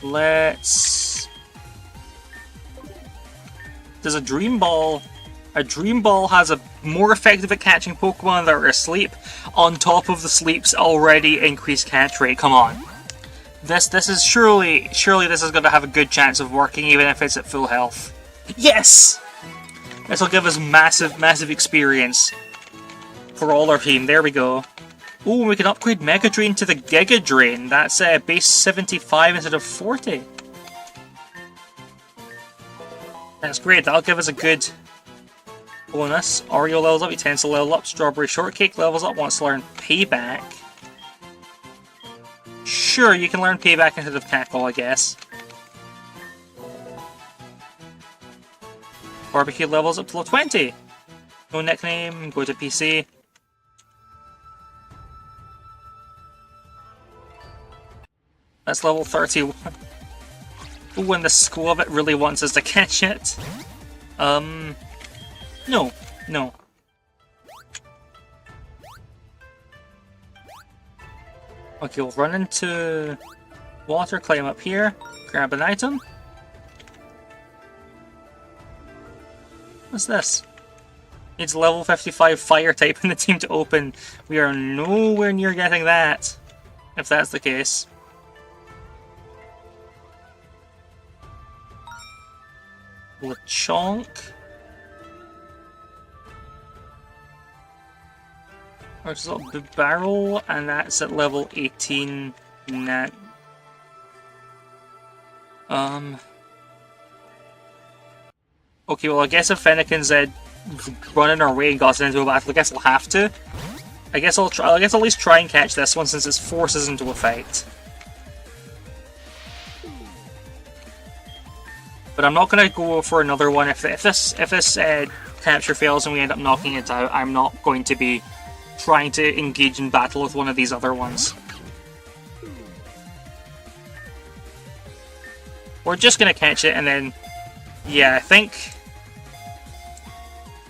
Let's... There's a Dream Ball. A Dream Ball has a more effective at catching Pokemon that are asleep, on top of the sleep's already increased catch rate. Come on. This is surely this is going to have a good chance of working, even if it's at full health. Yes! This will give us massive experience for all our team. There we go. Oh, we can upgrade Mega Drain to the Giga Drain. That's base 75 instead of 40. That's great. That'll give us a good bonus. Oreo levels up, Utensil level up, Strawberry Shortcake levels up, wants to learn Payback. Sure, you can learn Payback instead of Tackle, I guess. Barbecue levels up to level 20. No nickname, go to PC. That's level 31. Ooh, and the school of it really wants us to catch it. No. Okay, we'll run into water, climb up here, grab an item. What's this? Needs level 55 fire type in the team to open. We are nowhere near getting that, if that's the case. Lechonk. Which is a big barrel, and that's at level 18. Nah. Okay, well, I guess if Fennekin's running our way and got into a battle, I guess we'll have to. I guess I'll try. I guess I'll at least try and catch this one since its force is into effect. But I'm not going to go for another one. If this capture fails and we end up knocking it out, I'm not going to be trying to engage in battle with one of these other ones. We're just gonna catch it and then... Yeah, I think...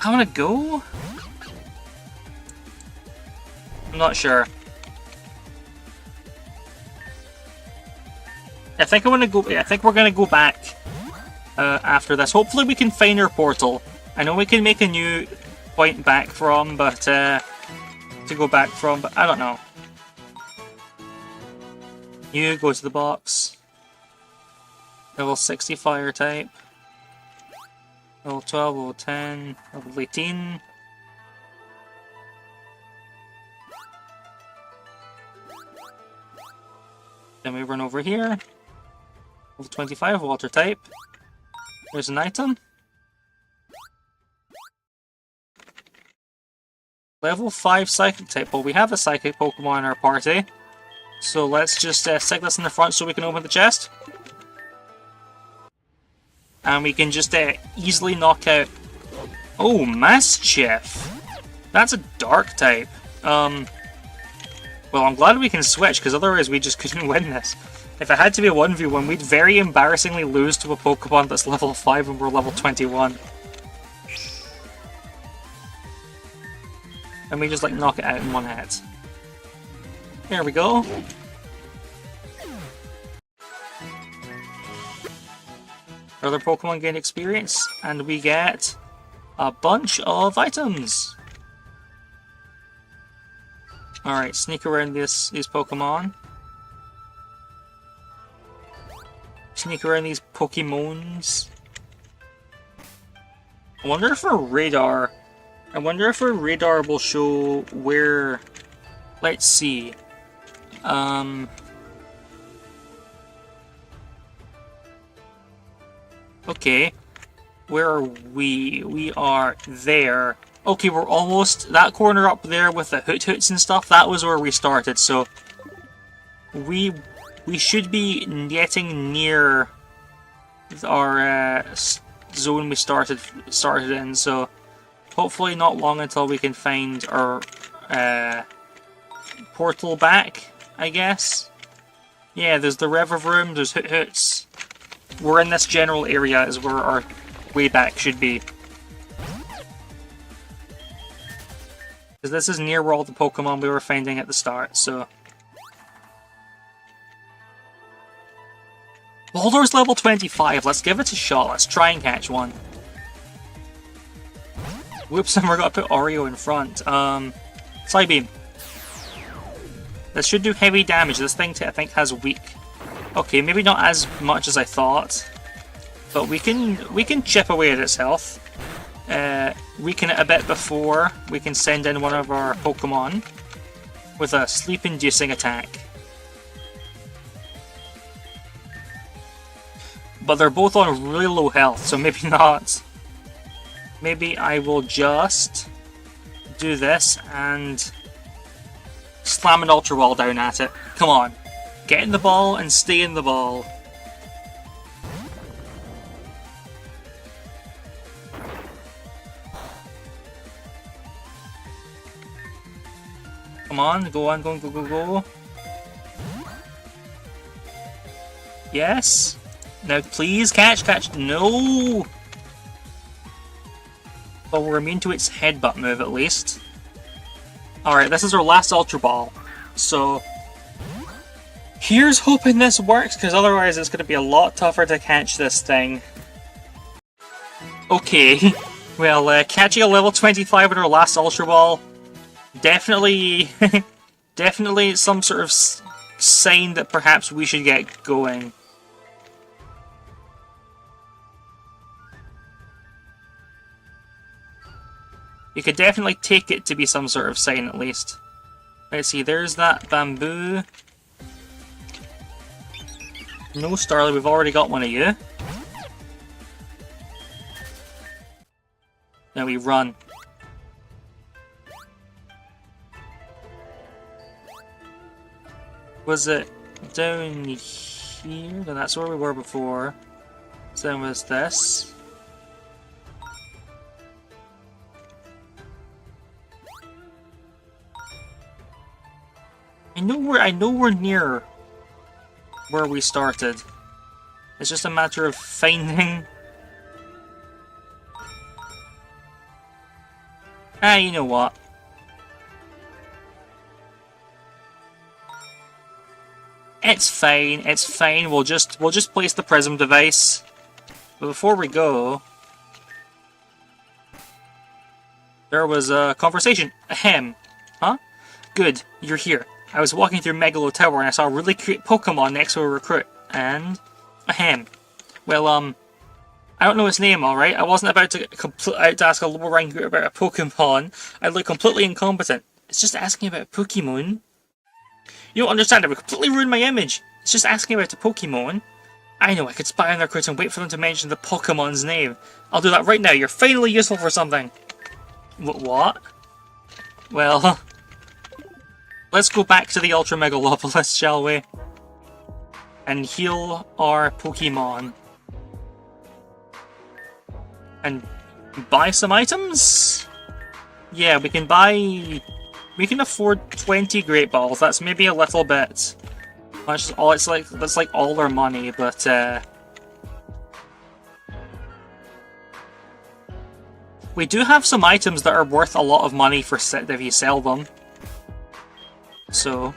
I wanna go? I'm not sure. I think I wanna go... I think we're gonna go back after this. Hopefully we can find our portal. I know we can make a new point back from, but... to go back from, but I don't know. You go to the box. Level 60 fire type. Level 12, level 10, level 18. Then we run over here. Level 25, water type. There's an item. Level 5 psychic type. Well, we have a psychic Pokemon in our party. So let's just stick this in the front so we can open the chest. And we can just easily knock out... Oh, Mischief! That's a dark type. Well, I'm glad we can switch, because otherwise we just couldn't win this. If it had to be a 1v1, we'd very embarrassingly lose to a Pokemon that's level 5 and we're level 21. And we just, like, knock it out in one hit. There we go. Other Pokemon gain experience, and we get a bunch of items. Alright, sneak around these Pokemon. Sneak around these Pokemons. I wonder if our radar... will show where... Let's see. Okay. Where are we? We are there. Okay, we're almost... That corner up there with the Hoot-Hoots and stuff, that was where we started, so... We should be getting near our zone we started in, so... Hopefully not long until we can find our portal back, I guess. Yeah, there's the River Room, there's Hoot-Hoots. We're in this general area is where our way back should be. Because this is near where all the Pokemon we were finding at the start, so... Boulder's level 25, let's give it a shot, let's try and catch one. Whoops, I forgot to put Oreo in front. Psybeam. This should do heavy damage, this thing I think has weak. Okay, maybe not as much as I thought. But we can chip away at its health. Weaken it a bit before we can send in one of our Pokemon with a sleep-inducing attack. But they're both on really low health, so maybe not. Maybe I will just do this and slam an Ultra Ball down at it. Come on. Get in the ball and stay in the ball. Come on, go on, go, go, go, go. Yes. Now please catch, catch. No! But we're immune to its headbutt move at least. Alright, this is our last Ultra Ball. So... here's hoping this works, because otherwise it's going to be a lot tougher to catch this thing. Okay, well, catching a level 25 in our last Ultra Ball, definitely, definitely some sort of sign that perhaps we should get going. You could definitely take it to be some sort of sign at least. Let's see, there's that bamboo. No, Starly, we've already got one of you. Now we run. Was it down here? No, that's where we were before. So then was this. I know we're near where we started. It's just a matter of finding... you know what? It's fine, it's fine. We'll just place the prism device. But before we go, there was a conversation. Ahem. Huh? Good, you're here. I was walking through Megalo Tower and I saw a really cute Pokemon next to a recruit. And... ahem. Well, I don't know its name, alright? I wasn't about to ask a lower rank about a Pokemon. I look completely incompetent. It's just asking about a Pokemon. You don't understand, it would completely ruin my image. It's just asking about a Pokemon. I know, I could spy on their recruits and wait for them to mention the Pokemon's name. I'll do that right now, you're finally useful for something. What? Well, let's go back to the Ultra Megalopolis, shall we? And heal our Pokemon. And buy some items? Yeah, we can buy... we can afford 20 Great Balls. That's maybe a little bit. That's like all our money, but we do have some items that are worth a lot of money for if you sell them. So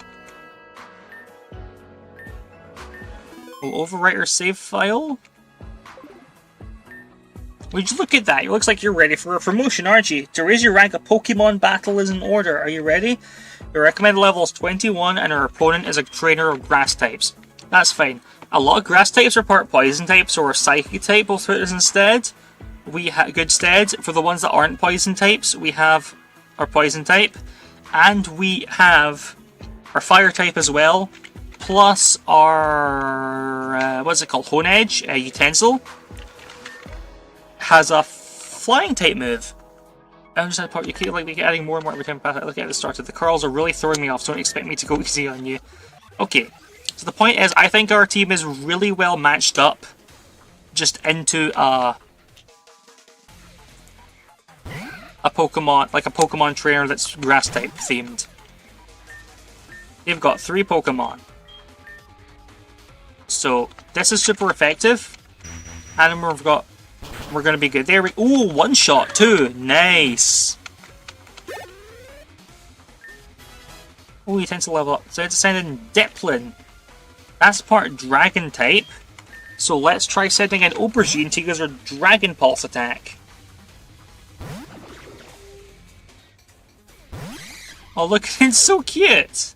we'll overwrite our save file. Would you look at that? It looks like you're ready for a promotion, aren't you? To raise your rank, a Pokemon battle is in order. Are you ready? Your recommended level is 21 and our opponent is a trainer of grass types. That's fine. A lot of grass types are part poison type, so our psychic type will put us instead. We have good stead. For the ones that aren't poison types, we have our poison type. And we have our fire type as well. Plus our, what's it called? Honedge, utensil. Has a flying type move. I'm just part you keep adding more and more every time I look at the start. The curls are really throwing me off, so don't expect me to go easy on you. Okay, so the point is, I think our team is really well matched up just into a Pokemon, like a Pokemon trainer that's grass type themed. They've got 3 Pokemon. So this is super effective. And we're going to be good. There we... ooh, one shot too. Nice. Oh, he tends to level up. So it's sending Diplin. That's part Dragon type. So let's try sending an Aubergine to use our Dragon Pulse attack. Oh look, it's so cute.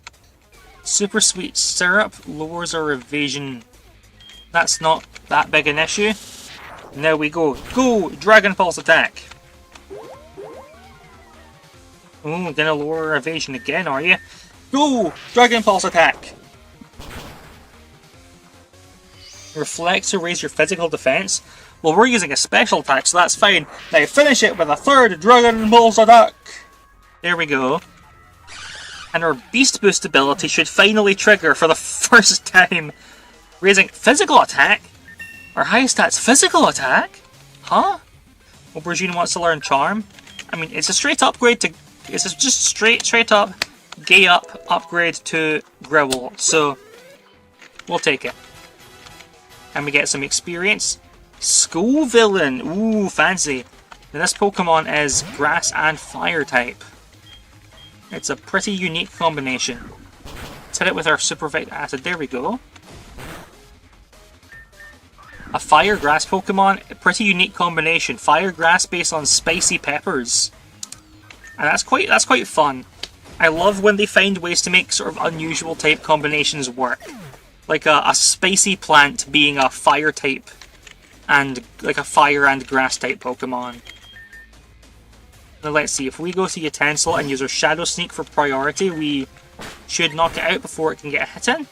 Super sweet syrup lowers our evasion. That's not that big an issue. Now we go. Go! Dragon Pulse attack! Oh, gonna lower our evasion again, are you? Go! Dragon Pulse attack! Reflect to raise your physical defense. Well, we're using a special attack, so that's fine. Now finish it with a 3rd Dragon Pulse attack! There we go. And our Beast Boost ability should finally trigger for the first time. Raising physical attack? Our highest stats physical attack? Huh? Aubergine wants to learn Charm. I mean, it's a straight upgrade to... it's just straight up, gay up upgrade to Growl. So, we'll take it. And we get some experience. School Villain. Ooh, fancy. Now this Pokemon is Grass and Fire type. It's a pretty unique combination. Let's hit it with our Super Vect Acid. There we go. A Fire Grass Pokemon, a pretty unique combination. Fire Grass based on spicy peppers. And that's quite fun. I love when they find ways to make sort of unusual type combinations work. Like a spicy plant being a fire type and like a fire and grass type Pokemon. Now let's see, if we go to Utensil and use our Shadow Sneak for priority, we should knock it out before it can get a hit in.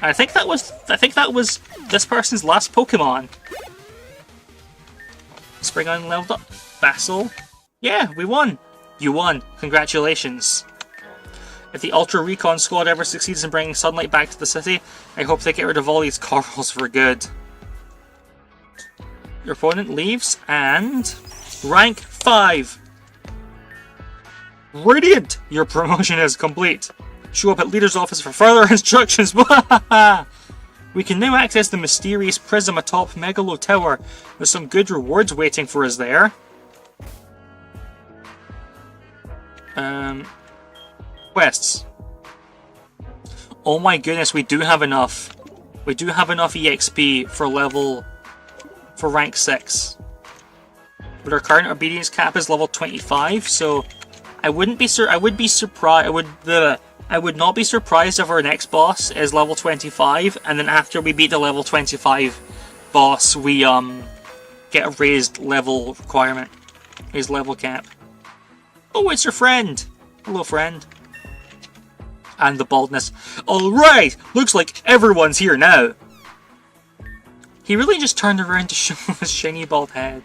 I think that was this person's last Pokemon. Springon leveled up. Vassal. Yeah, we won. You won. Congratulations. If the Ultra Recon Squad ever succeeds in bringing sunlight back to the city, I hope they get rid of all these corals for good. Your opponent leaves, and... rank 5! Radiant! Your promotion is complete. Show up at Leader's office for further instructions. We can now access the mysterious prism atop Megalo Tower. There's some good rewards waiting for us there. Quests. Oh my goodness, we do have enough. We do have enough EXP for rank 6. But our current obedience cap is level 25, so I would not be surprised if our next boss is level 25, and then after we beat the level 25 boss, we get a raised level requirement, raised level cap. Oh, it's your friend. Hello, friend. And the baldness. Alright! Looks like everyone's here now. He really just turned around to show his shiny bald head.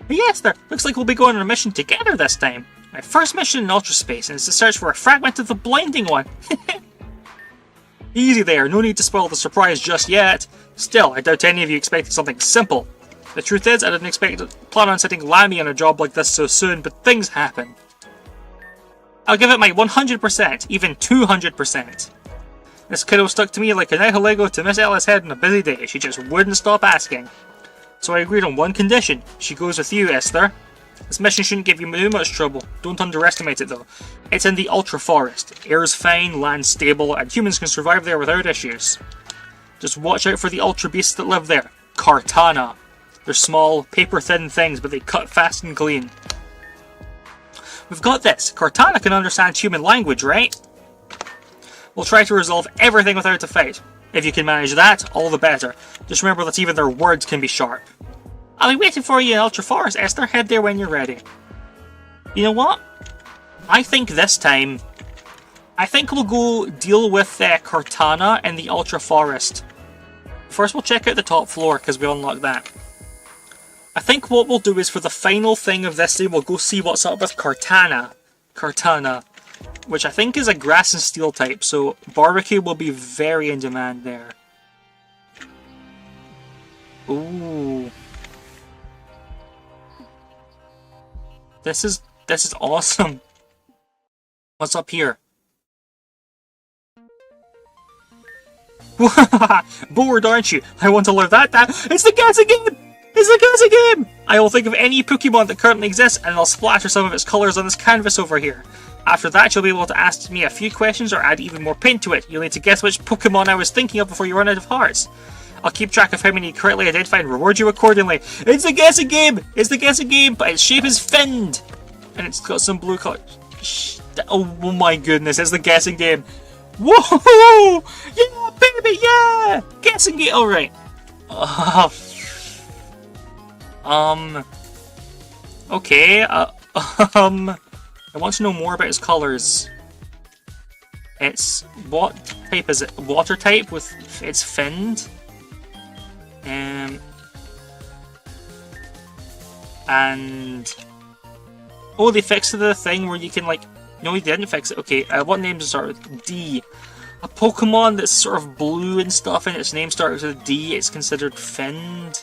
Yes, there. Looks like we'll be going on a mission together this time. My first mission in Ultra Space, and it's to search for a fragment of the Blinding One. Easy there. No need to spoil the surprise just yet. Still, I doubt any of you expected something simple. The truth is, I didn't plan on setting Lammy on a job like this so soon, but things happen. I'll give it my 100%, even 200%. This kiddo stuck to me like a Nihilego to Miss Ella's head on a busy day. She just wouldn't stop asking. So I agreed on one condition. She goes with you, Esther. This mission shouldn't give you too much trouble. Don't underestimate it, though. It's in the Ultra Forest. Air's fine, land's stable, and humans can survive there without issues. Just watch out for the Ultra Beasts that live there. Kartana. They're small, paper-thin things, but they cut fast and clean. We've got this. Cortana can understand human language, right? We'll try to resolve everything without a fight. If you can manage that, all the better. Just remember that even their words can be sharp. I'll be waiting for you in Ultra Forest, Esther. Head there when you're ready. You know what? I think this time, we'll go deal with Cortana in the Ultra Forest. First, we'll check out the top floor, because we unlocked that. I think what we'll do is, for the final thing of this day, we'll go see what's up with Cortana, which I think is a grass and steel type, so barbecue will be very in demand there. Ooh. This is awesome. What's up here? Bored, aren't you? I want to learn that. It's the guessing game! It's the guessing game! I will think of any Pokemon that currently exists and I'll splatter some of its colours on this canvas over here. After that, you'll be able to ask me a few questions or add even more paint to it. You'll need to guess which Pokemon I was thinking of before you run out of hearts. I'll keep track of how many you correctly identify and reward you accordingly. It's the guessing game! It's the guessing game, but its shape is finned! And it's got some blue colour. Oh my goodness, it's the guessing game. Whoa! Yeah, baby, yeah! Guessing game, alright. Okay, I want to know more about its colours. It's, what type is it? Water type with, it's finned. And, oh, they fixed the thing where you can, like, no, they didn't fix it. Okay, what name does it start with? D. A Pokemon that's sort of blue and stuff, and its name starts with a D, it's considered finned.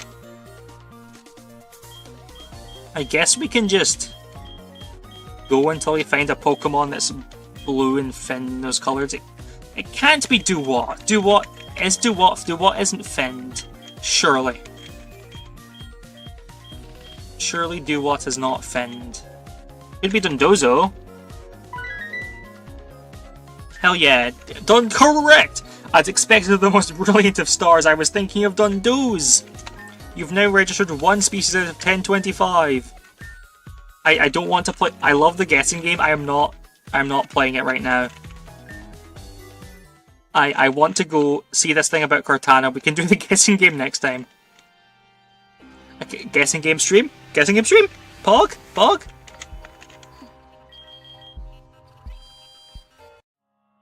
I guess we can just go until we find a Pokemon that's blue and finned in those colours. It can't be Duwat. Duwat is Duwat. Duwat isn't finned. Surely. Surely Duwat is not finned. Could be Dondozo. Hell yeah. Done correct! I'd expected the most brilliant of stars. I was thinking of Dondoze. You've now registered one species out of 1025. I don't want to play. I love the guessing game. I'm not playing it right now. I want to go see this thing about Cortana. We can do the guessing game next time. Okay, guessing game stream? Guessing game stream? Pog? Pog?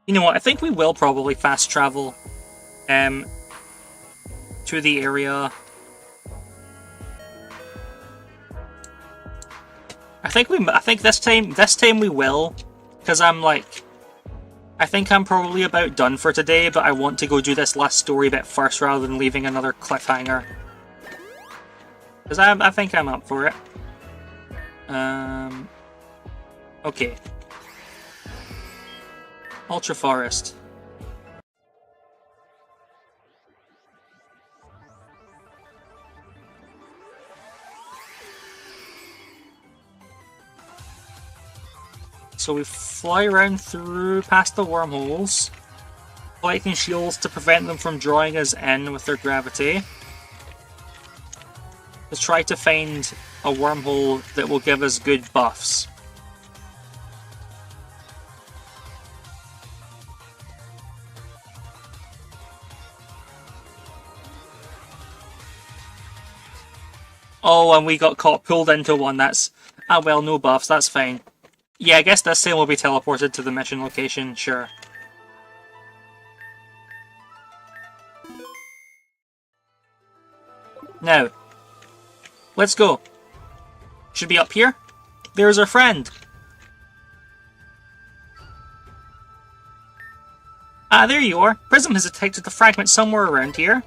You know what, I think we will probably fast travel to the area. I think this time we will, because I'm like, I think I'm probably about done for today, but I want to go do this last story bit first rather than leaving another cliffhanger. Because I think I'm up for it. Okay. Ultra Forest. So we fly around through past the wormholes, collecting shields to prevent them from drawing us in with their gravity. Let's try to find a wormhole that will give us good buffs. Oh, and we got caught pulled into one. That's... ah, well, no buffs. That's fine. Yeah, I guess this thing will be teleported to the mission location. Sure. Now, let's go. Should be up here. There's our friend. Ah, there you are. Prism has detected the fragment somewhere around here.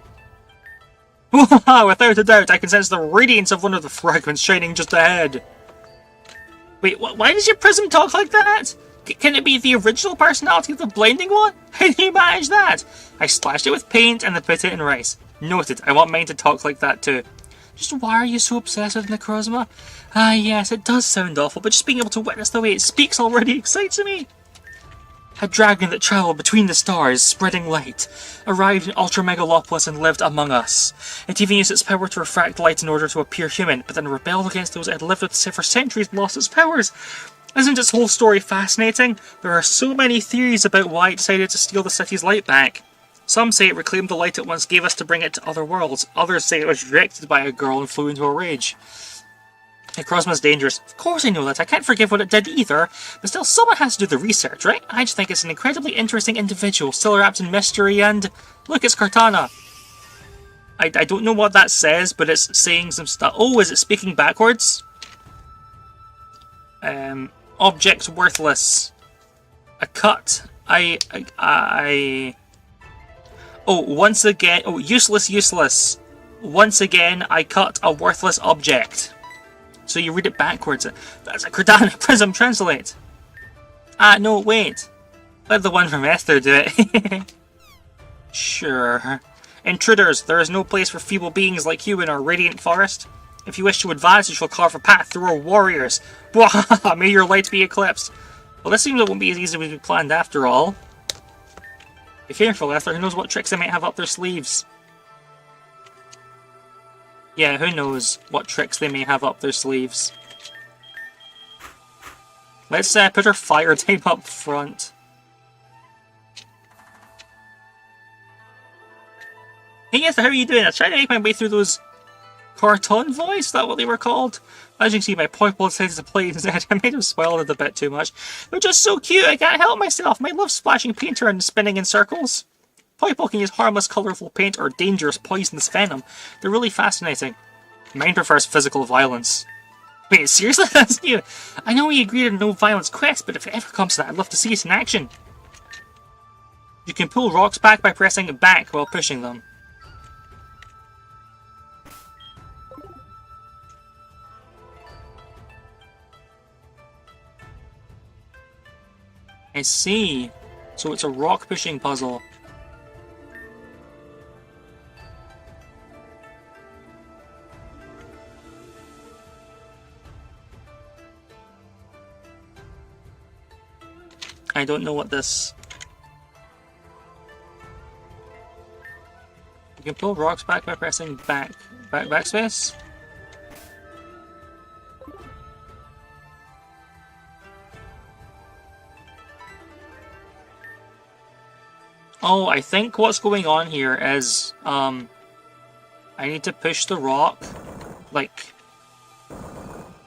Without a doubt, I can sense the radiance of one of the fragments shining just ahead. Wait, why does your Prism talk like that? Can it be the original personality of the blinding one? How do you manage that? I splashed it with paint and then put it in rice. Noted, I want mine to talk like that too. Just why are you so obsessed with Necrozma? Ah yes, it does sound awful, but just being able to witness the way it speaks already excites me. A dragon that travelled between the stars, spreading light, arrived in Ultra Megalopolis and lived among us. It even used its power to refract light in order to appear human, but then rebelled against those it had lived with for centuries and lost its powers. Isn't its whole story fascinating? There are so many theories about why it decided to steal the city's light back. Some say it reclaimed the light it once gave us to bring it to other worlds. Others say it was rejected by a girl and flew into a rage. Necrozma's dangerous. Of course I know that. I can't forgive what it did either. But still, someone has to do the research, right? I just think it's an incredibly interesting individual, still wrapped in mystery and... look, it's Cortana. I don't know what that says, but it's saying some stuff. Oh, is it speaking backwards? Object worthless. A cut. Oh, once again... oh, useless. Once again, I cut a worthless object. So you read it backwards. That's a Cardano Prism translate. Ah, no, wait. Let the one from Esther do it. Sure. Intruders, there is no place for feeble beings like you in our radiant forest. If you wish to advance, you shall carve a path through our warriors. May your light be eclipsed. Well, this seems it won't be as easy as we planned after all. Be careful, Esther. Who knows what tricks they might have up their sleeves? Yeah, who knows what tricks they may have up their sleeves. Let's put our fire type up front. Hey Esther, how are you doing? I was trying to make my way through those cartoon voice, is that what they were called? As you can see, my purple decided to play instead. I might have swallowed it a bit too much. They're just so cute, I can't help myself. I love splashing paint around and spinning in circles. Poipole can use harmless, colourful paint or dangerous, poisonous venom. They're really fascinating. Mine prefers physical violence. Wait, seriously? That's new? I know we agreed on no violence quest, but if it ever comes to that, I'd love to see it in action. You can pull rocks back by pressing back while pushing them. I see. So it's a rock pushing puzzle. I don't know what this... You can pull rocks back by pressing backspace? Oh, I think what's going on here is, I need to push the rock, like,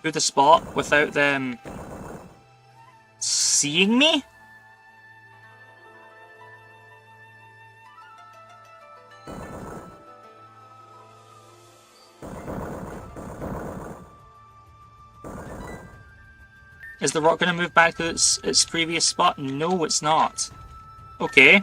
through the spot without them seeing me? Is the rock going to move back to its previous spot? No, it's not. Okay.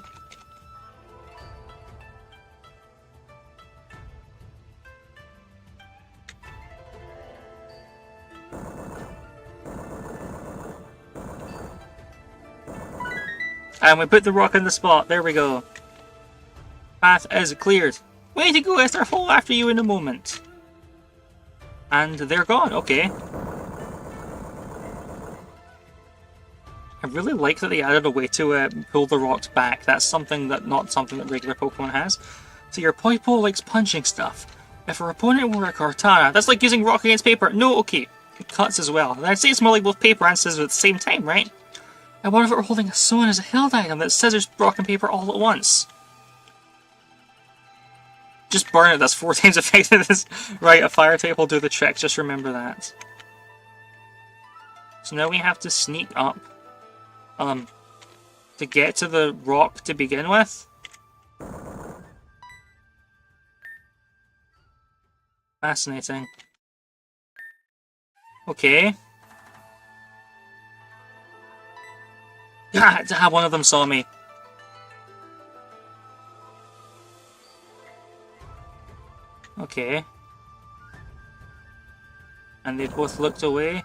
And we put the rock in the spot. There we go. Path is cleared. Way to go, Esther. Follow after you in a moment. And they're gone. Okay. I really like that they added a way to pull the rocks back. That's something that not something that regular Pokemon has. So your Poipo likes punching stuff. If our opponent were a Cortana, that's like using rock against paper. No, okay. It cuts as well. And I'd say it's more like both paper and scissors at the same time, right? I wonder if it were holding a sewn as a held item that scissors, rock, and paper all at once. Just burn it, that's 4 times effective. Right, a fire type will do the trick, just remember that. So now we have to sneak up to get to the rock to begin with. Fascinating. Okay. Ah, one of them saw me. Okay. And they both looked away.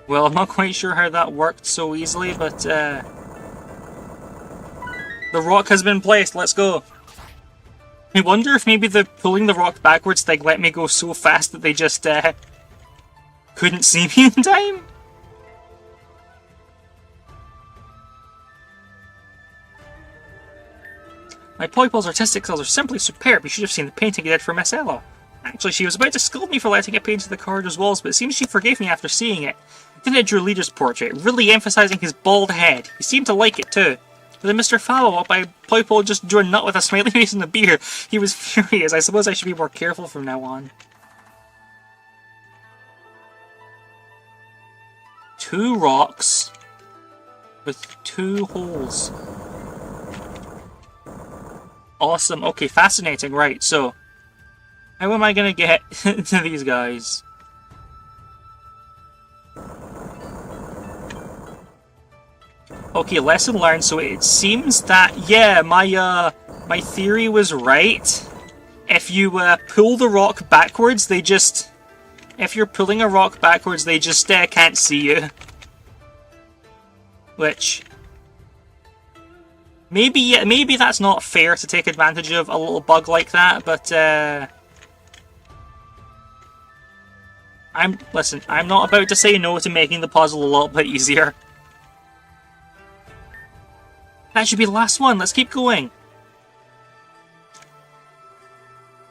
Well, I'm not quite sure how that worked so easily, but the rock has been placed. Let's go. I wonder if maybe the pulling the rock backwards thing let me go so fast that they just couldn't see me in time. My Poipol's artistic skills are simply superb. You should have seen the painting I did for Miss Ella. Actually, she was about to scold me for letting it paint the corridor's walls, but it seems she forgave me after seeing it. Then I drew Leader's portrait, really emphasising his bald head. He seemed to like it too. But then Mr. Follow-up, my Poipole just drew a nut with a smiley face and a beer. He was furious. I suppose I should be more careful from now on. 2 rocks with 2 holes. Awesome. Okay, fascinating. Right, so how am I gonna get to these guys? Okay, lesson learned. So it seems that, yeah, my theory was right. If you pull the rock backwards, they just... If you're pulling a rock backwards, they just can't see you. Which... Maybe that's not fair to take advantage of a little bug like that, but listen, I'm not about to say no to making the puzzle a little bit easier. That should be the last one. Let's keep going.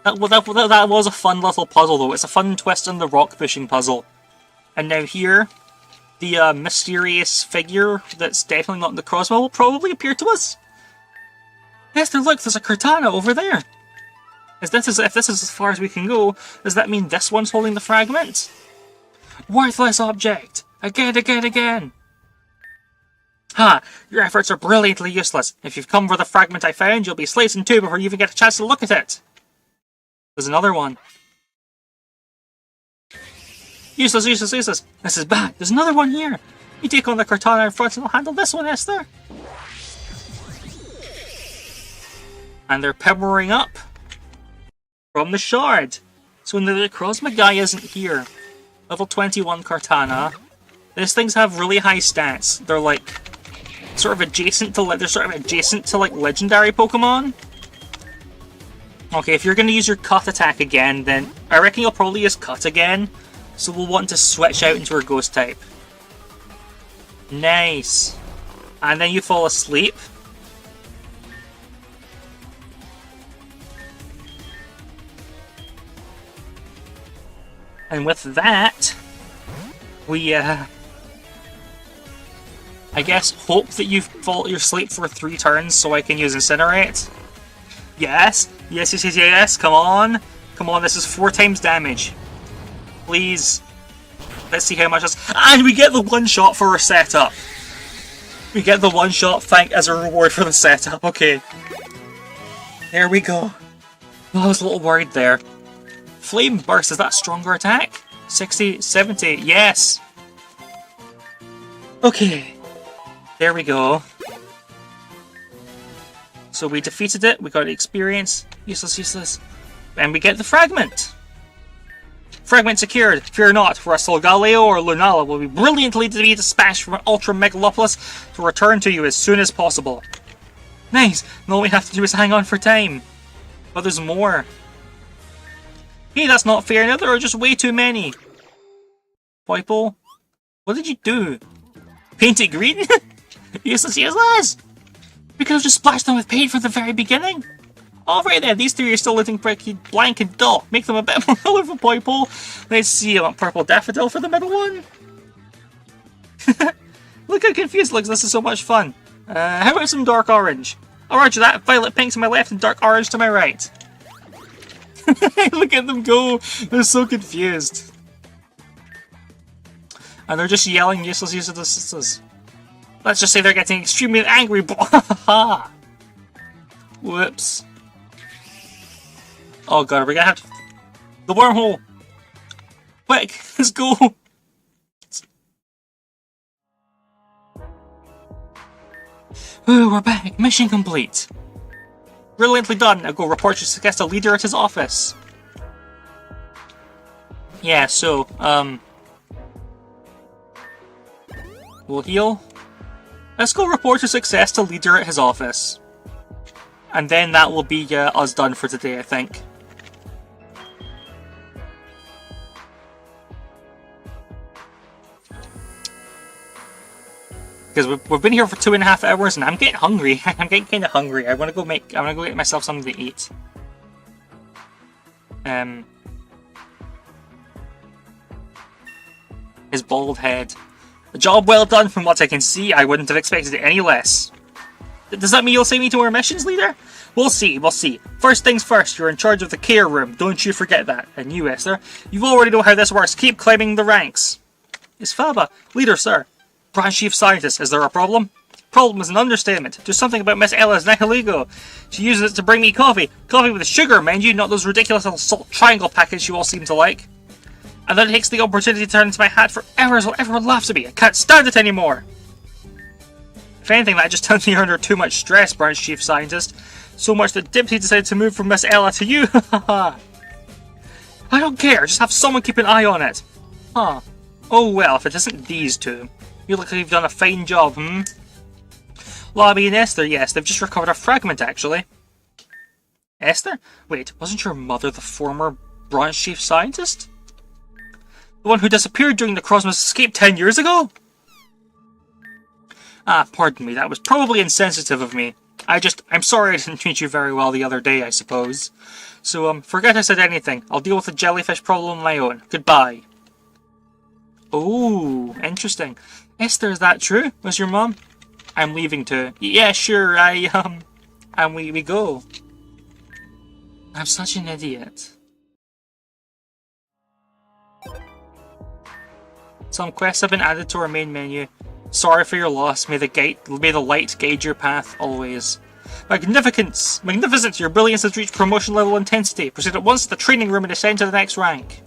That was a fun little puzzle, though. It's a fun twist on the rock pushing puzzle. And now here, the mysterious figure that's definitely not in the crossbow will probably appear to us. Yes, look, there's a Cortana over there. If this is as far as we can go, does that mean this one's holding the fragment? Worthless object! Again! Ha! Your efforts are brilliantly useless. If you've come for the fragment I found, you'll be sliced in 2 before you even get a chance to look at it. There's another one. Useless! This is bad. There's another one here. You take on the Cortana in front and I'll handle this one, Esther. And they're powering up from the shard. So the Necrozma guy isn't here. Level 21 Cortana. These things have really high stats. They're like sort of adjacent to like legendary Pokemon. Okay, if you're going to use your Cut attack again, then I reckon you'll probably use Cut again. So we'll want to switch out into our Ghost type. Nice. And then you fall asleep. And with that, we, I guess, hope that you fall asleep for 3 turns so I can use Incinerate. Yes, come on. Come on, this is 4 times damage. Please. Let's see how much this... And we get the 1-shot for our setup. We get the 1-shot as a reward for the setup. Okay. There we go. Oh, I was a little worried there. Flame Burst, is that stronger attack? 60, 70, yes! Okay. There we go. So we defeated it, we got the experience. Useless. And we get the fragment! Fragment secured. Fear not, for a Solgaleo or Lunala will be brilliantly to be dispatched from an Ultra Megalopolis to return to you as soon as possible. Nice! And all we have to do is hang on for time. But there's more. Hey, that's not fair. Now there are just way too many. Poiple, what did you do? Paint it green? Useless! We could have just splashed them with paint from the very beginning. Alright then, these three are still looking pretty blank and dull. Make them a bit more colourful, Poiple. Let's see, I want purple daffodil for the middle one. Look how confused it looks, this is so much fun. How about some dark orange? Oh, roger that, violet pink to my left and dark orange to my right. Look at them go, they're so confused. And they're just yelling useless. Let's just say they're getting extremely angry. Whoops. Oh god, we're gonna have to... The wormhole! Quick, let's go! Ooh, we're back. Mission complete. Brilliantly done. Now go report your success to leader at his office. Yeah, so, we'll heal. Let's go report your success to leader at his office. And then that will be us done for today, I think. Because we've been here for 2.5 hours and I'm getting hungry. I'm getting kind of hungry. I want to go get myself something to eat. His bald head. A job well done from what I can see. I wouldn't have expected it any less. Does that mean you'll send me to our missions, leader? We'll see. First things first, you're in charge of the care room. Don't you forget that. And you, Esther, you already know how this works. Keep climbing the ranks. Is Faba? Leader, sir. Branch Chief Scientist, is there a problem? Problem is an understatement. Do something about Miss Ella's nihiligo. She uses it to bring me coffee. Coffee with sugar, mind you, not those ridiculous little salt triangle packets you all seem to like. And then it takes the opportunity to turn into my hat for hours while everyone laughs at me. I can't stand it anymore. If anything, that just tells me you're under too much stress, Branch Chief Scientist. So much that Dipsy decided to move from Miss Ella to you. I don't care, just have someone keep an eye on it. Huh. Oh well, if it isn't these two. You look like you've done a fine job, Lobby and Esther, yes, they've just recovered a fragment, actually. Esther? Wait, wasn't your mother the former Branch Chief Scientist? The one who disappeared during the Cosmos escape 10 years ago? Ah, pardon me, that was probably insensitive of me. I'm sorry I didn't treat you very well the other day, I suppose. So, forget I said anything. I'll deal with the jellyfish problem on my own. Goodbye. Oh, interesting. Esther, is that true? Was your mom? I'm leaving too. Yeah, sure, and we go. I'm such an idiot. Some quests have been added to our main menu. Sorry for your loss. May the light guide your path always. Magnificent! Your brilliance has reached promotion level intensity. Proceed at once to the training room and ascend to the next rank.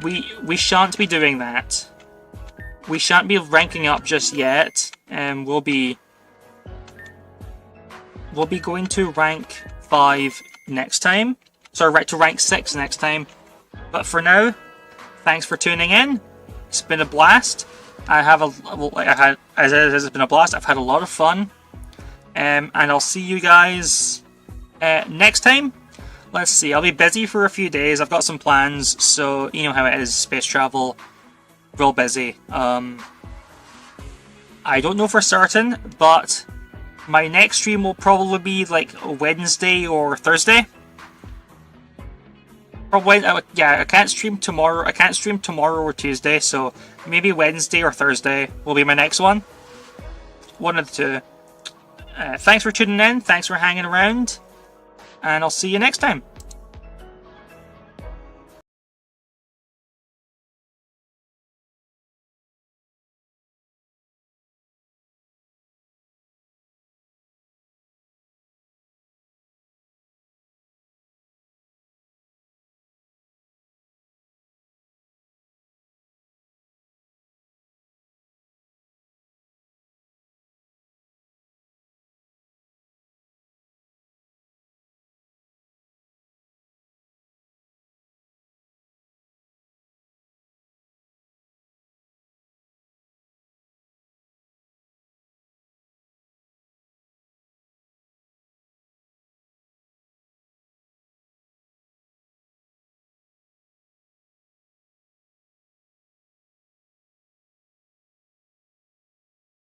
We shan't be doing that. We shan't be ranking up just yet. We'll be going to rank 5 next time. Sorry, right to rank 6 next time. But for now, thanks for tuning in. It's been a blast. It's been a blast. I've had a lot of fun. And I'll see you guys next time. Let's see, I'll be busy for a few days. I've got some plans, so you know how it is, space travel. Real busy. I don't know for certain, but my next stream will probably be like Wednesday or Thursday. Probably, yeah, I can't stream tomorrow. I can't stream tomorrow or Tuesday, so maybe Wednesday or Thursday will be my next one. One of the two. Thanks for tuning in. Thanks for hanging around. And I'll see you next time.